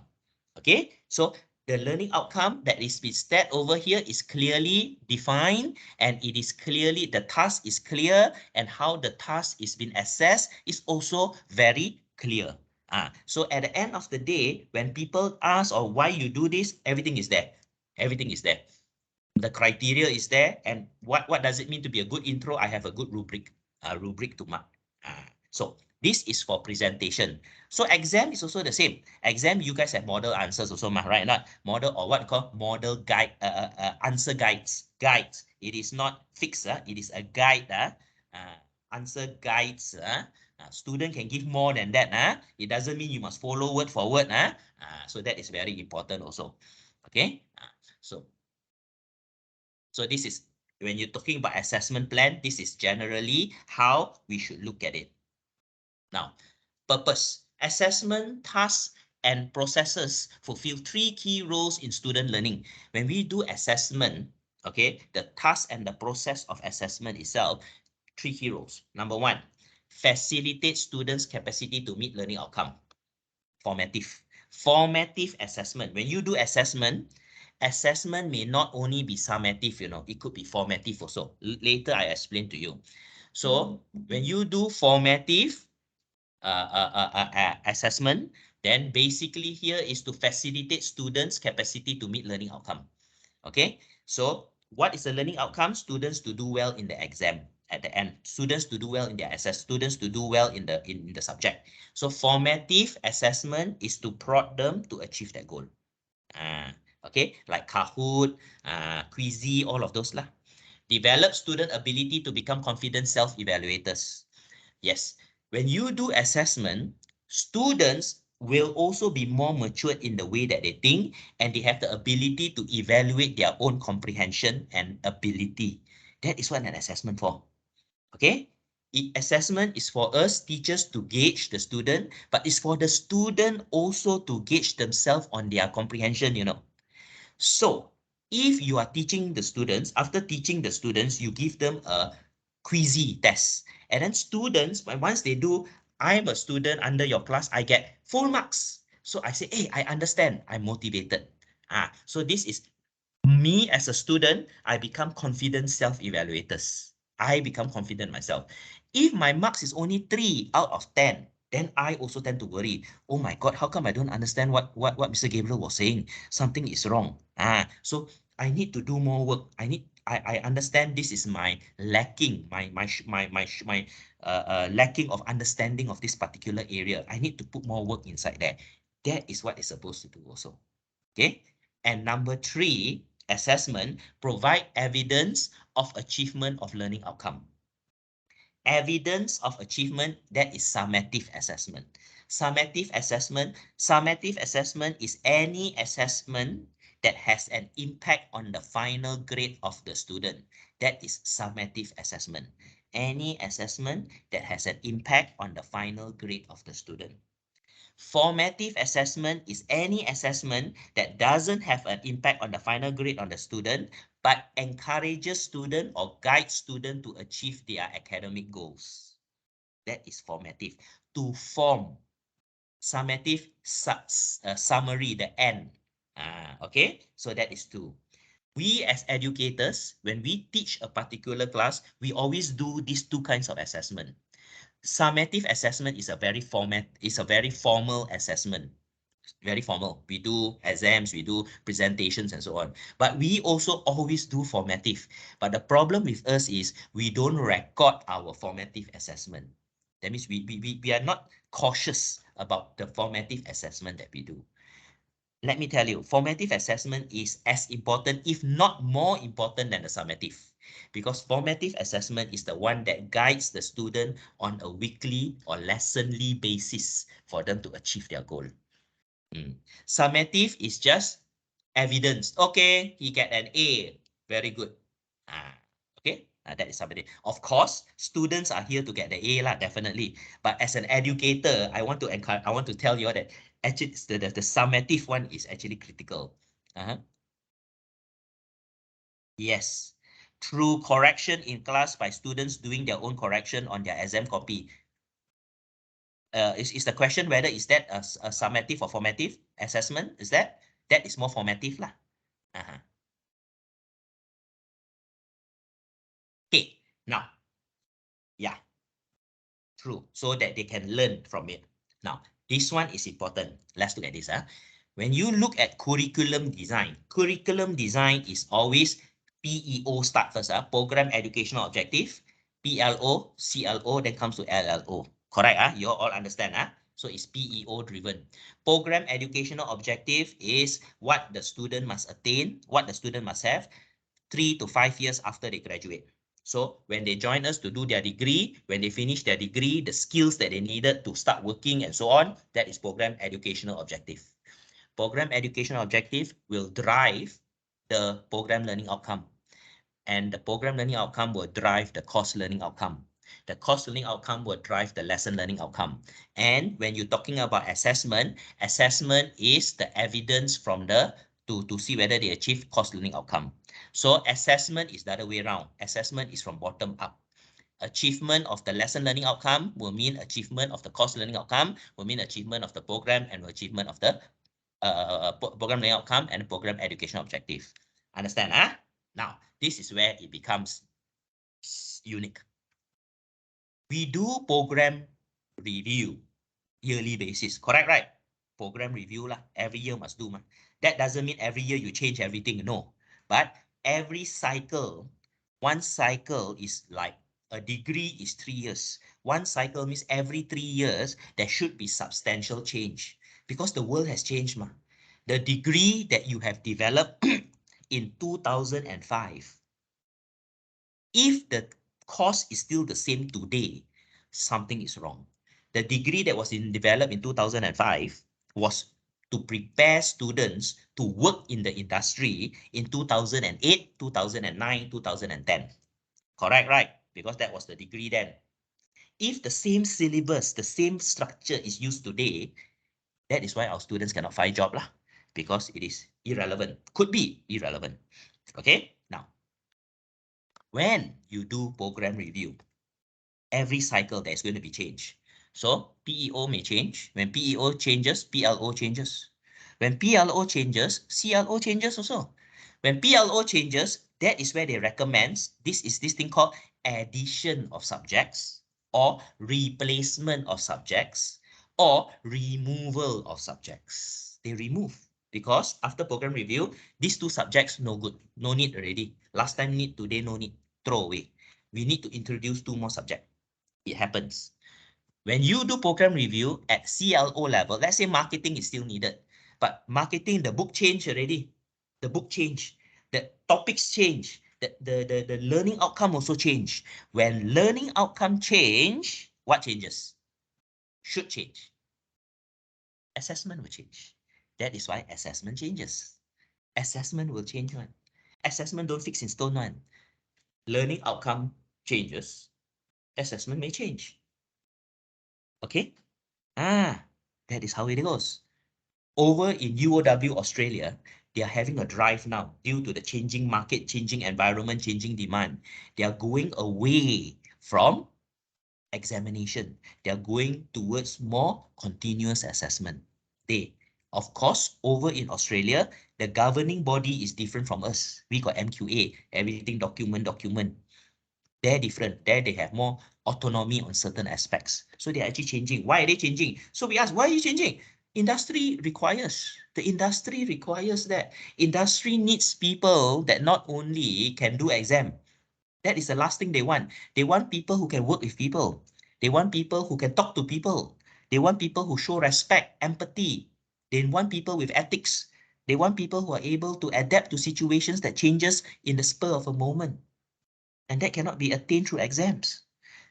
Okay, so the learning outcome that is been set over here is clearly defined, and it is clearly, the task is clear, and how the task is being assessed is also very clear. So at the end of the day, when people ask or why you do this, everything is there. Everything is there. The criteria is there, and what does it mean to be a good intro? I have a good rubric, to mark. So this is for presentation. So exam is also the same. Exam, you guys have model answers also, right? Not model, or what called model guide, answer guides. Guides. It is not fixed. It is a guide. Answer guides. Student can give more than that. It doesn't mean you must follow word for word. So that is very important also. Okay. So this is, when you're talking about assessment plan, this is generally how we should look at it. Now, purpose. Assessment, tasks, and processes fulfill 3 key roles in student learning. When we do assessment, okay, the task and the process of assessment itself, 3 key roles. Number 1, facilitate students' capacity to meet learning outcome. Formative. Formative assessment. When you do assessment, assessment may not only be summative, it could be formative also. Later, I explain to you. So when you do formative assessment, then basically here is to facilitate students' capacity to meet learning outcome. Okay, so what is the learning outcome? Students to do well in the exam at the end. Students to do well in their assess. Students to do well in the subject. So formative assessment is to prod them to achieve that goal. Okay, like Kahoot, Quizzy, all of those lah. Develop student ability to become confident self-evaluators. Yes, when you do assessment, students will also be more matured in the way that they think, and they have the ability to evaluate their own comprehension and ability. That is what an assessment for. Okay? Assessment is for us teachers to gauge the student, but it's for the student also to gauge themselves on their comprehension, So if you are teaching the students, after teaching the students, you give them a Quizzy test. And then students, once they do, I'm a student under your class, I get full marks. So I say, hey, I understand, I'm motivated. So this is me as a student, I become confident self-evaluators. I become confident myself. If my marks is only 3 out of 10, then I also tend to worry. Oh my God, how come I don't understand what Mr. Gabriel was saying? Something is wrong. So I need to do more work. I understand this is my lacking, my lacking of understanding of this particular area. I need to put more work inside there. That is what it's supposed to do also. Okay. And number 3, assessment, provide evidence of achievement of learning outcome. Evidence of achievement, that is summative assessment. Summative assessment is any assessment that has an impact on the final grade of the student. That is summative assessment. Any assessment that has an impact on the final grade of the student. Formative assessment is any assessment that doesn't have an impact on the final grade on the student, but encourages student or guides student to achieve their academic goals. That is formative. To form. Summative, summary, the end. Okay, so that is 2. We as educators, when we teach a particular class, we always do these 2 kinds of assessment. Summative assessment is a very formal assessment. Very formal. We do exams, we do presentations and so on. But we also always do formative. But the problem with us is we don't record our formative assessment. That means we are not cautious about the formative assessment that we do. Let me tell you, formative assessment is as important, if not more important than the summative. Because formative assessment is the one that guides the student on a weekly or lessonly basis for them to achieve their goal. Summative is just evidence. Okay, he get an A. Very good. Okay, that is summative. Of course, students are here to get the A lah, definitely. But as an educator, I want to tell you that actually the summative one is actually critical. Yes. Through correction in class by students doing their own correction on their exam copy. Is the question whether is that a summative or formative assessment? Is that is more formative lah. Okay, now, yeah, true. So that they can learn from it. Now, this one is important. Let's look at this. When you look at curriculum design is always PEO start first. Program Educational Objective, PLO, CLO, then comes to LLO. Correct? You all understand? So it's PEO driven. Program Educational Objective is what the student must attain, what the student must have 3 to 5 years after they graduate. So when they join us to do their degree, when they finish their degree, the skills that they needed to start working and so on, that is program educational objective. Program educational objective will drive the program learning outcome. And the program learning outcome will drive the course learning outcome. The course learning outcome will drive the lesson learning outcome. And when you're talking about assessment is the evidence from to see whether they achieve course learning outcome. So assessment is the other way around. Assessment is from bottom up. Achievement of the lesson learning outcome will mean achievement of the course learning outcome, will mean achievement of the program and achievement of the program learning outcome and program education objective. Understand? Huh? Now, this is where it becomes unique. We do program review yearly basis, correct, right? Program review lah, every year must do. That doesn't mean every year you change everything, no. But every cycle, one cycle is like a degree is 3 years. One cycle means every 3 years, there should be substantial change because the world has changed. The degree that you have developed in 2005, if the course is still the same today, something is wrong. The degree that was developed in 2005 was to prepare students to work in the industry in 2008, 2009, 2010. Correct, right? Because that was the degree then. If the same syllabus, the same structure is used today, that is why our students cannot find job lah, because it is irrelevant. Could be irrelevant. Okay, now, when you do program review, every cycle there's going to be change. So PEO may change. When PEO changes, PLO changes. When PLO changes, CLO changes also. When PLO changes, that is where they recommend this thing called addition of subjects or replacement of subjects or removal of subjects. They remove because after program review, these two subjects no good, no need already. Last time need, today no need, throw away. We need to introduce 2 more subjects. It happens. When you do program review at CLO level, let's say marketing is still needed, but marketing, the book change already. The book change, the topics change, the learning outcome also change. When learning outcome change, what changes? Should change. Assessment will change. That is why assessment changes. Assessment will change one. Assessment don't fix in stone one. Learning outcome changes. Assessment may change. Okay? That is how it goes. Over in UOW Australia, they are having a drive now due to the changing market, changing environment, changing demand. They are going away from examination. They are going towards more continuous assessment. Of course, over in Australia, the governing body is different from us. We got MQA, everything document. They're different. There they have more autonomy on certain aspects. So they're actually changing. Why are they changing? So we ask, why are you changing? Industry requires. The industry requires that. Industry needs people that not only can do exam. That is the last thing they want. They want people who can work with people. They want people who can talk to people. They want people who show respect, empathy. They want people with ethics. They want people who are able to adapt to situations that changes in the spur of a moment. And that cannot be attained through exams.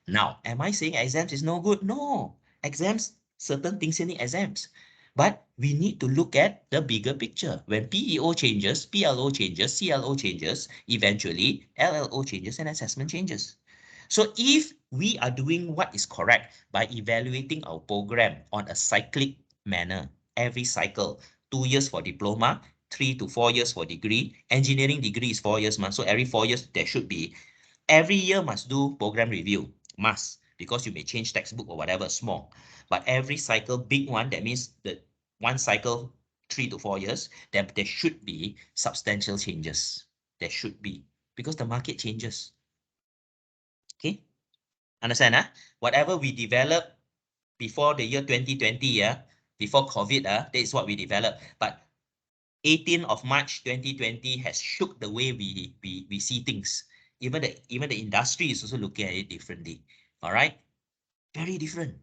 Now, am I saying exams is no good? No. Exams, certain things need exams. But we need to look at the bigger picture. When PEO changes, PLO changes, CLO changes, eventually LLO changes and assessment changes. So if we are doing what is correct by evaluating our program on a cyclic manner, every cycle, 2 years for diploma, 3 to 4 years for degree, engineering degree is 4 years, so every 4 years there should be. Every year must do program review, must, because you may change textbook or whatever, small. But every cycle, big one, that means that one cycle, 3 to 4 years, then there should be substantial changes. There should be, because the market changes. Okay, understand? Whatever we develop before the year 2020, before COVID, that is what we developed. But 18th of March 2020 has shook the way we see things. Even the industry is also looking at it differently. All right, very different.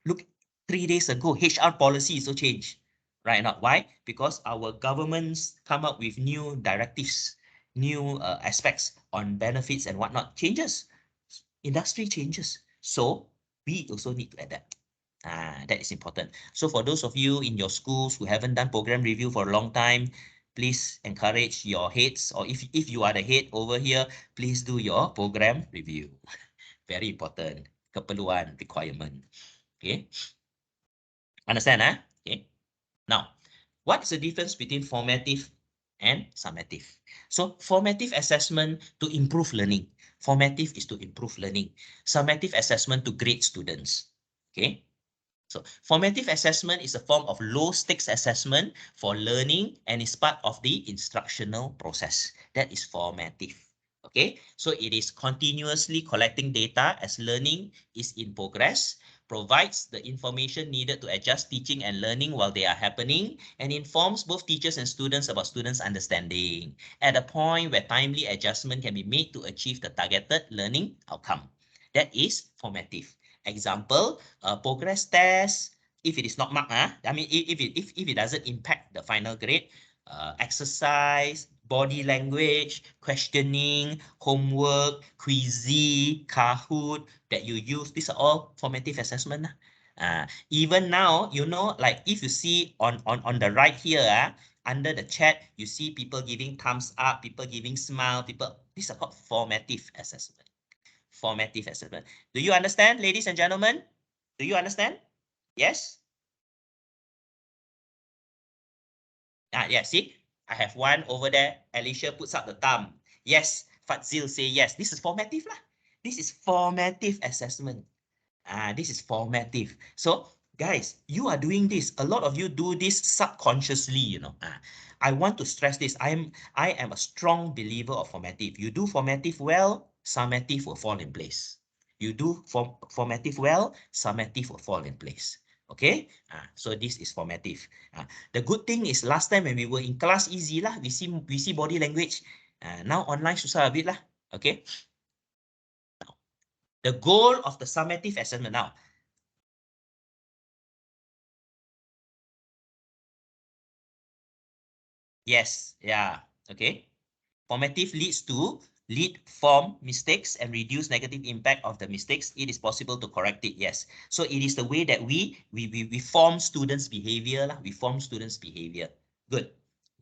Look, 3 days ago, HR policy also changed. Right now, why? Because our governments come up with new directives, new aspects on benefits and whatnot. Changes, industry changes. So we also need to adapt. That is important. So for those of you in your schools who haven't done program review for a long time, please encourage your heads, or if you are the head over here, please do your program review. Very important. Keperluan, requirement. Okay. Understand, Okay. Now, what's the difference between formative and summative? So formative assessment to improve learning. Formative is to improve learning. Summative assessment to grade students. Okay. So formative assessment is a form of low-stakes assessment for learning and is part of the instructional process. That is formative. Okay, so it is continuously collecting data as learning is in progress, provides the information needed to adjust teaching and learning while they are happening, and informs both teachers and students about students' understanding at a point where timely adjustment can be made to achieve the targeted learning outcome. That is formative. Example, progress test, if it is not marked, I mean, if it doesn't impact the final grade, exercise, body language, questioning, homework, Quizy, Kahoot that you use, these are all formative assessment. Even now, you know, like if you see on the right here, under the chat, you see people giving thumbs up, people giving smile, these are called formative assessment. Formative assessment. Do you understand, ladies and gentlemen? Do you understand? Yes? Yeah, see? I have one over there. Alicia puts up the thumb. Yes. Fadzil say yes. This is formative lah. This is formative assessment. This is formative. So, guys, you are doing this. A lot of you do this subconsciously, you know. I want to stress this. I am a strong believer of formative. You do formative well, summative will fall in place. You do formative well, summative will fall in place. Okay, so this is formative. The good thing is last time when we were in class easy lah, we see body language. Now online susah a bit lah. Okay. The goal of the summative assessment now. Yes, yeah, okay. Formative leads to lead form mistakes and reduce negative impact of the mistakes. It is possible to correct it, yes. So it is the way that we form students' behavior. We form students' behavior. Good,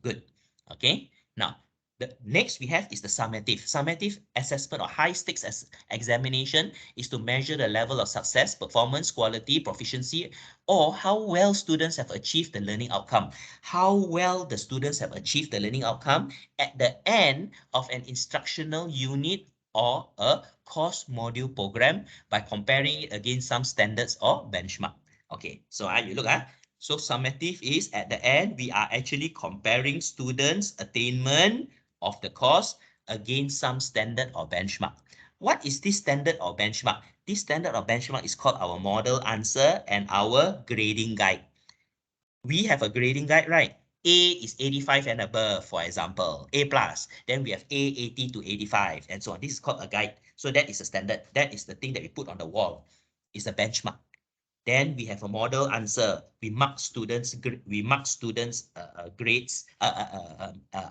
good. Okay, now the next we have is the summative. Summative assessment or high stakes examination is to measure the level of success, performance, quality, proficiency, or how well students have achieved the learning outcome. How well the students have achieved the learning outcome at the end of an instructional unit or a course module program by comparing it against some standards or benchmark. Okay, so you look at. So summative is at the end, we are actually comparing students' attainment of the course against some standard or benchmark. What is this standard or benchmark? This standard or benchmark is called our model answer and our grading guide. We have a grading guide, right? A is 85 and above, for example, A plus. Then we have A 80 to 85 and so on. This is called a guide. So that is a standard. That is the thing that we put on the wall. It's a benchmark. Then we have a model answer. We mark students' grades,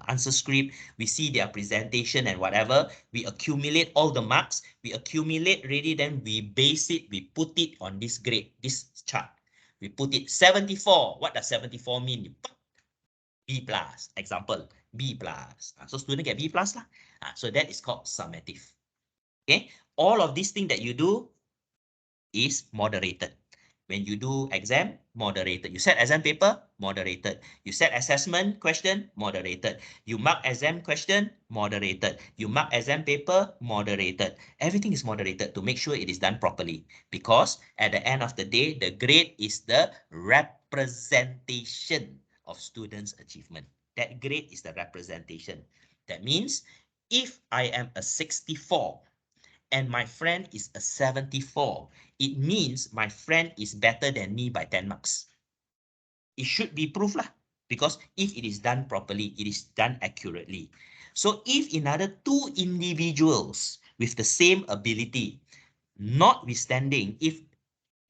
answer script. We see their presentation and whatever. We accumulate all the marks. We accumulate ready. Then we base it. We put it on this grade, this chart. We put it 74. What does 74 mean? B plus. Example, B plus. So student get B plus lah. So that is called summative. Okay. All of these things that you do is moderated. When you do exam, moderated. You set exam paper, moderated. You set assessment question, moderated. You mark exam question, moderated. You mark exam paper, moderated. Everything is moderated to make sure it is done properly. Because at the end of the day, the grade is the representation of students' achievement. That grade is the representation. That means if I am a 64 and my friend is a 74, it means my friend is better than me by 10 marks. It should be proof lah, because if it is done properly, it is done accurately. So if another two individuals with the same ability, notwithstanding if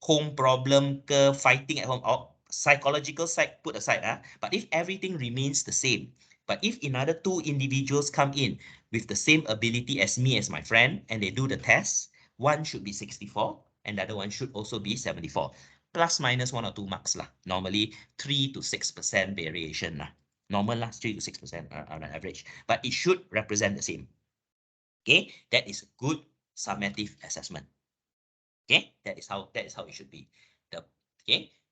home problem, fighting at home, or psychological side put aside, but if everything remains the same, but if another two individuals come in with the same ability as me, as my friend, and they do the test, one should be 64, and the other one should also be 74. Plus minus 1 or 2 marks lah. Normally 3 to 6% variation lah. Normal lah, 3 to 6% on an average. But it should represent the same. Okay, that is good summative assessment. Okay, that is how it should be.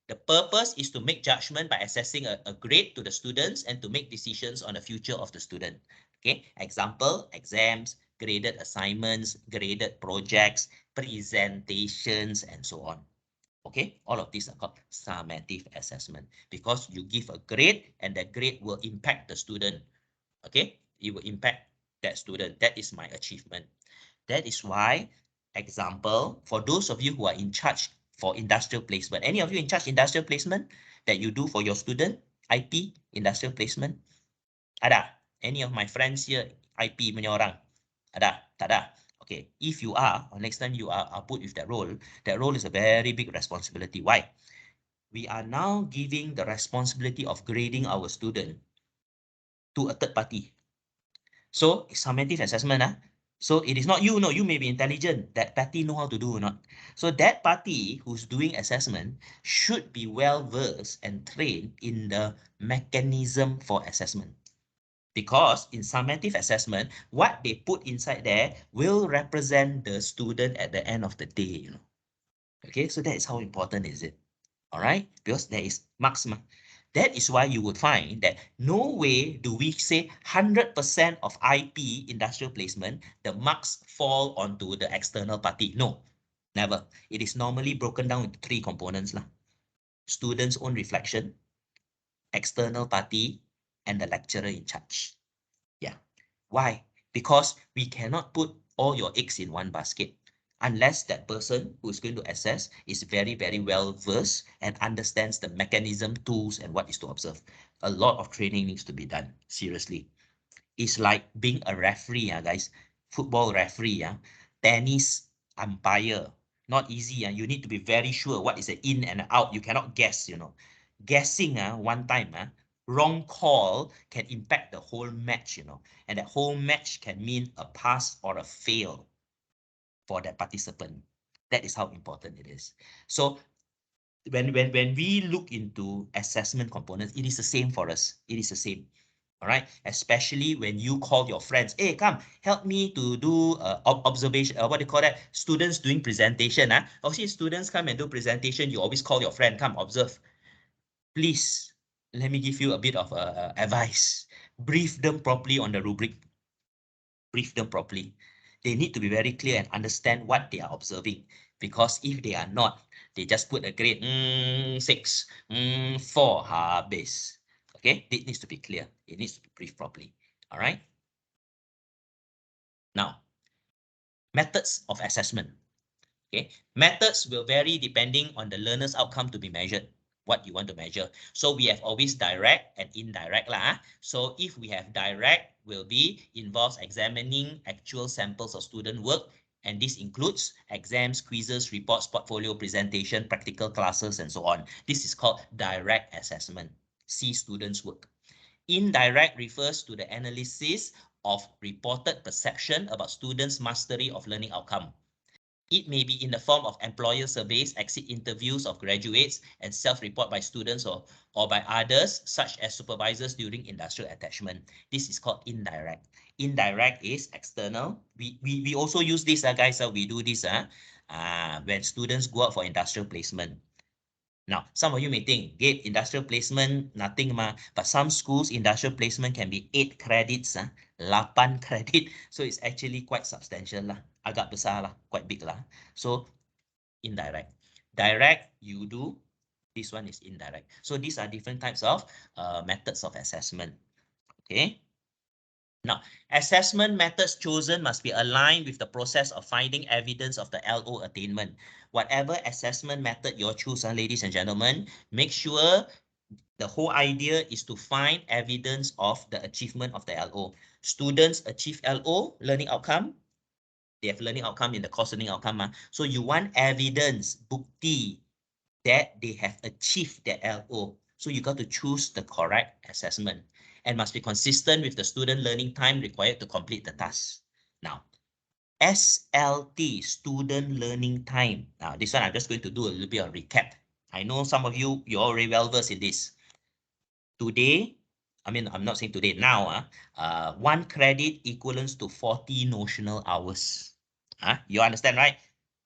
The purpose is to make judgment by assessing a grade to the students and to make decisions on the future of the student. Okay, example, exams, graded assignments, graded projects, presentations, and so on. Okay, all of these are called summative assessment because you give a grade and that grade will impact the student. Okay, it will impact that student. That is my achievement. That is why, example, for those of you who are in charge for industrial placement, any of you in charge industrial placement that you do for your student, IP, industrial placement? Ada? Any of my friends here, IP punya orang? Ada? Tak ada? Okay, if you are, or next time you are put with that role is a very big responsibility. Why? We are now giving the responsibility of grading our student to a third party. So summative assessment, so it is not you, no, you may be intelligent, that party know how to do or not. So that party who's doing assessment should be well versed and trained in the mechanism for assessment. Because in summative assessment, what they put inside there will represent the student at the end of the day, Okay, so that is how important is it. All right, because there is marks. That is why you would find that no way do we say 100% of IP industrial placement, the marks fall onto the external party. No, never. It is normally broken down into 3 components. Student's own reflection, external party, and the lecturer in charge. Yeah. Why? Because we cannot put all your eggs in one basket unless that person who is going to assess is very, very well versed and understands the mechanism, tools, and what is to observe. A lot of training needs to be done, seriously. It's like being a referee, guys. Football referee, tennis umpire. Not easy. You need to be very sure what is the in and out. You cannot guess, Guessing one time, wrong call can impact the whole match, and that whole match can mean a pass or a fail for that participant. That is how important it is. So when we look into assessment components, it is the same for us. It is the same. All right, especially when you call your friends, hey, come help me to do observation, what do you call that? Students doing presentation. Or see students come and do presentation, you always call your friend, come observe. Please, let me give you a bit of advice. Brief them properly on the rubric. Brief them properly. They need to be very clear and understand what they are observing. Because if they are not, they just put a grade 6, 4, habis. Okay, it needs to be clear. It needs to be briefed properly. All right. Now, methods of assessment. Okay, methods will vary depending on the learner's outcome to be measured, what you want to measure. So we have always direct and indirect lah. So if we have direct, will be involves examining actual samples of student work, and this includes exams, quizzes, reports, portfolio presentation, practical classes, and so on. This is called direct assessment. See students' work. Indirect refers to the analysis of reported perception about students' mastery of learning outcome. It may be in the form of employer surveys, exit interviews of graduates, and self-report by students or by others, such as supervisors during industrial attachment. This is called indirect. Indirect is external. We also use this, guys. We do this when students go out for industrial placement. Now, some of you may think, Gabe, industrial placement, nothing but some schools, industrial placement can be 8 credits, 8 credit. So it's actually quite substantial lah. Agak besar lah, quite big lah. So indirect. Direct, you do. This one is indirect. So these are different types of methods of assessment. Okay. Now, assessment methods chosen must be aligned with the process of finding evidence of the LO attainment. Whatever assessment method you choose, ladies and gentlemen, make sure the whole idea is to find evidence of the achievement of the LO. Students achieve LO, learning outcome. They have learning outcome in the course learning outcome. So you want evidence, bukti, that they have achieved their LO. So you got to choose the correct assessment and must be consistent with the student learning time required to complete the task. Now, SLT, student learning time. Now, this one I'm just going to do a little bit of recap. I know some of you, you're already well versed in this. Today, I mean, I'm not saying today, now, 1 credit equivalents to 40 notional hours. You understand, right?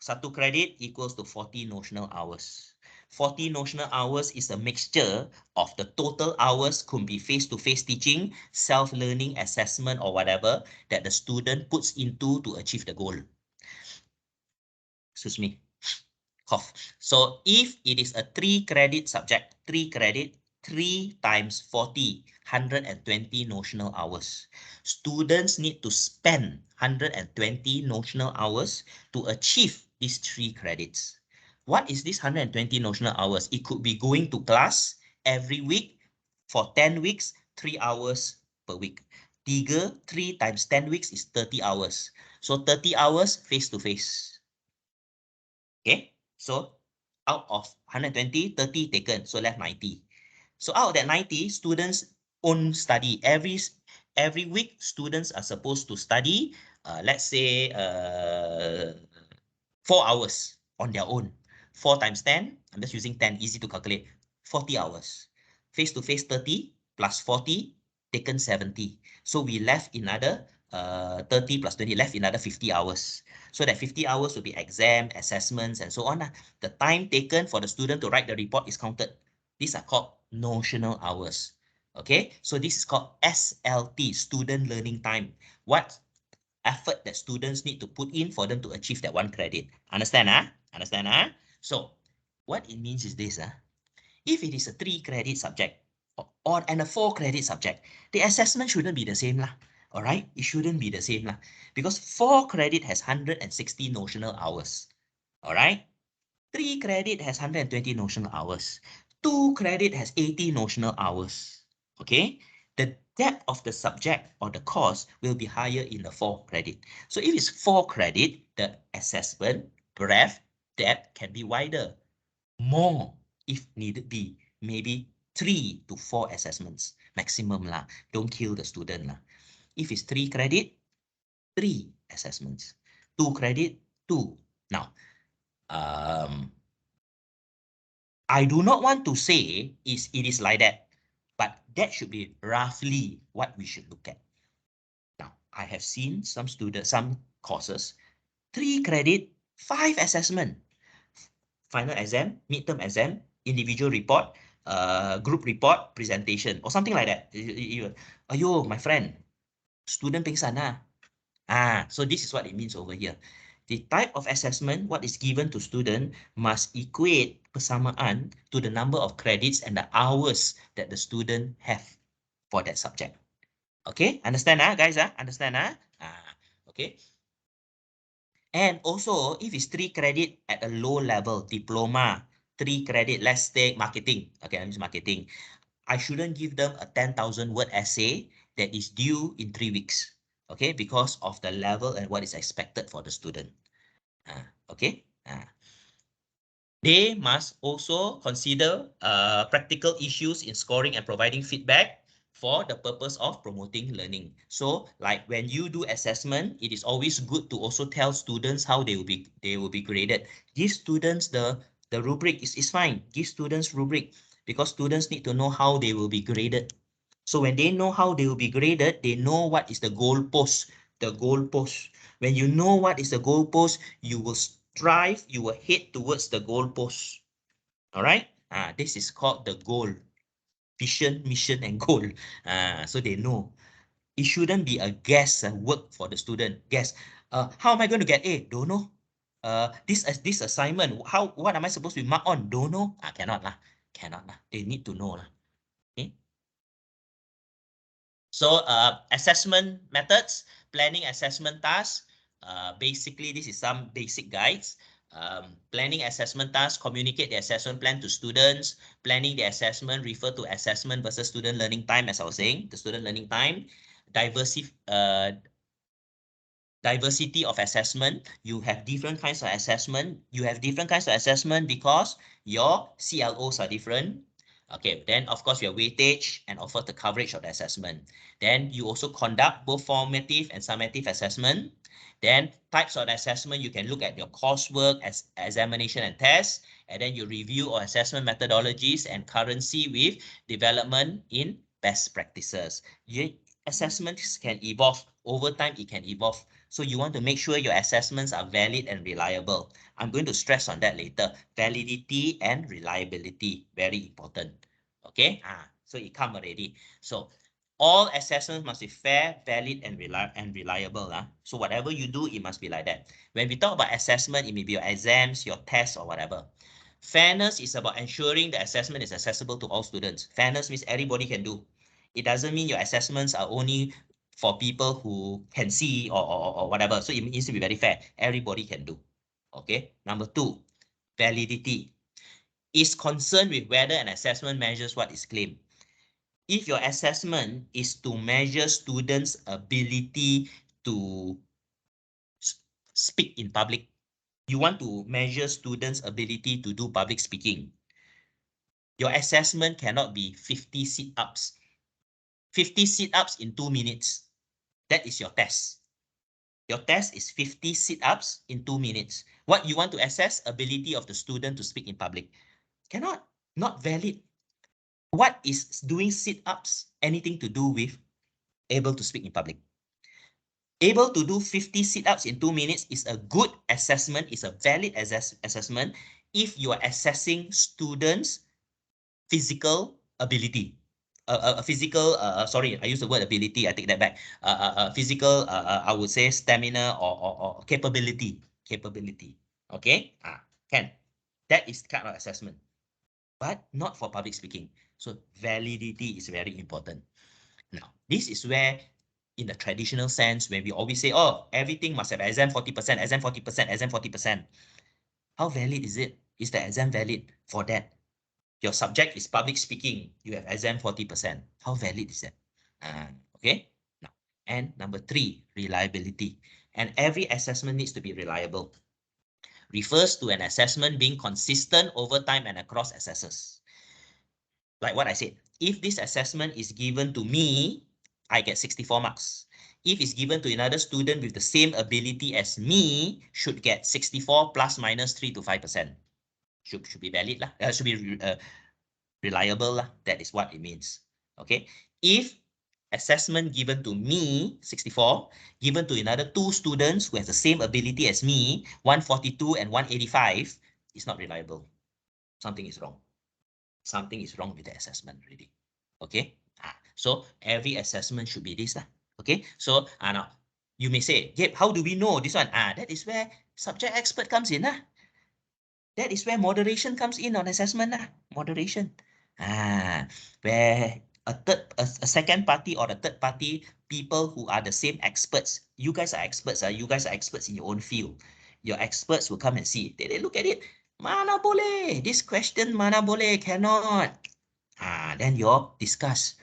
1 credit equals to 40 notional hours. 40 notional hours is a mixture of the total hours, could be face-to-face teaching, self-learning assessment, or whatever that the student puts into to achieve the goal. Excuse me. cough. So if it is a 3 credit subject, 3 credit, 3 times 40, 120 notional hours. Students need to spend 120 notional hours to achieve these 3 credits. What is this 120 notional hours? It could be going to class every week for 10 weeks, 3 hours per week. 3 times 10 weeks is 30 hours. So 30 hours face-to-face. Okay, so out of 120, 30 taken, so left 90. So out of that 90, students own study. Every week, students are supposed to study, let's say 4 hours on their own. 4 times 10, I'm just using 10, easy to calculate, 40 hours. Face-to-face 30 plus 40, taken 70. So we left another 30 plus 20, left another 50 hours. So that 50 hours will be exam, assessments, and so on. The time taken for the student to write the report is counted. These are called notional hours. Okay, so this is called SLT, student learning time. What effort that students need to put in for them to achieve that 1 credit. Understand? Understand? So what it means is this. If it is a 3 credit subject and a 4 credit subject, the assessment shouldn't be the same lah. All right, it shouldn't be the same lah, because 4 credit has 160 notional hours. All right, 3 credit has 120 notional hours. 2 credit has 80 notional hours. Okay, the depth of the subject or the course will be higher in the 4 credit. So if it's 4 credit, the assessment breadth, depth can be wider. More if needed be, maybe 3 to 4 assessments maximum lah. Don't kill the student lah. If it's 3 credit, 3 assessments. 2 credit, 2. Now, I do not want to say it is like that, but that should be roughly what we should look at. Now, I have seen some students, some courses, 3 credit, 5 assessment. Final exam, midterm exam, individual report, group report, presentation, or something like that. Ayo, my friend, student pingsan lah. So this is what it means over here. The type of assessment, what is given to student, must equate persamaan to the number of credits and the hours that the student have for that subject. Okay, understand guys? Understand? Okay. And also, if it's 3 credit at a low level, diploma, 3 credit, let's take marketing. Okay, I'm using marketing. I shouldn't give them a 10,000 word essay that is due in 3 weeks. Okay, because of the level and what is expected for the student. Okay. They must also consider practical issues in scoring and providing feedback for the purpose of promoting learning. So like when you do assessment, it is always good to also tell students how they will be graded. Give students the rubric is fine. Give students rubric because students need to know how they will be graded. So when they know how they will be graded, they know what is the goal post. The goal post. When you know what is the goal post, you will strive, you will head towards the goal post. All right. This is called the goal. Vision, mission, and goal. So they know. It shouldn't be a guess work for the student. Guess. How am I going to get A? Don't know. This assignment, what am I supposed to be marked on? Don't know. Cannot lah. Cannot lah. They need to know lah. Okay. So assessment methods, planning assessment tasks. Basically, this is some basic guides. Planning assessment tasks, communicate the assessment plan to students. Planning the assessment, refer to assessment versus student learning time, as I was saying, the student learning time. Diversity of assessment. You have different kinds of assessment. You have different kinds of assessment because your CLOs are different. Okay, then of course your weightage and offer the coverage of the assessment. Then you also conduct both formative and summative assessment. Then types of assessment, you can look at your coursework as examination and tests, and then you review or assessment methodologies and currency with development in best practices. Assessments can evolve. Over time, it can evolve. So you want to make sure your assessments are valid and reliable. I'm going to stress on that later. Validity and reliability, very important. Okay, so it come already. So All assessments must be fair, valid, and reliable. So whatever you do, it must be like that. When we talk about assessment, it may be your exams, your tests, or whatever. Fairness is about ensuring the assessment is accessible to all students. Fairness means everybody can do. It doesn't mean your assessments are only for people who can see or whatever. So it needs to be very fair. Everybody can do. Okay. Number 2, validity is concerned with whether an assessment measures what is claimed. If your assessment is to measure students' ability to speak in public, you want to measure students' ability to do public speaking, your assessment cannot be 50 sit-ups. 50 sit-ups in 2 minutes. That is your test. Your test is 50 sit-ups in 2 minutes. What you want to assess? Ability of the student to speak in public. Cannot. Not valid. What is doing sit-ups anything to do with able to speak in public? Able to do 50 sit-ups in 2 minutes is a good assessment, is a valid assessment if you are assessing students' physical ability. Sorry, I use the word ability, I take that back. Physical, I would say stamina or capability. Okay? Can. That is kind of assessment, but not for public speaking. So validity is very important. Now, this is where in the traditional sense, when we always say, oh, everything must have exam 40%, exam 40%, exam 40%. How valid is it? Is the exam valid for that? Your subject is public speaking. You have exam 40%. How valid is that? Okay. Now, and number 3, reliability. And every assessment needs to be reliable. Refers to an assessment being consistent over time and across assessors. Like what I said, if this assessment is given to me, I get 64 marks. If it's given to another student with the same ability as me, should get 64 plus minus 3 to 5%. Should be valid lah. Should be reliable lah. That is what it means. Okay. If assessment given to me, 64, given to another 2 students who has the same ability as me, 142 and 185, it's not reliable. Something is wrong. Something is wrong with the assessment already. Okay. So every assessment should be this lah. Okay. So now you may say, Gabe, how do we know this one? That is where subject expert comes in lah. That is where moderation comes in on assessment lah. Moderation. Where a second party or a third party, people who are the same experts. You guys are experts. You guys are experts in your own field. Your experts will come and see. They look at it. Mana boleh? This question mana boleh? Cannot. Then you discuss.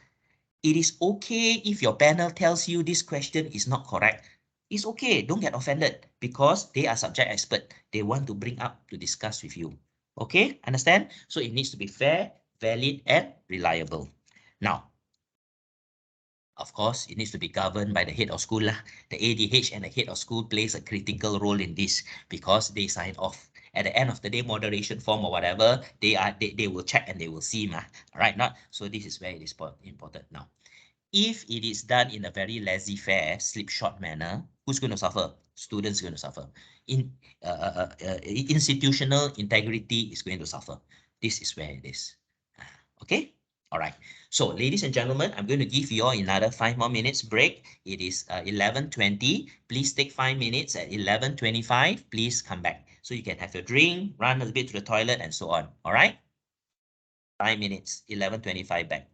It is okay if your panel tells you this question is not correct. It's okay. Don't get offended because they are subject expert. They want to bring up to discuss with you. Okay, understand? So it needs to be fair, valid, and reliable. Now, of course, it needs to be governed by the head of school. The ADH and the head of school plays a critical role in this because they sign off. At the end of the day, moderation form or whatever, they will check and they will see. All right, not so this is very important now. If it is done in a very laissez-faire, slipshod manner, who's going to suffer? Students are going to suffer. Institutional integrity is going to suffer. This is where it is. Okay? All right. So, ladies and gentlemen, I'm going to give you all another 5 more minutes break. It is 11:20. Please take 5 minutes. At 11:25, please come back. So you can have your drink, run a bit to the toilet, and so on. All right? 5 minutes, 11:25 back.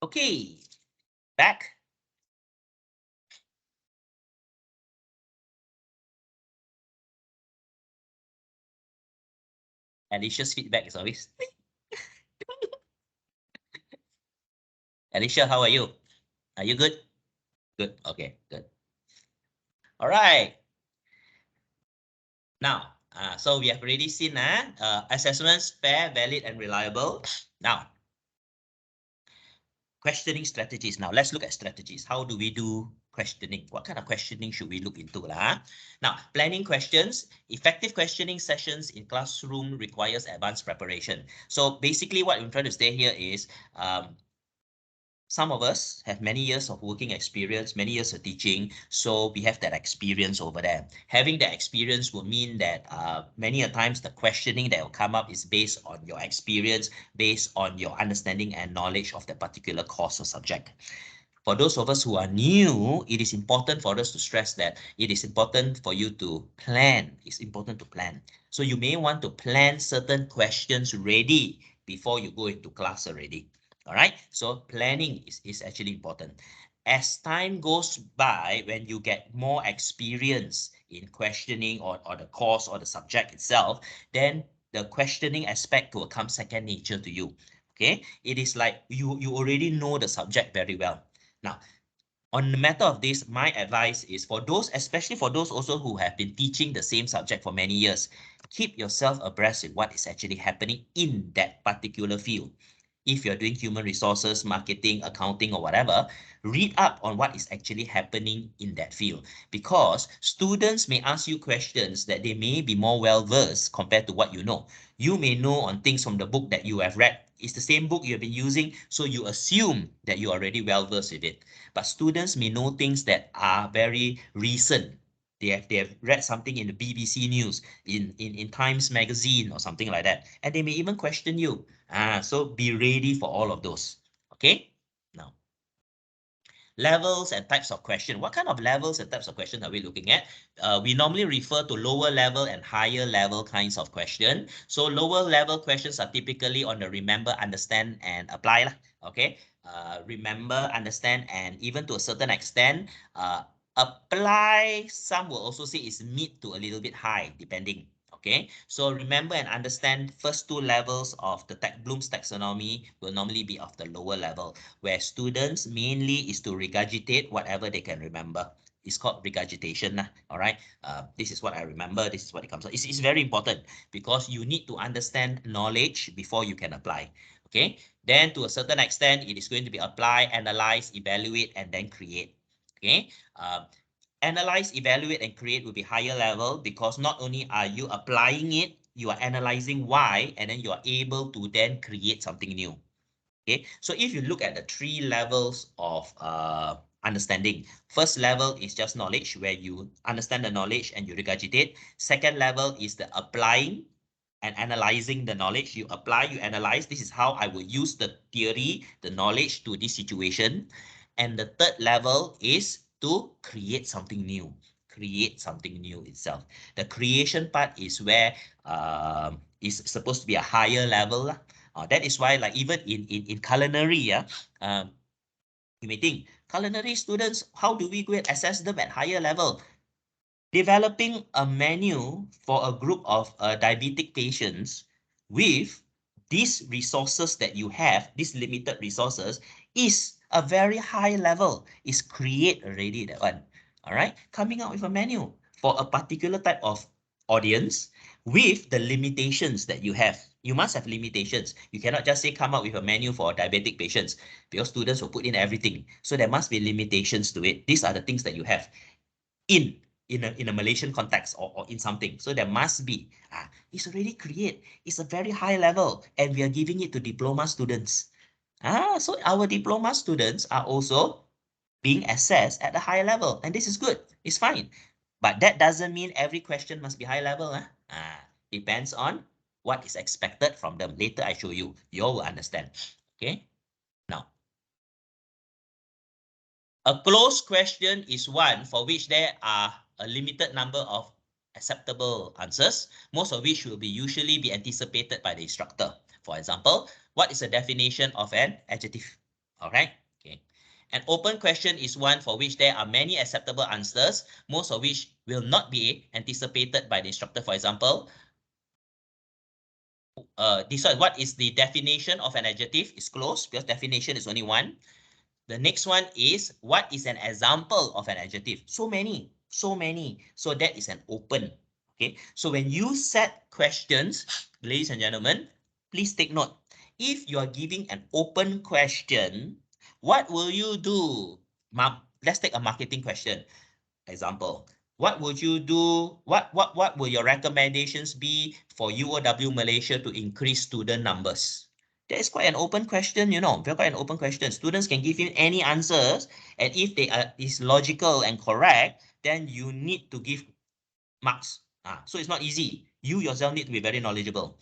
Okay, back. Alicia's feedback is always. Alicia, how are you? Are you good? Good. Okay, good. All right. Now, so we have already seen assessments, fair, valid, and reliable. Now, questioning strategies. Now, let's look at strategies. How do we do questioning? What kind of questioning should we look into? Now, planning questions. Effective questioning sessions in classroom requires advanced preparation. So basically what I'm trying to say here is some of us have many years of working experience, many years of teaching, so we have that experience over there. Having that experience will mean that many a times the questioning that will come up is based on your experience, based on your understanding and knowledge of the particular course or subject. For those of us who are new, it is important for us to stress that it is important for you to plan. It's important to plan. So you may want to plan certain questions ready before you go into class already. All right, so planning is actually important. As time goes by, when you get more experience in questioning or the course or the subject itself, then the questioning aspect will come second nature to you. Okay, it is like you already know the subject very well. Now, on the matter of this, my advice is for those, especially for those also who have been teaching the same subject for many years, keep yourself abreast with what is actually happening in that particular field. If you're doing human resources, marketing, accounting, or whatever, read up on what is actually happening in that field. Because students may ask you questions that they may be more well-versed compared to what you know. You may know on things from the book that you have read. It's the same book you have been using, so you assume that you're already well-versed with it. But students may know things that are very recent. They have read something in the BBC News, in Times Magazine or something like that. And they may even question you. So be ready for all of those. Okay? Now, levels and types of question. What kind of levels and types of question are we looking at? We normally refer to lower level and higher level kinds of question. So lower level questions are typically on the remember, understand, and apply. Okay? Remember, understand, and even to a certain extent, apply, some will also say is mid to a little bit high, depending. Okay, so remember and understand first two levels of the Bloom's taxonomy will normally be of the lower level, where students mainly is to regurgitate whatever they can remember. It's called regurgitation. All right. This is what I remember. This is what it comes out. It's very important because you need to understand knowledge before you can apply. Okay. Then to a certain extent, it is going to be apply, analyze, evaluate, and then create. Okay. Analyze, evaluate, and create will be higher level because not only are you applying it, you are analyzing why, and then you are able to then create something new. Okay, so if you look at the three levels of understanding, first level is just knowledge, where you understand the knowledge and you regurgitate. Second level is the applying and analyzing the knowledge. You apply, you analyze. This is how I will use the theory, the knowledge to this situation. And the third level is to create something new. Create something new itself. The creation part is where is supposed to be a higher level. That is why, like even in culinary, you may think culinary students, how do we go and assess them at higher level? Developing a menu for a group of diabetic patients with these resources that you have, these limited resources, is a very high level. Is create already that one. All right, coming out with a menu for a particular type of audience with the limitations that you have. You must have limitations. You cannot just say come up with a menu for diabetic patients because students will put in everything. So there must be limitations to it. These are the things that you have in a Malaysian context or in something. So there must be. It's already create. It's a very high level and we are giving it to diploma students. So our diploma students are also being assessed at a high level and this is good. It's fine. But that doesn't mean every question must be high level. Depends on what is expected from them. Later I show you. You all will understand. Okay. Now, a closed question is one for which there are a limited number of acceptable answers, most of which will be usually be anticipated by the instructor. For example, what is the definition of an adjective? All right. Okay. An open question is one for which there are many acceptable answers, most of which will not be anticipated by the instructor. For example, this one, what is the definition of an adjective? Is closed because definition is only one. The next one is, what is an example of an adjective? So many. So that is an open. Okay. So when you set questions, ladies and gentlemen, please take note. If you are giving an open question, what will you do? Let's take a marketing question. Example. What would you do? What will your recommendations be for UOW Malaysia to increase student numbers? That is quite an open question, you know. Very quite an open question. Students can give you any answers, and if they are is logical and correct, then you need to give marks. So it's not easy. You yourself need to be very knowledgeable.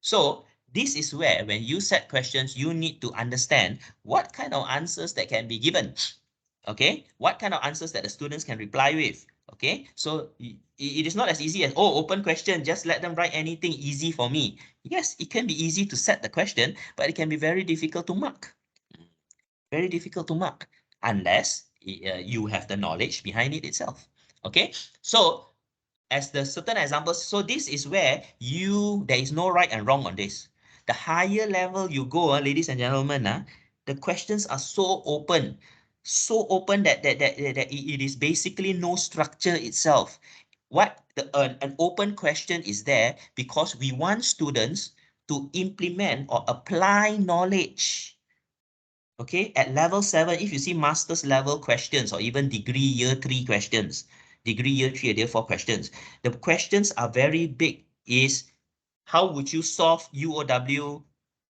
So this is where, when you set questions, you need to understand what kind of answers that can be given. Okay, what kind of answers that the students can reply with. Okay, so it is not as easy as, oh, open question, just let them write anything, easy for me. Yes, it can be easy to set the question, but it can be very difficult to mark. Very difficult to mark unless you have the knowledge behind it itself. Okay, so as the certain examples, so this is where there is no right and wrong on this. The higher level you go, ladies and gentlemen, the questions are so open that it is basically no structure itself. An open question is there because we want students to implement or apply knowledge. Okay, at level 7, if you see master's level questions or even degree year 3 questions, degree year 3 or year 4 questions, the questions are very big. Is how would you solve UOW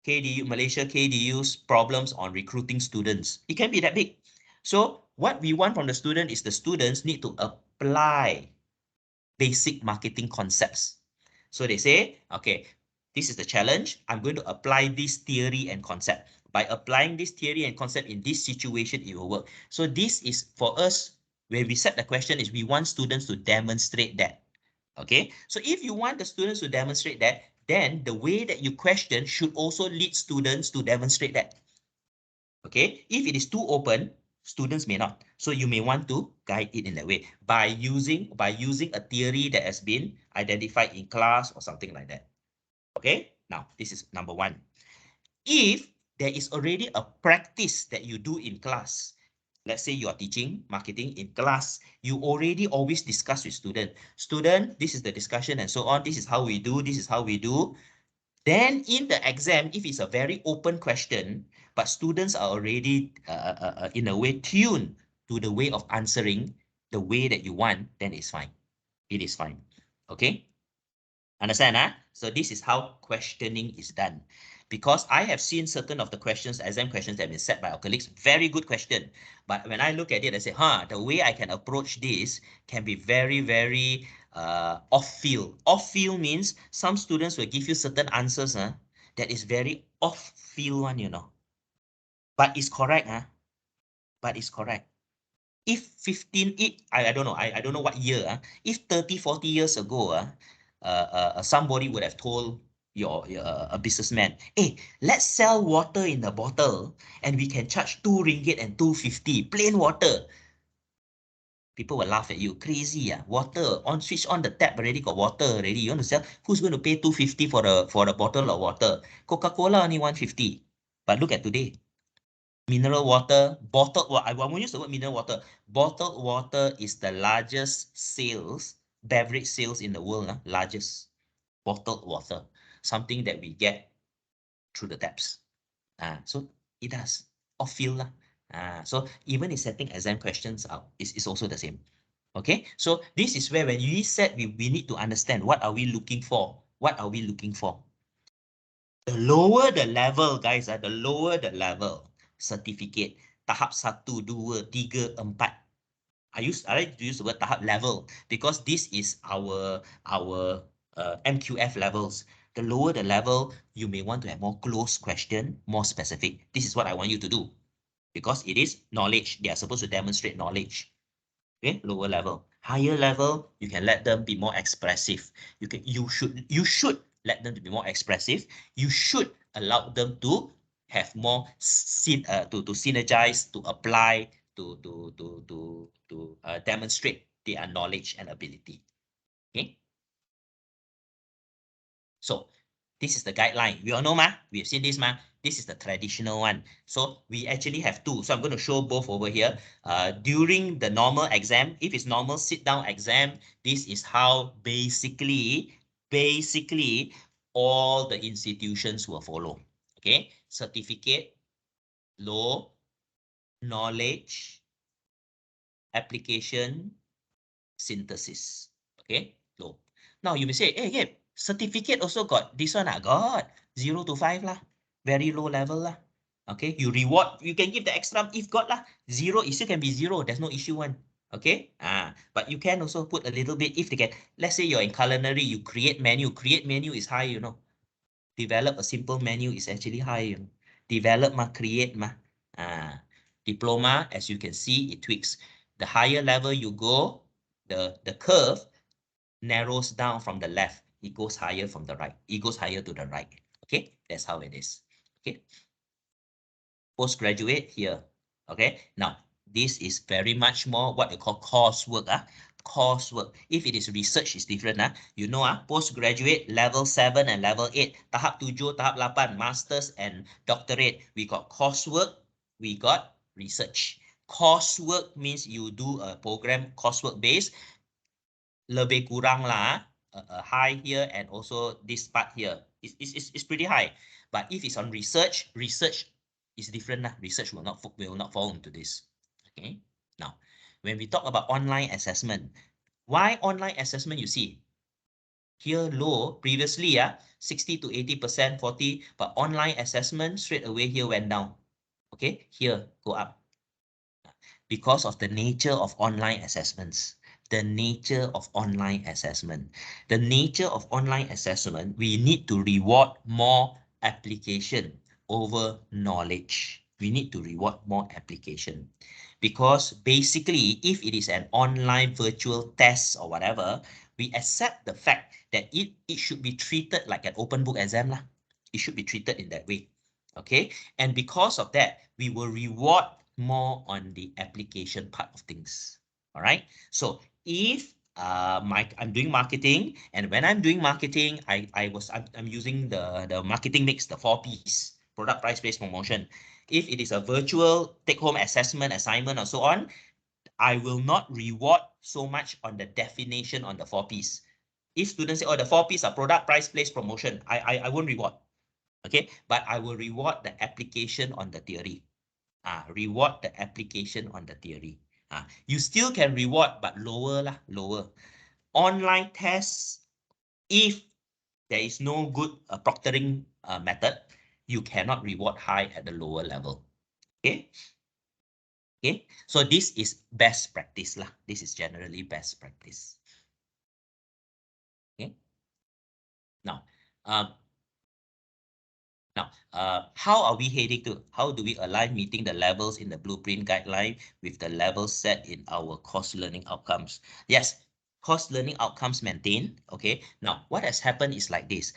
KDU, Malaysia KDU's problems on recruiting students? It can be that big. So what we want from the student is the students need to apply basic marketing concepts. So they say, okay, this is the challenge. I'm going to apply this theory and concept. By applying this theory and concept in this situation, it will work. So this is for us, where we set the question is we want students to demonstrate that. Okay, so if you want the students to demonstrate that, then the way that you question should also lead students to demonstrate that. Okay, if it is too open, students may not. So you may want to guide it in that way by using a theory that has been identified in class or something like that. Okay, now this is number 1. If there is already a practice that you do in class, let's say you are teaching marketing in class, you already always discuss with student, this is the discussion and so on, this is how we do, then in the exam, if it's a very open question, but students are already in a way tuned to the way of answering the way that you want, then it's fine. It is fine. Okay? Understand? So this is how questioning is done. Because I have seen certain of the questions, exam questions that have been set by our colleagues, very good question. But when I look at it, I say, the way I can approach this can be very, very off-field. Off-field means some students will give you certain answers that is very off-field one, you know. But it's correct, but it's correct. If 15, I don't know, I don't know what year, if 30, 40 years ago, somebody would have told a businessman, hey, let's sell water in a bottle and we can charge 2 ringgit and 2.50, plain water. People will laugh at you. Crazy, water, switch on the tap already, got water already. You want to sell? Who's going to pay 2.50 for the bottle of water? Coca-Cola only 1.50. But look at today. Mineral water, bottled water. I won't use the word mineral water. Bottled water is the largest beverage sales in the world. Largest bottled water. Something that we get through the taps. So it does. Off-field. So even in setting exam questions out, it's also the same. Okay, so this is where when you said we need to understand what are we looking for. What are we looking for? The lower the level, guys, the lower the level, certificate, tahap 1, 2, 3, 4. I like to use the word tahap level because this is our MQF levels. The lower the level, you may want to have more close question, more specific. This is what I want you to do because it is knowledge. They are supposed to demonstrate knowledge. Okay, lower level. Higher level, you can let them be more expressive. You should let them to be more expressive. You should allow them to have more to synergize, to apply, to demonstrate their knowledge and ability. Okay. So this is the guideline. We all know, ma. We have seen this, ma. This is the traditional one. So we actually have two. So I'm going to show both over here. During the normal exam, if it's normal sit-down exam, this is how basically all the institutions will follow. Okay, certificate, law, knowledge, application, synthesis. Okay, law. Now you may say, hey, yeah, certificate also got this one. Got 0 to 5 lah. Very low level lah. Okay, you reward, you can give the extra if got lah. 0, it still can be 0. There's no issue one. Okay, but you can also put a little bit if they can. Let's say you're in culinary, you create menu. Create menu is high, you know. Develop a simple menu is actually high. You know. Develop ma, create ma. Diploma, as you can see, it tweaks. The higher level you go, the curve narrows down from the left. It goes higher from the right. It goes higher to the right. Okay, that's how it is. Okay. Postgraduate here. Okay, now this is very much more what they call coursework. Coursework. If it is research, it's different. You know, postgraduate level 7 and level 8. Tahap 7, tahap 8, masters and doctorate. We got coursework, we got research. Coursework means you do a program coursework based. Lebih kurang lah, high here and also this part here. It's pretty high. But if it's on research, research is different. Research will not fall into this. Okay. Now, when we talk about online assessment, why online assessment? You see, here low previously 60 to 80%, 40, but online assessment straight away here went down. Okay, here go up because of the nature of online assessments. The nature of online assessment. The nature of online assessment, we need to reward more application over knowledge. We need to reward more application. Because basically, if it is an online virtual test or whatever, we accept the fact that it should be treated like an open book exam. It should be treated in that way. Okay. And because of that, we will reward more on the application part of things. All right. So if I'm doing marketing, and when I'm doing marketing, I'm using the marketing mix, the 4 Ps, product, price, place, promotion. If it is a virtual take-home assessment, assignment, or so on, I will not reward so much on the definition on the 4 Ps. If students say, oh, the 4 Ps are product, price, place, promotion, I won't reward. Okay, but I will reward the application on the theory. Reward the application on the theory. You still can reward, but lower. Online tests, if there is no good proctoring method, you cannot reward high at the lower level. Okay. Okay. So this is best practice lah. This is generally best practice. Okay. Now, how are we heading to? How do we align meeting the levels in the blueprint guideline with the levels set in our course learning outcomes? Yes, course learning outcomes maintained. Okay. Now, what has happened is like this.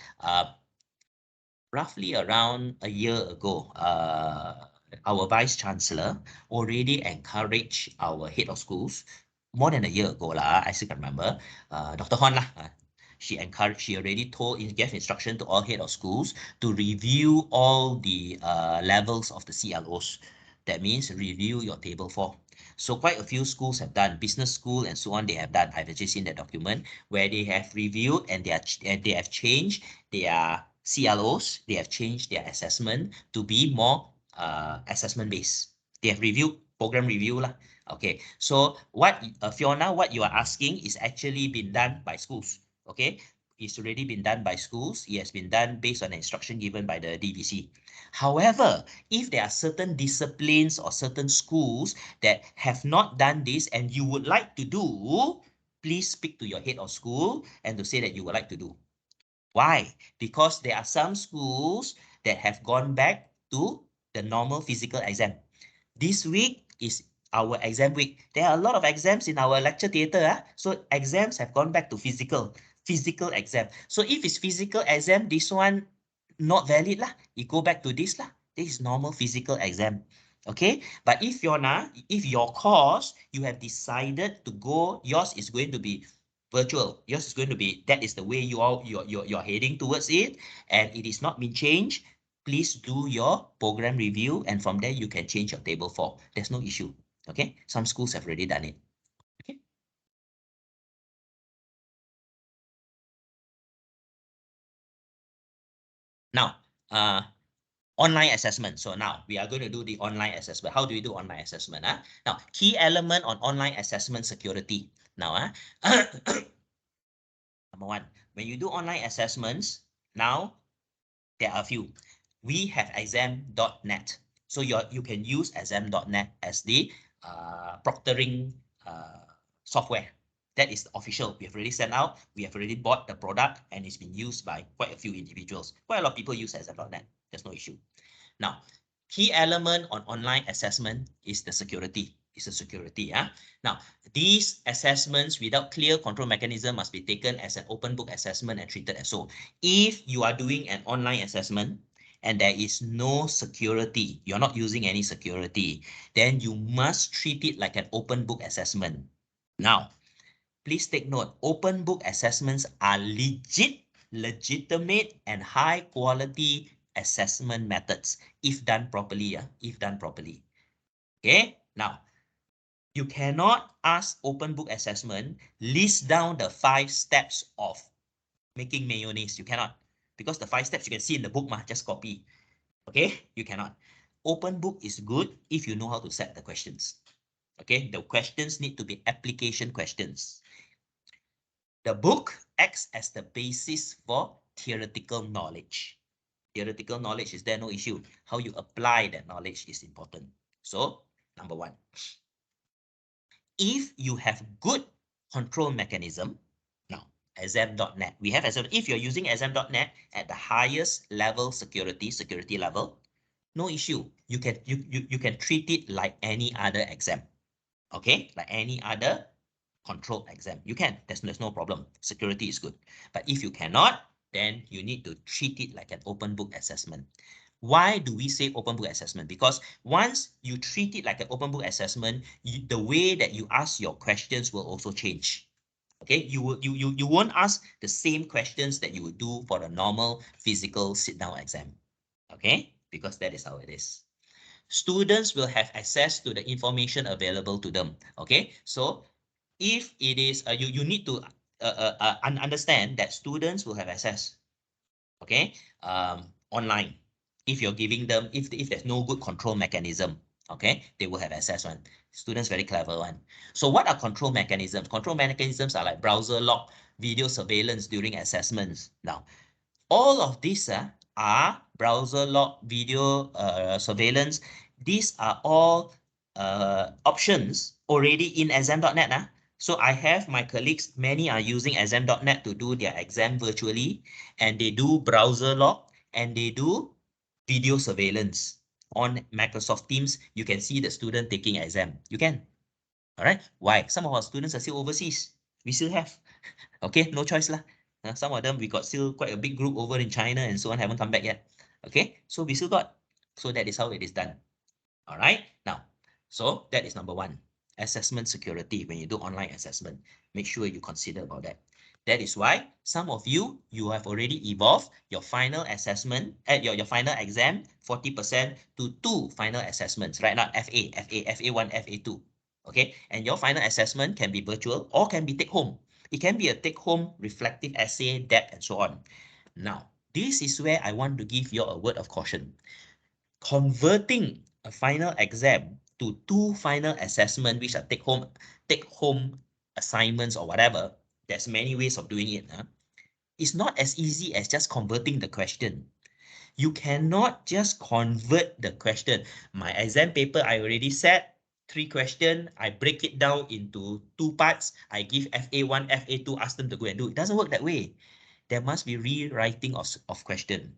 Roughly around a year ago, our vice chancellor already encouraged our head of schools. More than a year ago, I still can remember. Dr. Hon she already gave instruction to all head of schools to review all the levels of the CLOs. That means review your table 4. So quite a few schools have done, business school and so on, they have done. I've actually seen that document where they have reviewed and they have changed their CLOs, they have changed their assessment to be more assessment based. They have reviewed, program review lah. Okay, so what Fiona, what you are asking is actually been done by schools. Okay, it's already been done by schools. It has been done based on the instruction given by the DVC. However, if there are certain disciplines or certain schools that have not done this and you would like to do, please speak to your head of school and to say that you would like to do. Why? Because there are some schools that have gone back to the normal physical exam. This week is our exam week. There are a lot of exams in our lecture theatre. So exams have gone back to physical exam. So if it's physical exam, this one not valid lah. You go back to this lah. This is normal physical exam. Okay, but if your course you have decided to go, yours is going to be virtual. Yours is going to be, that is the way you're heading towards it, and it is not been changed. Please do your program review, and from there you can change your table 4. There's no issue. Okay, some schools have already done it. Okay. Now, online assessment. So now we are going to do the online assessment. How do we do online assessment? Now, key element on online assessment security. Now, number one, when you do online assessments, now there are a few. We have exam.net. So you can use exam.net as the proctoring software. That is official. We have already sent out. We have already bought the product, and it's been used by quite a few individuals. Quite a lot of people use exam.net. There's no issue. Now, key element on online assessment is the security. It's a security. Now, these assessments without clear control mechanism must be taken as an open book assessment and treated as so. If you are doing an online assessment and there is no security, you're not using any security, then you must treat it like an open book assessment. Now, please take note, open book assessments are legitimate and high quality assessment methods if done properly. If done properly. Okay, now you cannot ask open book assessment list down the 5 steps of making mayonnaise. You cannot, because the 5 steps you can see in the book, just copy. Okay, you cannot. Open book is good if you know how to set the questions. Okay, the questions need to be application questions. The book acts as the basis for theoretical knowledge. Theoretical knowledge is there, no issue. How you apply that knowledge is important. So, number one, if you have good control mechanism, now, exam.net, we have exam. If you're using exam.net at the highest level security level, no issue. You can treat it like any other exam. Okay, like any other controlled exam. You can, there's no problem. Security is good. But if you cannot, then you need to treat it like an open book assessment. Why do we say open book assessment? Because once you treat it like an open book assessment, the way that you ask your questions will also change. Okay, you won't ask the same questions that you would do for the normal physical sit-down exam. Okay, because that is how it is. Students will have access to the information available to them. Okay, so if it is, you need to understand that students will have access, okay, online. If you're giving them, if there's no good control mechanism, okay, they will have access one. Students very clever one. So what are control mechanisms? Control mechanisms are like browser lock, video surveillance during assessments. Now, all of these are browser lock, video surveillance. These are all options already in exam.net. So I have my colleagues, many are using exam.net to do their exam virtually, and they do browser lock and they do video surveillance. On Microsoft Teams, you can see the student taking exam. You can. All right. Why? Some of our students are still overseas. We still have. Okay, no choice lah. Some of them, we got still quite a big group over in China and so on, haven't come back yet. Okay, so we still got. So that is how it is done. All right. Now, so that is number one. Assessment security. When you do online assessment, make sure you consider about that. That is why some of you have already evolved your final assessment at your final exam 40% to 2 final assessments, right? Not FA1, FA2. Okay, and your final assessment can be virtual or can be take home. It can be a take home reflective essay, depth, and so on. Now, this is where I want to give you a word of caution. Converting a final exam to 2 final assessment, which are take home assignments or whatever, there's many ways of doing it. It's not as easy as just converting the question. You cannot just convert the question. My exam paper, I already set 3 questions. I break it down into 2 parts. I give FA1, FA2, ask them to go and do it. It doesn't work that way. There must be rewriting of question.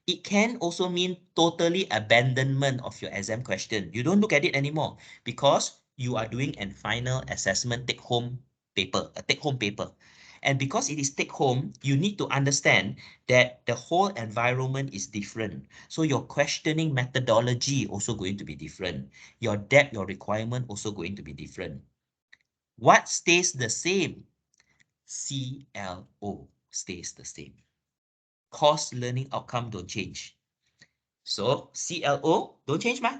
It can also mean totally abandonment of your exam question. You don't look at it anymore because you are doing a final assessment take-home paper, a take-home paper. And because it is take home, you need to understand that the whole environment is different. So your questioning methodology also going to be different. Your depth, your requirement also going to be different. What stays the same? CLO stays the same. Course learning outcome don't change. So CLO don't change, ma.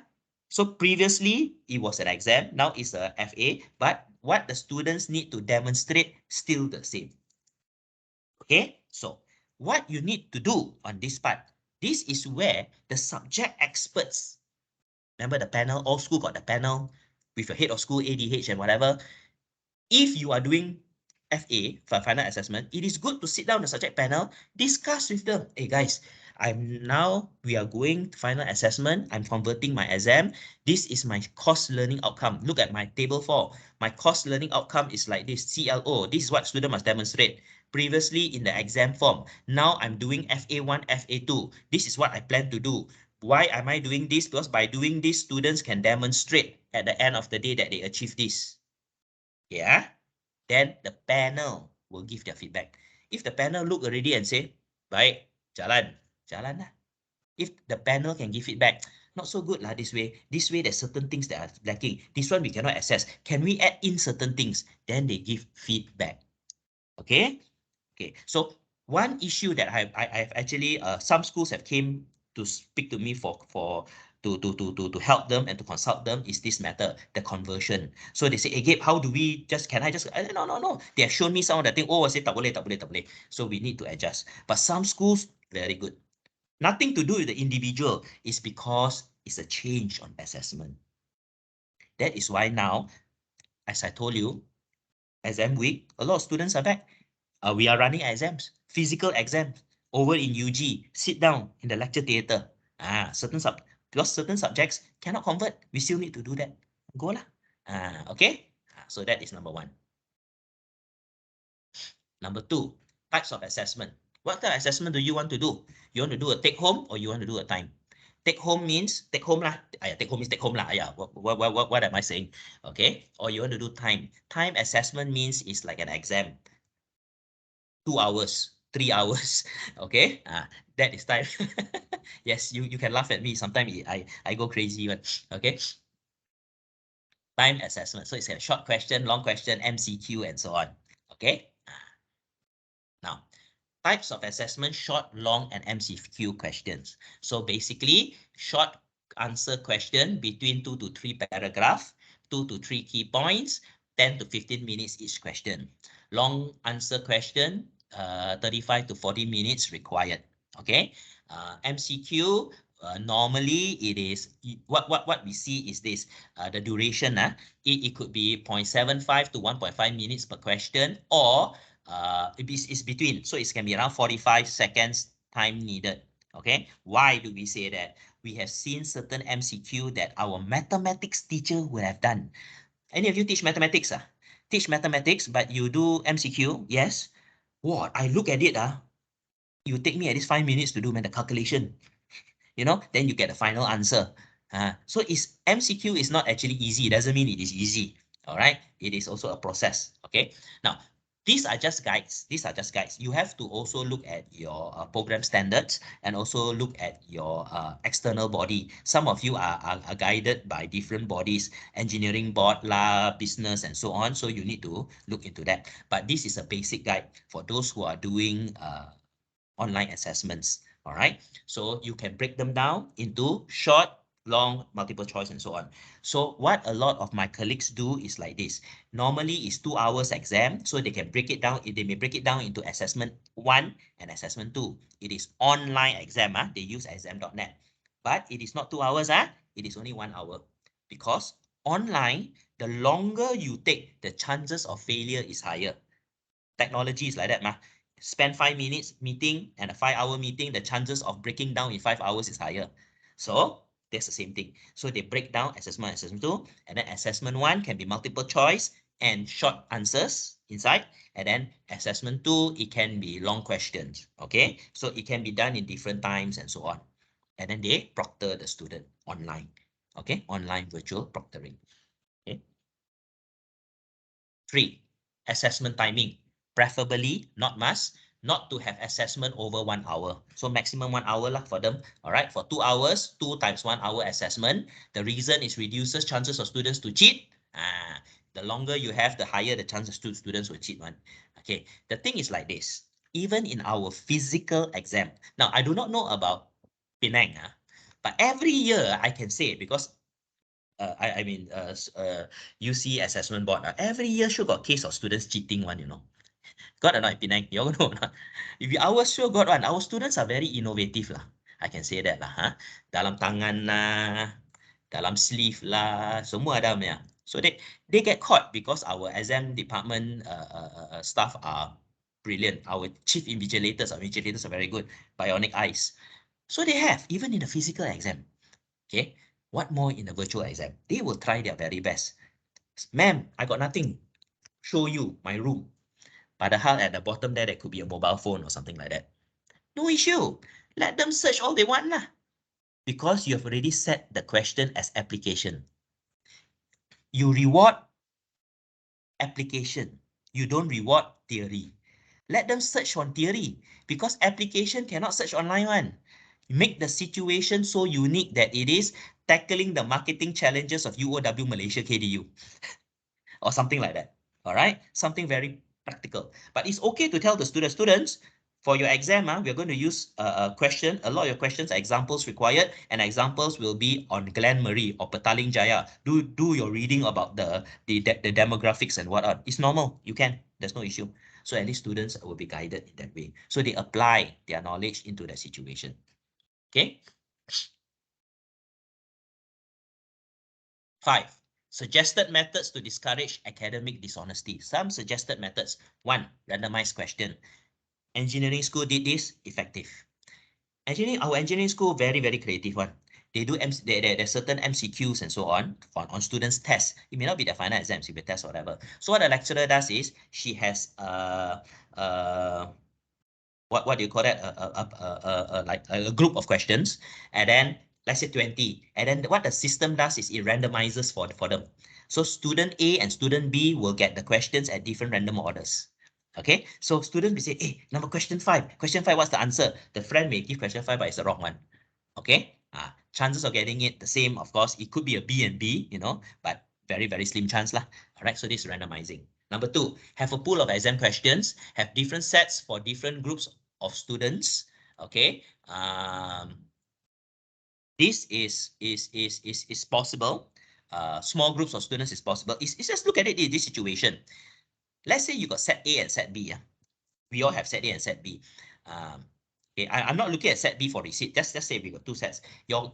So previously it was an exam, now it's a FA, but what the students need to demonstrate still the same. Okay, so what you need to do on this part, this is where the subject experts, remember the panel, all school got the panel with your head of school, ADH and whatever. If you are doing FA, for final assessment, it is good to sit down the subject panel, discuss with them. Hey guys, we are going to final assessment. I'm converting my exam. This is my course learning outcome. Look at my table 4. My course learning outcome is like this, CLO. This is what student must demonstrate. Previously in the exam form. Now I'm doing FA1, FA2. This is what I plan to do. Why am I doing this? Because by doing this, students can demonstrate at the end of the day that they achieve this. Yeah, then the panel will give their feedback. If the panel look already and say, baik, jalan lah. If the panel can give feedback, not so good lah this way. This way, there's certain things that are lacking. This one we cannot assess. Can we add in certain things? Then they give feedback. Okay? Okay. So one issue that I've actually, some schools have came to speak to me to help them and to consult them is this matter, the conversion. So they say, hey Gabe, how do we can I just, no. They have shown me some of the thing. Oh, I say, tak boleh. So we need to adjust. But some schools, very good. Nothing to do with the individual. It's because it's a change on assessment. That is why now, as I told you, exam week, a lot of students are back. We are running exams, physical exams over in UG. Sit down in the lecture theatre. Because certain subjects cannot convert, we still need to do that. Go lah. Okay. So that is number 1. Number 2, types of assessment. What type of assessment do you want to do? You want to do a take home or you want to do a time? Take home means take home lah. Take home means take home lah. What am I saying? Okay. Or you want to do time. Time assessment means it's like an exam. 2 hours, 3 hours. Okay. That is time. Yes, you can laugh at me. Sometimes I go crazy one. Okay. Time assessment. So it's a short question, long question, MCQ, and so on. Okay. Now, types of assessment, short, long, and MCQ questions. So basically, short answer question between 2 to 3 paragraphs, 2 to 3 key points, 10 to 15 minutes each question. Long answer question, 35 to 40 minutes required. Okay. MCQ, normally it is what we see is this, the duration. It could be 0.75 to 1.5 minutes per question, or it's between, so it can be around 45 seconds time needed. Okay, why do we say that? We have seen certain MCQ that our mathematics teacher would have done. Any of you teach mathematics? Teach mathematics, but you do MCQ? Yes. What? I look at it. You take me at least 5 minutes to do the calculation. Then you get the final answer. So MCQ is not actually easy. It doesn't mean it is easy. All right. It is also a process. Okay. Now, these are just guides. You have to also look at your program standards and also look at your external body. Some of you are guided by different bodies, engineering board, business, and so on. So you need to look into that. But this is a basic guide for those who are doing online assessments. All right. So you can break them down into short, long, multiple choice, and so on. So what a lot of my colleagues do is like this. Normally it's 2 hours exam, so they can break it down. They may break it down into assessment 1 and assessment 2. It is online exam. They use exam.net. But it is not 2 hours. It is only 1 hour. Because online, the longer you take, the chances of failure is higher. Technology is like that. Spend 5 minutes meeting and a 5-hour meeting, the chances of breaking down in 5 hours is higher. So that's the same thing. So they break down assessment 2, and then assessment 1 can be multiple choice and short answers inside. And then assessment 2, it can be long questions. Okay, so it can be done in different times and so on. And then they proctor the student online. Okay, online virtual proctoring. Okay. 3, assessment timing. preferably, not must, not to have assessment over 1 hour. So maximum 1 hour lah for them. All right, for 2 hours, 2 times 1 hour assessment. The reason is reduces chances of students to cheat. The longer you have, the higher the chances students will cheat one. Okay, the thing is like this. Even in our physical exam, now I do not know about Penang, but every year I can say it because UC assessment board, every year sure got case of students cheating one, you know. Got or not, Penang? You all know or not? If ours sure got one. Our students are very innovative lah. I can say that lah. Dalam tangan lah, dalam sleeve lah, semua ada punya. So they get caught because our exam department staff are brilliant. Our chief invigilators are very good. Bionic eyes. So they have, even in the physical exam. Okay. What more in the virtual exam? They will try their very best. Ma'am, I got nothing. Show you my room. Padahal at the bottom there could be a mobile phone or something like that. No issue. Let them search all they want lah. Because you have already set the question as application. You reward application. You don't reward theory. Let them search on theory because application cannot search online one. Make the situation so unique that it is tackling the marketing challenges of UOW Malaysia KDU or something like that. All right, something very practical. But it's okay to tell the students, for your exam, we're going to use a question. A lot of your questions are examples required, and examples will be on Glen Marie or Petaling Jaya. Do your reading about the demographics and whatnot. It's normal. You can. There's no issue. So at least students will be guided in that way. So they apply their knowledge into that situation. Okay. 5. Suggested methods to discourage academic dishonesty. Some suggested methods. 1. Randomized question. Engineering school did this, effective. Our engineering school, very, very creative one. They do there's certain MCQs and so on students' tests. It may not be the final exams, it may be tests or whatever. So what the lecturer does is she has what do you call that? Like a group of questions, and then let's say 20. And then what the system does is it randomizes for them. So student A and student B will get the questions at different random orders. Okay, so student will say, hey, number question 5. Question 5, what's the answer? The friend may give question 5, but it's the wrong one. Okay, chances of getting it the same, of course, it could be a B and B, you know, but very, very slim chance lah. All right, so this is randomizing. Number 2, have a pool of exam questions, have different sets for different groups of students. Okay, this is possible. Small groups of students is possible. It's just look at it in this situation. Let's say you got set A and set B. We all have set A and set B. Okay, I'm not looking at set B for receipt. Just say we got 2 sets. Your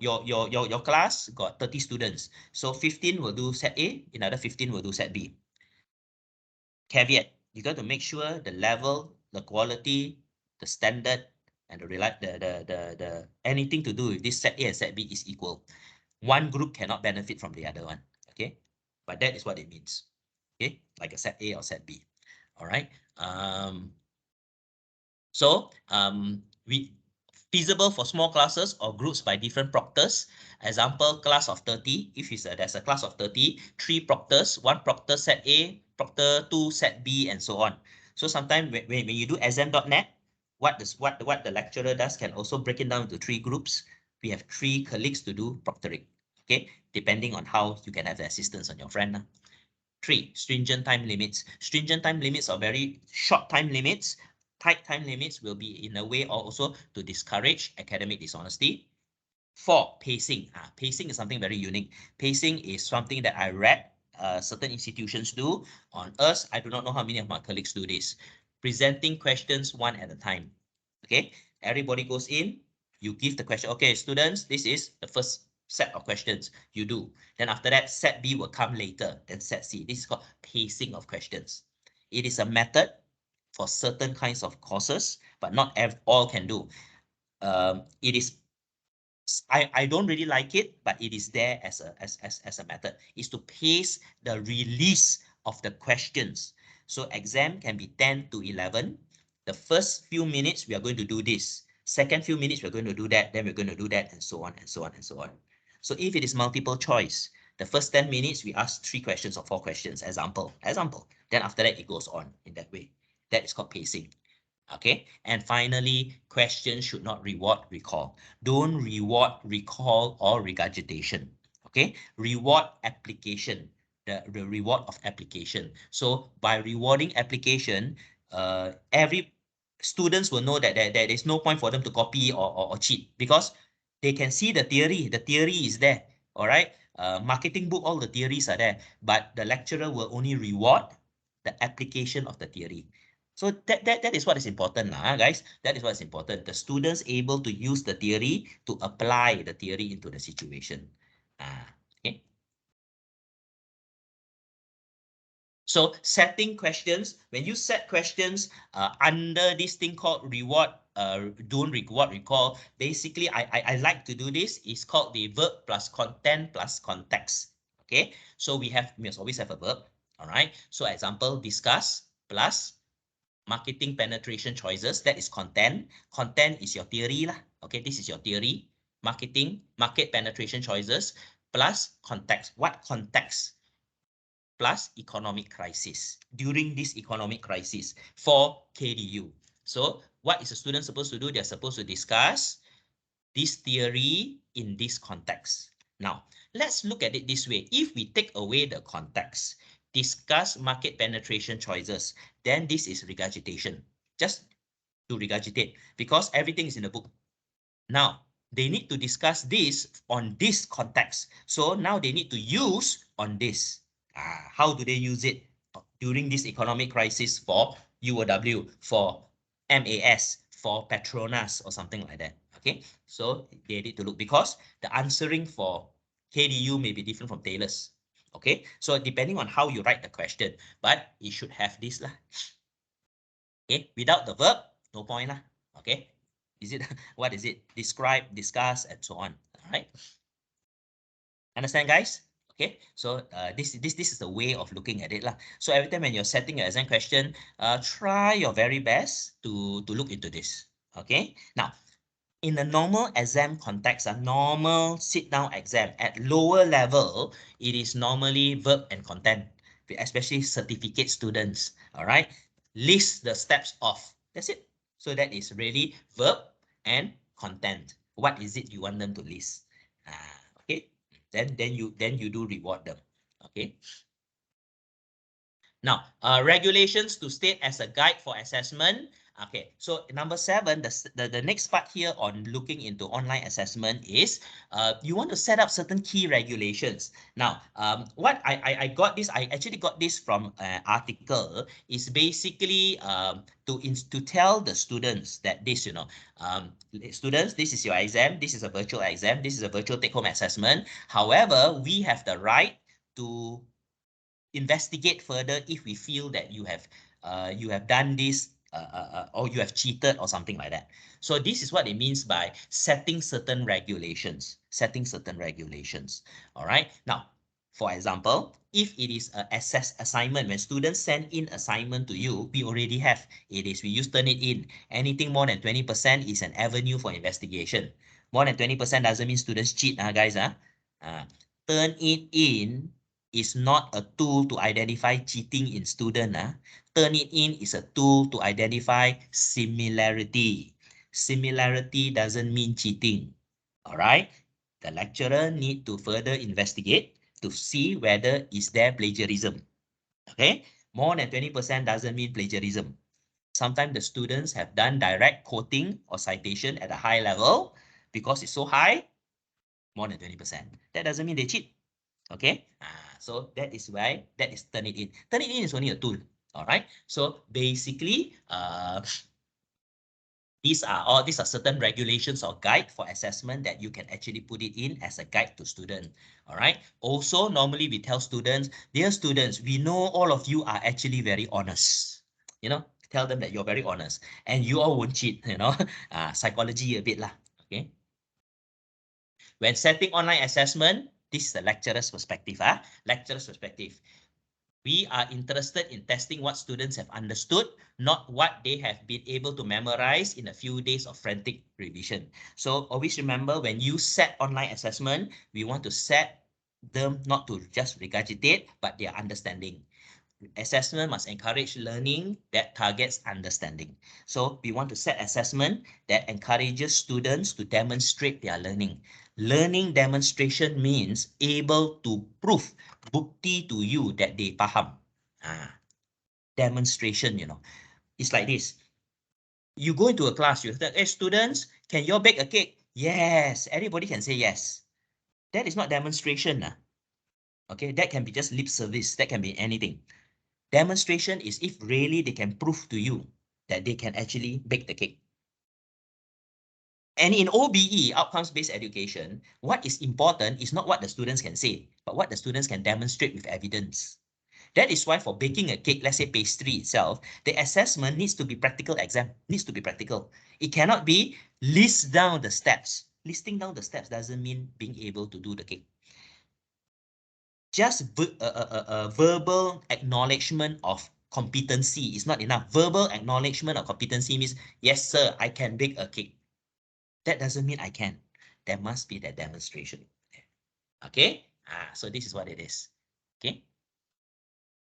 class got 30 students. So 15 will do set A, another 15 will do set B. Caveat, you got to make sure the level, the quality, the standard, and the anything to do with this set A and set B is equal. One group cannot benefit from the other one. Okay, but that is what it means. Okay, like a set A or set B. All right. We feasible for small classes or groups by different proctors. Example, class of 30. If there's a class of 30, 3 proctors, 1 proctor set A, proctor 2 set B, and so on. So sometimes when you do exam.net, what the lecturer does can also break it down into 3 groups. We have 3 colleagues to do proctoring. Okay, depending on how you can have the assistance on your friend. 3, stringent time limits. Stringent time limits are very short time limits. Tight time limits will be in a way also to discourage academic dishonesty. 4, pacing. Pacing is something very unique. Pacing is something that I read certain institutions do. On us, I do not know how many of my colleagues do this. Presenting questions one at a time. Okay, everybody goes in, you give the question. Okay, students, this is the first set of questions you do. Then after that, set B will come later, then set C. This is called pacing of questions. It is a method for certain kinds of courses, but not all can do. It is, I don't really like it, but it is there as a method. Is to pace the release of the questions. So exam can be 10 to 11. The first few minutes, we are going to do this. Second few minutes, we're going to do that. Then we're going to do that, and so on, and so on, and so on. So if it is multiple choice, the first 10 minutes, we ask 3 questions or 4 questions, example. Then after that, it goes on in that way. That is called pacing. Okay, and finally, questions should not reward recall. Don't reward recall or regurgitation. Okay, reward application, the reward of application. So by rewarding application, every students will know that there is no point for them to copy or cheat, because they can see the theory is there. All right, marketing book, all the theories are there, but the lecturer will only reward the application of the theory. So that is what is important, guys. That is what is important. The students able to use the theory to apply the theory into the situation. Okay. So setting questions, when you set questions under this thing called reward, don't reward recall. Basically, I like to do this. It's called the verb plus content plus context. Okay. So we must always have a verb. All right. So example, discuss plus marketing penetration choices, that is content. Content is your theory lah. Okay, this is your theory. Market penetration choices plus context. What context? Plus economic crisis. During this economic crisis for KDU. So what is a student supposed to do? They're supposed to discuss this theory in this context. Now, let's look at it this way. If we take away the context, discuss market penetration choices, then this is regurgitation. Just to regurgitate, because everything is in the book. Now, they need to discuss this on this context. So now they need to use on this. How do they use it? During this economic crisis for UOW, for MAS, for Petronas, or something like that. Okay, so they need to look, because the answering for KDU may be different from Taylor's. Okay, so depending on how you write the question, but it should have this lah. Okay, without the verb, no point lah. Okay, is it what is it? Describe, discuss, and so on. All right. Understand, guys? Okay, so this is the way of looking at it lah. So every time when you're setting your exam question, try your very best to look into this. Okay, now in a normal exam context, a normal sit-down exam at lower level, it is normally verb and content, especially certificate students. All right, list the steps of. That's it. So that is really verb and content. What is it you want them to list? Okay. Then you do reward them. Okay. Now, regulations to state as a guide for assessment. Okay, so number 7, the next part here on looking into online assessment is you want to set up certain key regulations. Now, what I got this, I actually got this from an article, is basically to tell the students that this, students, this is your exam, this is a virtual exam, this is a virtual take-home assessment. However, we have the right to investigate further if we feel that you have done this or you have cheated or something like that. So this is what it means by setting certain regulations. All right. Now, for example, if it is an assignment, when students send in assignment to you, we already have it is we use Turnitin. Anything more than 20% is an avenue for investigation. More than 20% doesn't mean students cheat, guys. Turnitin is not a tool to identify cheating in student. Turnitin is a tool to identify similarity. Similarity doesn't mean cheating. All right. The lecturer need to further investigate to see whether is there plagiarism. Okay. More than 20% doesn't mean plagiarism. Sometimes the students have done direct quoting or citation at a high level because it's so high, more than 20%. That doesn't mean they cheat. Okay, so that is why that is Turnitin. Turnitin is only a tool. All right. So basically, these are certain regulations or guide for assessment that you can actually put it in as a guide to student. All right. Also, normally we tell students, dear students, we know all of you are actually very honest. Tell them that you're very honest and you all won't cheat. Psychology a bit lah. Okay. When setting online assessment, this is the lecturer's perspective. Lecturer's perspective. We are interested in testing what students have understood, not what they have been able to memorize in a few days of frantic revision. So always remember, when you set online assessment, we want to set them not to just regurgitate, but their understanding. Assessment must encourage learning that targets understanding. So we want to set assessment that encourages students to demonstrate their learning. Learning demonstration means able to prove, bukti to you that they faham. Demonstration, it's like this. You go into a class, you say, hey, students, can you all bake a cake? Yes, everybody can say yes. That is not demonstration. Okay, that can be just lip service. That can be anything. Demonstration is if really they can prove to you that they can actually bake the cake. And in OBE, outcomes-based education, what is important is not what the students can say, but what the students can demonstrate with evidence. That is why for baking a cake, let's say pastry itself, the assessment needs to be practical exam, needs to be practical. It cannot be list down the steps. Listing down the steps doesn't mean being able to do the cake. Just verbal acknowledgement of competency is not enough. Verbal acknowledgement of competency means, yes, sir, I can bake a cake. That doesn't mean I can. There must be that demonstration. Okay? So this is what it is. Okay?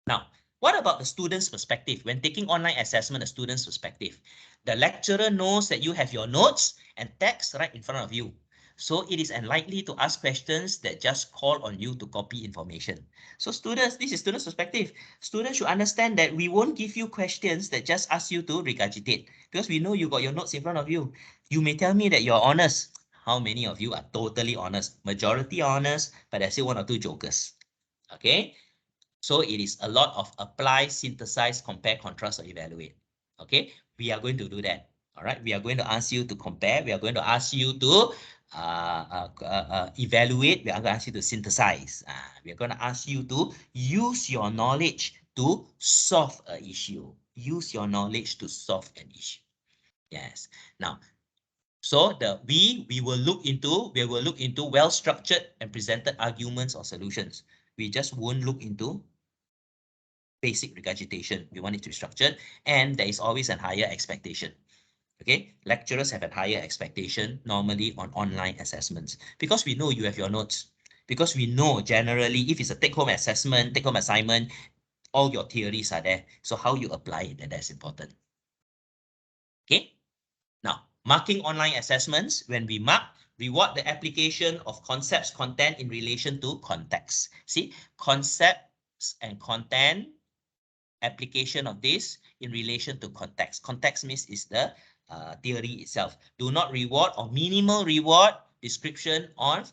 Now, what about the student's perspective? When taking online assessment, the student's perspective. The lecturer knows that you have your notes and text right in front of you. So it is unlikely to ask questions that just call on you to copy information. So students, this is students' perspective. Students should understand that we won't give you questions that just ask you to regurgitate, because we know you got your notes in front of you. You may tell me that you're honest. How many of you are totally honest? Majority honest, but there's still one or two jokers. Okay? So it is a lot of apply, synthesize, compare, contrast, or evaluate. Okay, we are going to do that. All right, we are going to ask you to compare. We are going to ask you to evaluate. We are going to ask you to synthesize. We are going to ask you to use your knowledge to solve an issue. Use your knowledge to solve an issue. Yes. Now, so we will look into well-structured and presented arguments or solutions. We just won't look into basic regurgitation. We want it to be structured, and there is always a higher expectation. Okay, lecturers have a higher expectation normally on online assessments because we know you have your notes. Because we know generally if it's a take-home assessment, take-home assignment, all your theories are there. So how you apply it, that's important. Okay, now marking online assessments. When we mark, reward the application of concepts, content in relation to context. See, concepts and content, application of this in relation to context. Context means is the theory itself. Do not reward or minimal reward description on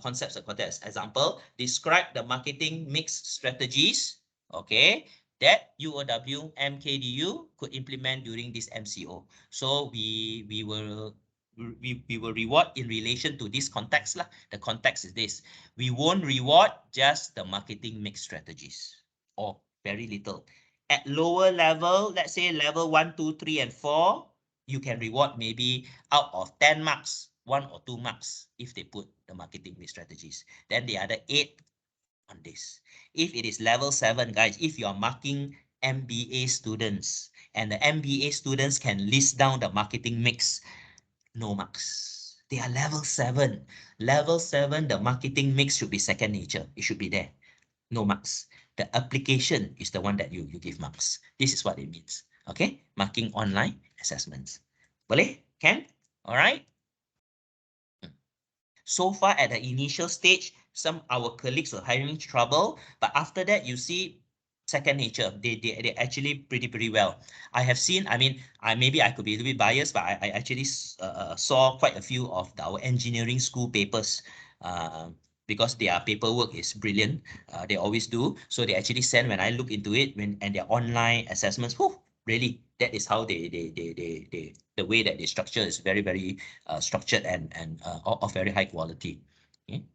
concepts of context. Example, describe the marketing mix strategies, okay, that UOW MKDU could implement during this MCO. So we will reward in relation to this context lah. The context is this. We won't reward just the marketing mix strategies or very little. At lower level, let's say level 1, 2, 3, and 4, you can reward maybe out of 10 marks, 1 or 2 marks if they put the marketing strategies. Then the other 8 on this. If it is level 7, guys, if you are marking MBA students and the MBA students can list down the marketing mix, no marks. They are level 7. Level 7, the marketing mix should be second nature. It should be there. No marks. The application is the one that you give marks. This is what it means. Okay, marking online assessments. Boleh? Can? All right. So far at the initial stage, our colleagues were having trouble, but after that, you see second nature. They actually pretty well. I have seen, I mean, maybe I could be a little bit biased, but I actually saw quite a few of our engineering school papers. Because their paperwork is brilliant. They always do. So they actually send when I look into it and their online assessments, whew, really, that is how the way that they structure is very structured and of very high quality. Okay.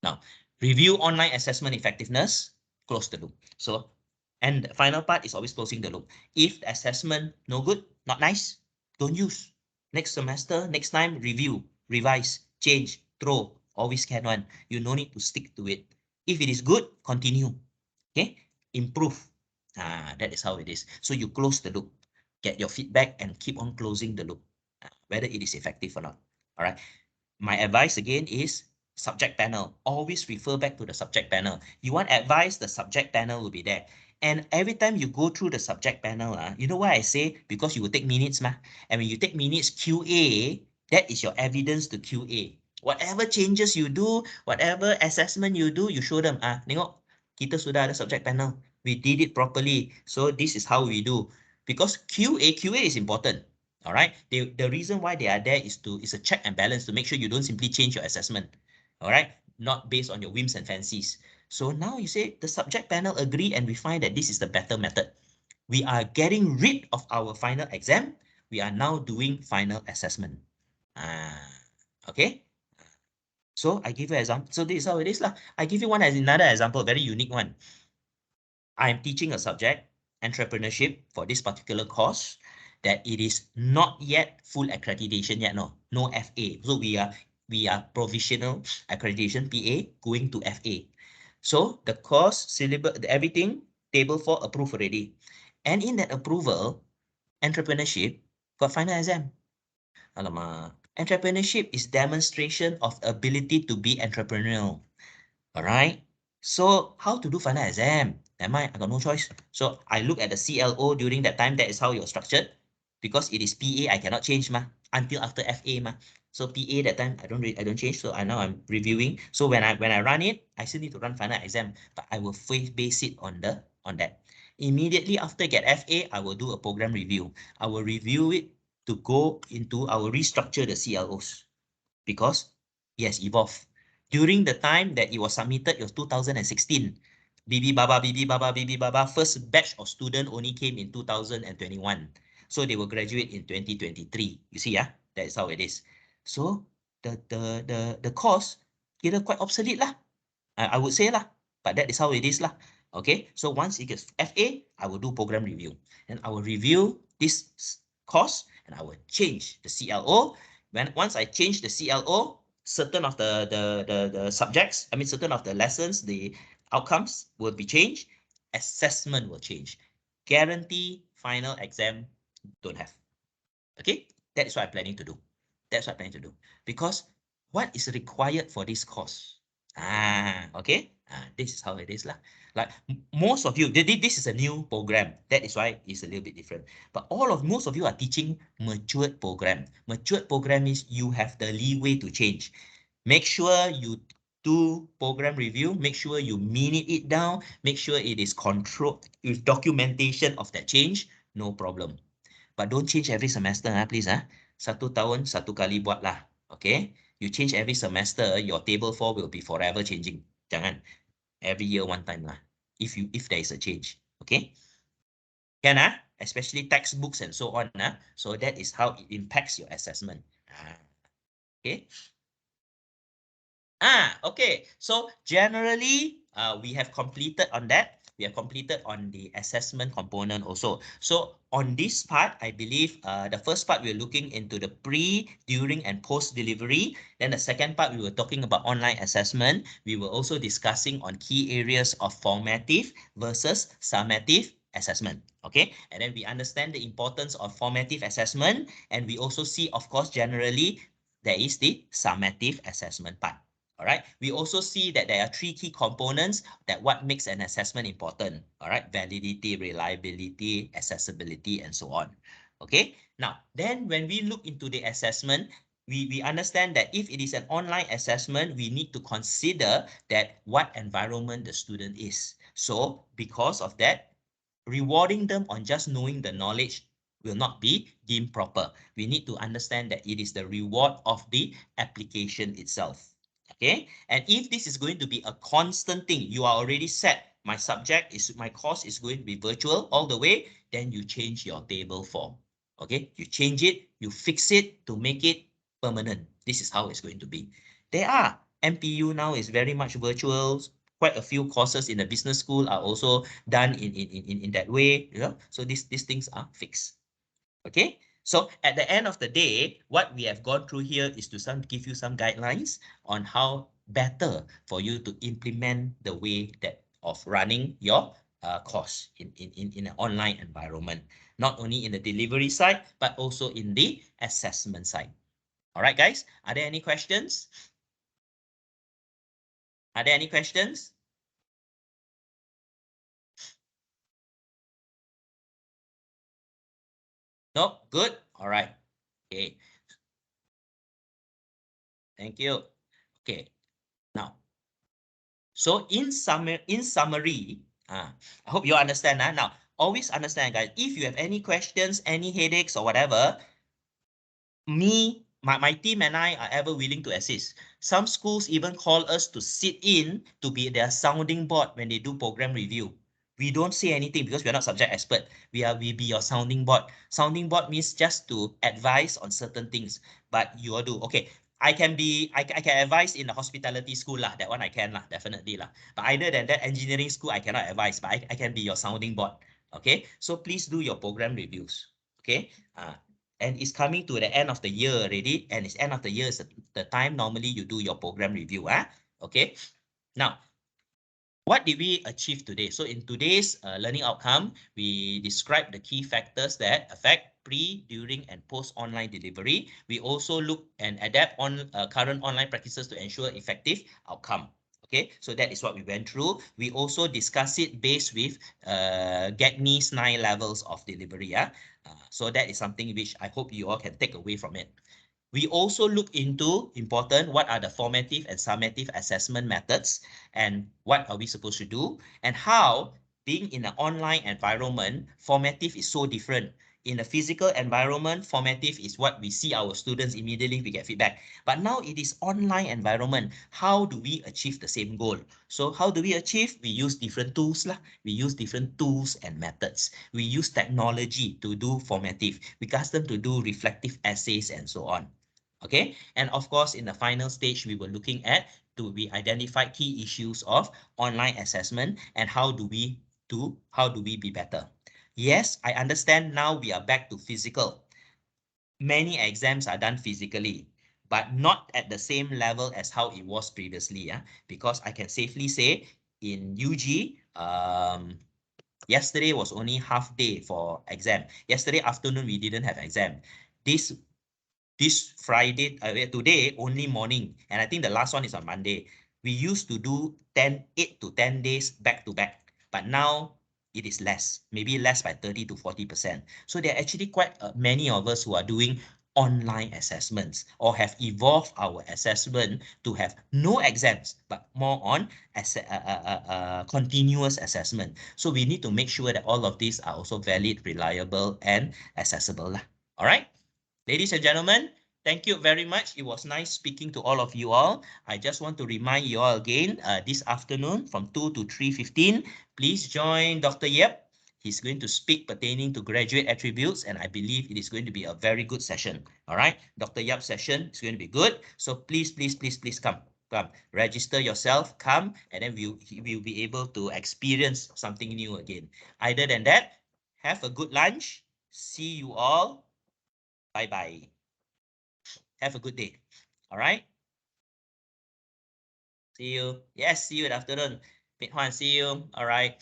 Now, review online assessment effectiveness, close the loop. So, and the final part is always closing the loop. If the assessment no good, not nice, don't use. Next semester, next time, review, revise, change, throw, always can one. You no need to stick to it. If it is good, continue. Okay, improve. That is how it is. So you close the loop, get your feedback and keep on closing the loop, whether it is effective or not. All right. My advice again is subject panel. Always refer back to the subject panel. You want advice, the subject panel will be there. And every time you go through the subject panel, you know why I say? Because you will take minutes, ma. And when you take minutes, QA, that is your evidence to QA. Whatever changes you do, whatever assessment you do, you show them, tengok, kita sudah ada subject panel. We did it properly. So this is how we do. Because QA is important. All right. The reason why they are there is a check and balance to make sure you don't simply change your assessment. All right. Not based on your whims and fancies. So now you say the subject panel agree and we find that this is the better method. We are getting rid of our final exam. We are now doing final assessment. Okay. So I give you an example. So this is how it is lah. I give you another example, very unique one. I am teaching a subject, entrepreneurship, for this particular course, that it is not yet full accreditation yet, no FA. So we are provisional accreditation, PA, going to FA. So the course, syllabus, everything, table 4 approved already. And in that approval, entrepreneurship got final exam. Alamak. Entrepreneurship is demonstration of ability to be entrepreneurial. All right. So how to do final exam? Am I got no choice. So I look at the CLO during that time. That is how you're structured. Because it is PA, I cannot change until after FA So PA that time I don't change. So I know I'm reviewing. So when I run it, I still need to run final exam, but I will base it on that. Immediately after get FA, I will do a program review. I will review it to go into, I will restructure the CLOs because yes, evolved. During the time that it was submitted, it was 2016. BB Baba, first batch of student only came in 2021. So they will graduate in 2023. You see, that is how it is. So the course kira quite obsolete lah. I would say lah, but that is how it is lah. Okay, so once it gets FA, I will do program review. And I will review this course and I will change the CLO. Once I change the CLO, certain of the subjects, certain of the lessons, the outcomes will be changed. Assessment will change. Guarantee final exam don't have. Okay, that is what I'm planning to do. That's what I'm planning to do. Because what is required for this course? Okay. This is how it is lah. Like most of you, this is a new program. That is why it's a little bit different. But most of you are teaching matured program. Matured program is you have the leeway to change. Make sure you do program review. Make sure you minute it down. Make sure it is controlled with documentation of that change. No problem. But don't change every semester, please. Satu tahun, satu kali buatlah. Okay? You change every semester, your table 4 will be forever changing. Jangan. Every year, one time lah. If there is a change. Okay? Can, especially textbooks and so on. So that is how it impacts your assessment. Okay? Okay. So generally, we have completed on that. We have completed on the assessment component also. So on this part, I believe the first part we're looking into the pre, during, and post delivery. Then the second part, we were talking about online assessment. We were also discussing on key areas of formative versus summative assessment. Okay, and then we understand the importance of formative assessment, and we also see, of course, generally there is the summative assessment part. All right. We also see that there are 3 key components that what makes an assessment important. All right. Validity, reliability, accessibility, and so on. Okay. Now, then when we look into the assessment, we understand that if it is an online assessment, we need to consider that what environment the student is. So because of that, rewarding them on just knowing the knowledge will not be deemed proper. We need to understand that it is the reward of the application itself. Okay, and if this is going to be a constant thing, you are already set, my course is going to be virtual all the way, then you change your table form. Okay, you change it, you fix it to make it permanent. This is how it's going to be. MPU now is very much virtual. Quite a few courses in the business school are also done in that way. So these things are fixed. Okay. So at the end of the day, what we have gone through here is to give you some guidelines on how better for you to implement the way that of running your course in an online environment, not only in the delivery side, but also in the assessment side. All right, guys, are there any questions? Are there any questions? No? Good? All right. Okay. Thank you. Okay. Now, so in summary, I hope you understand. Now, always understand, guys, if you have any questions, any headaches or whatever, my team and I are ever willing to assist. Some schools even call us to sit in to be their sounding board when they do program review. We don't say anything because we're not subject expert. We be your sounding board. Sounding board means just to advise on certain things, but you all do. Okay, I can advise in the hospitality school lah. That one I can lah, definitely lah. But other than that, engineering school I cannot advise, but I can be your sounding board. Okay, so please do your program reviews. Okay, and it's coming to the end of the year already, and it's end of the year is the time normally you do your program review. Okay. Now, what did we achieve today? So in today's learning outcome, we describe the key factors that affect pre, during, and post online delivery. We also look and adapt on current online practices to ensure effective outcome. Okay, so that is what we went through. We also discuss it based with GAGNI's 9 levels of delivery. So that is something which I hope you all can take away from it. We also look into important, what are the formative and summative assessment methods and what are we supposed to do, and how being in an online environment, formative is so different. In a physical environment, formative is what we see our students immediately, we get feedback. But now it is online environment. How do we achieve the same goal? So how do we achieve? We use different tools lah. We use different tools and methods. We use technology to do formative. We ask them to do reflective essays and so on. Okay, and of course, in the final stage, we were looking at we identify key issues of online assessment and how do we be better. Yes, I understand now we are back to physical. Many exams are done physically, but not at the same level as how it was previously. Because I can safely say in UG, yesterday was only half day for exam. Yesterday afternoon, we didn't have exam. This Friday, today, only morning. And I think the last one is on Monday. We used to do 8 to 10 days back to back. But now it is less, maybe less by 30 to 40%. So there are actually quite many of us who are doing online assessments or have evolved our assessment to have no exams, but more on continuous assessment. So we need to make sure that all of these are also valid, reliable, and accessible. All right. Ladies and gentlemen, thank you very much. It was nice speaking to all of you all. I just want to remind you all again, this afternoon from 2 to 3:15, please join Dr. Yep. He's going to speak pertaining to graduate attributes, and I believe it is going to be a very good session. All right, Dr. Yap's session is going to be good. So please, please, please, please come. Come, register yourself, come, and then we'll be able to experience something new again. Other than that, have a good lunch. See you all. Bye-bye. Have a good day. All right. See you. Yes, see you in the afternoon. Pei Huan, see you. All right.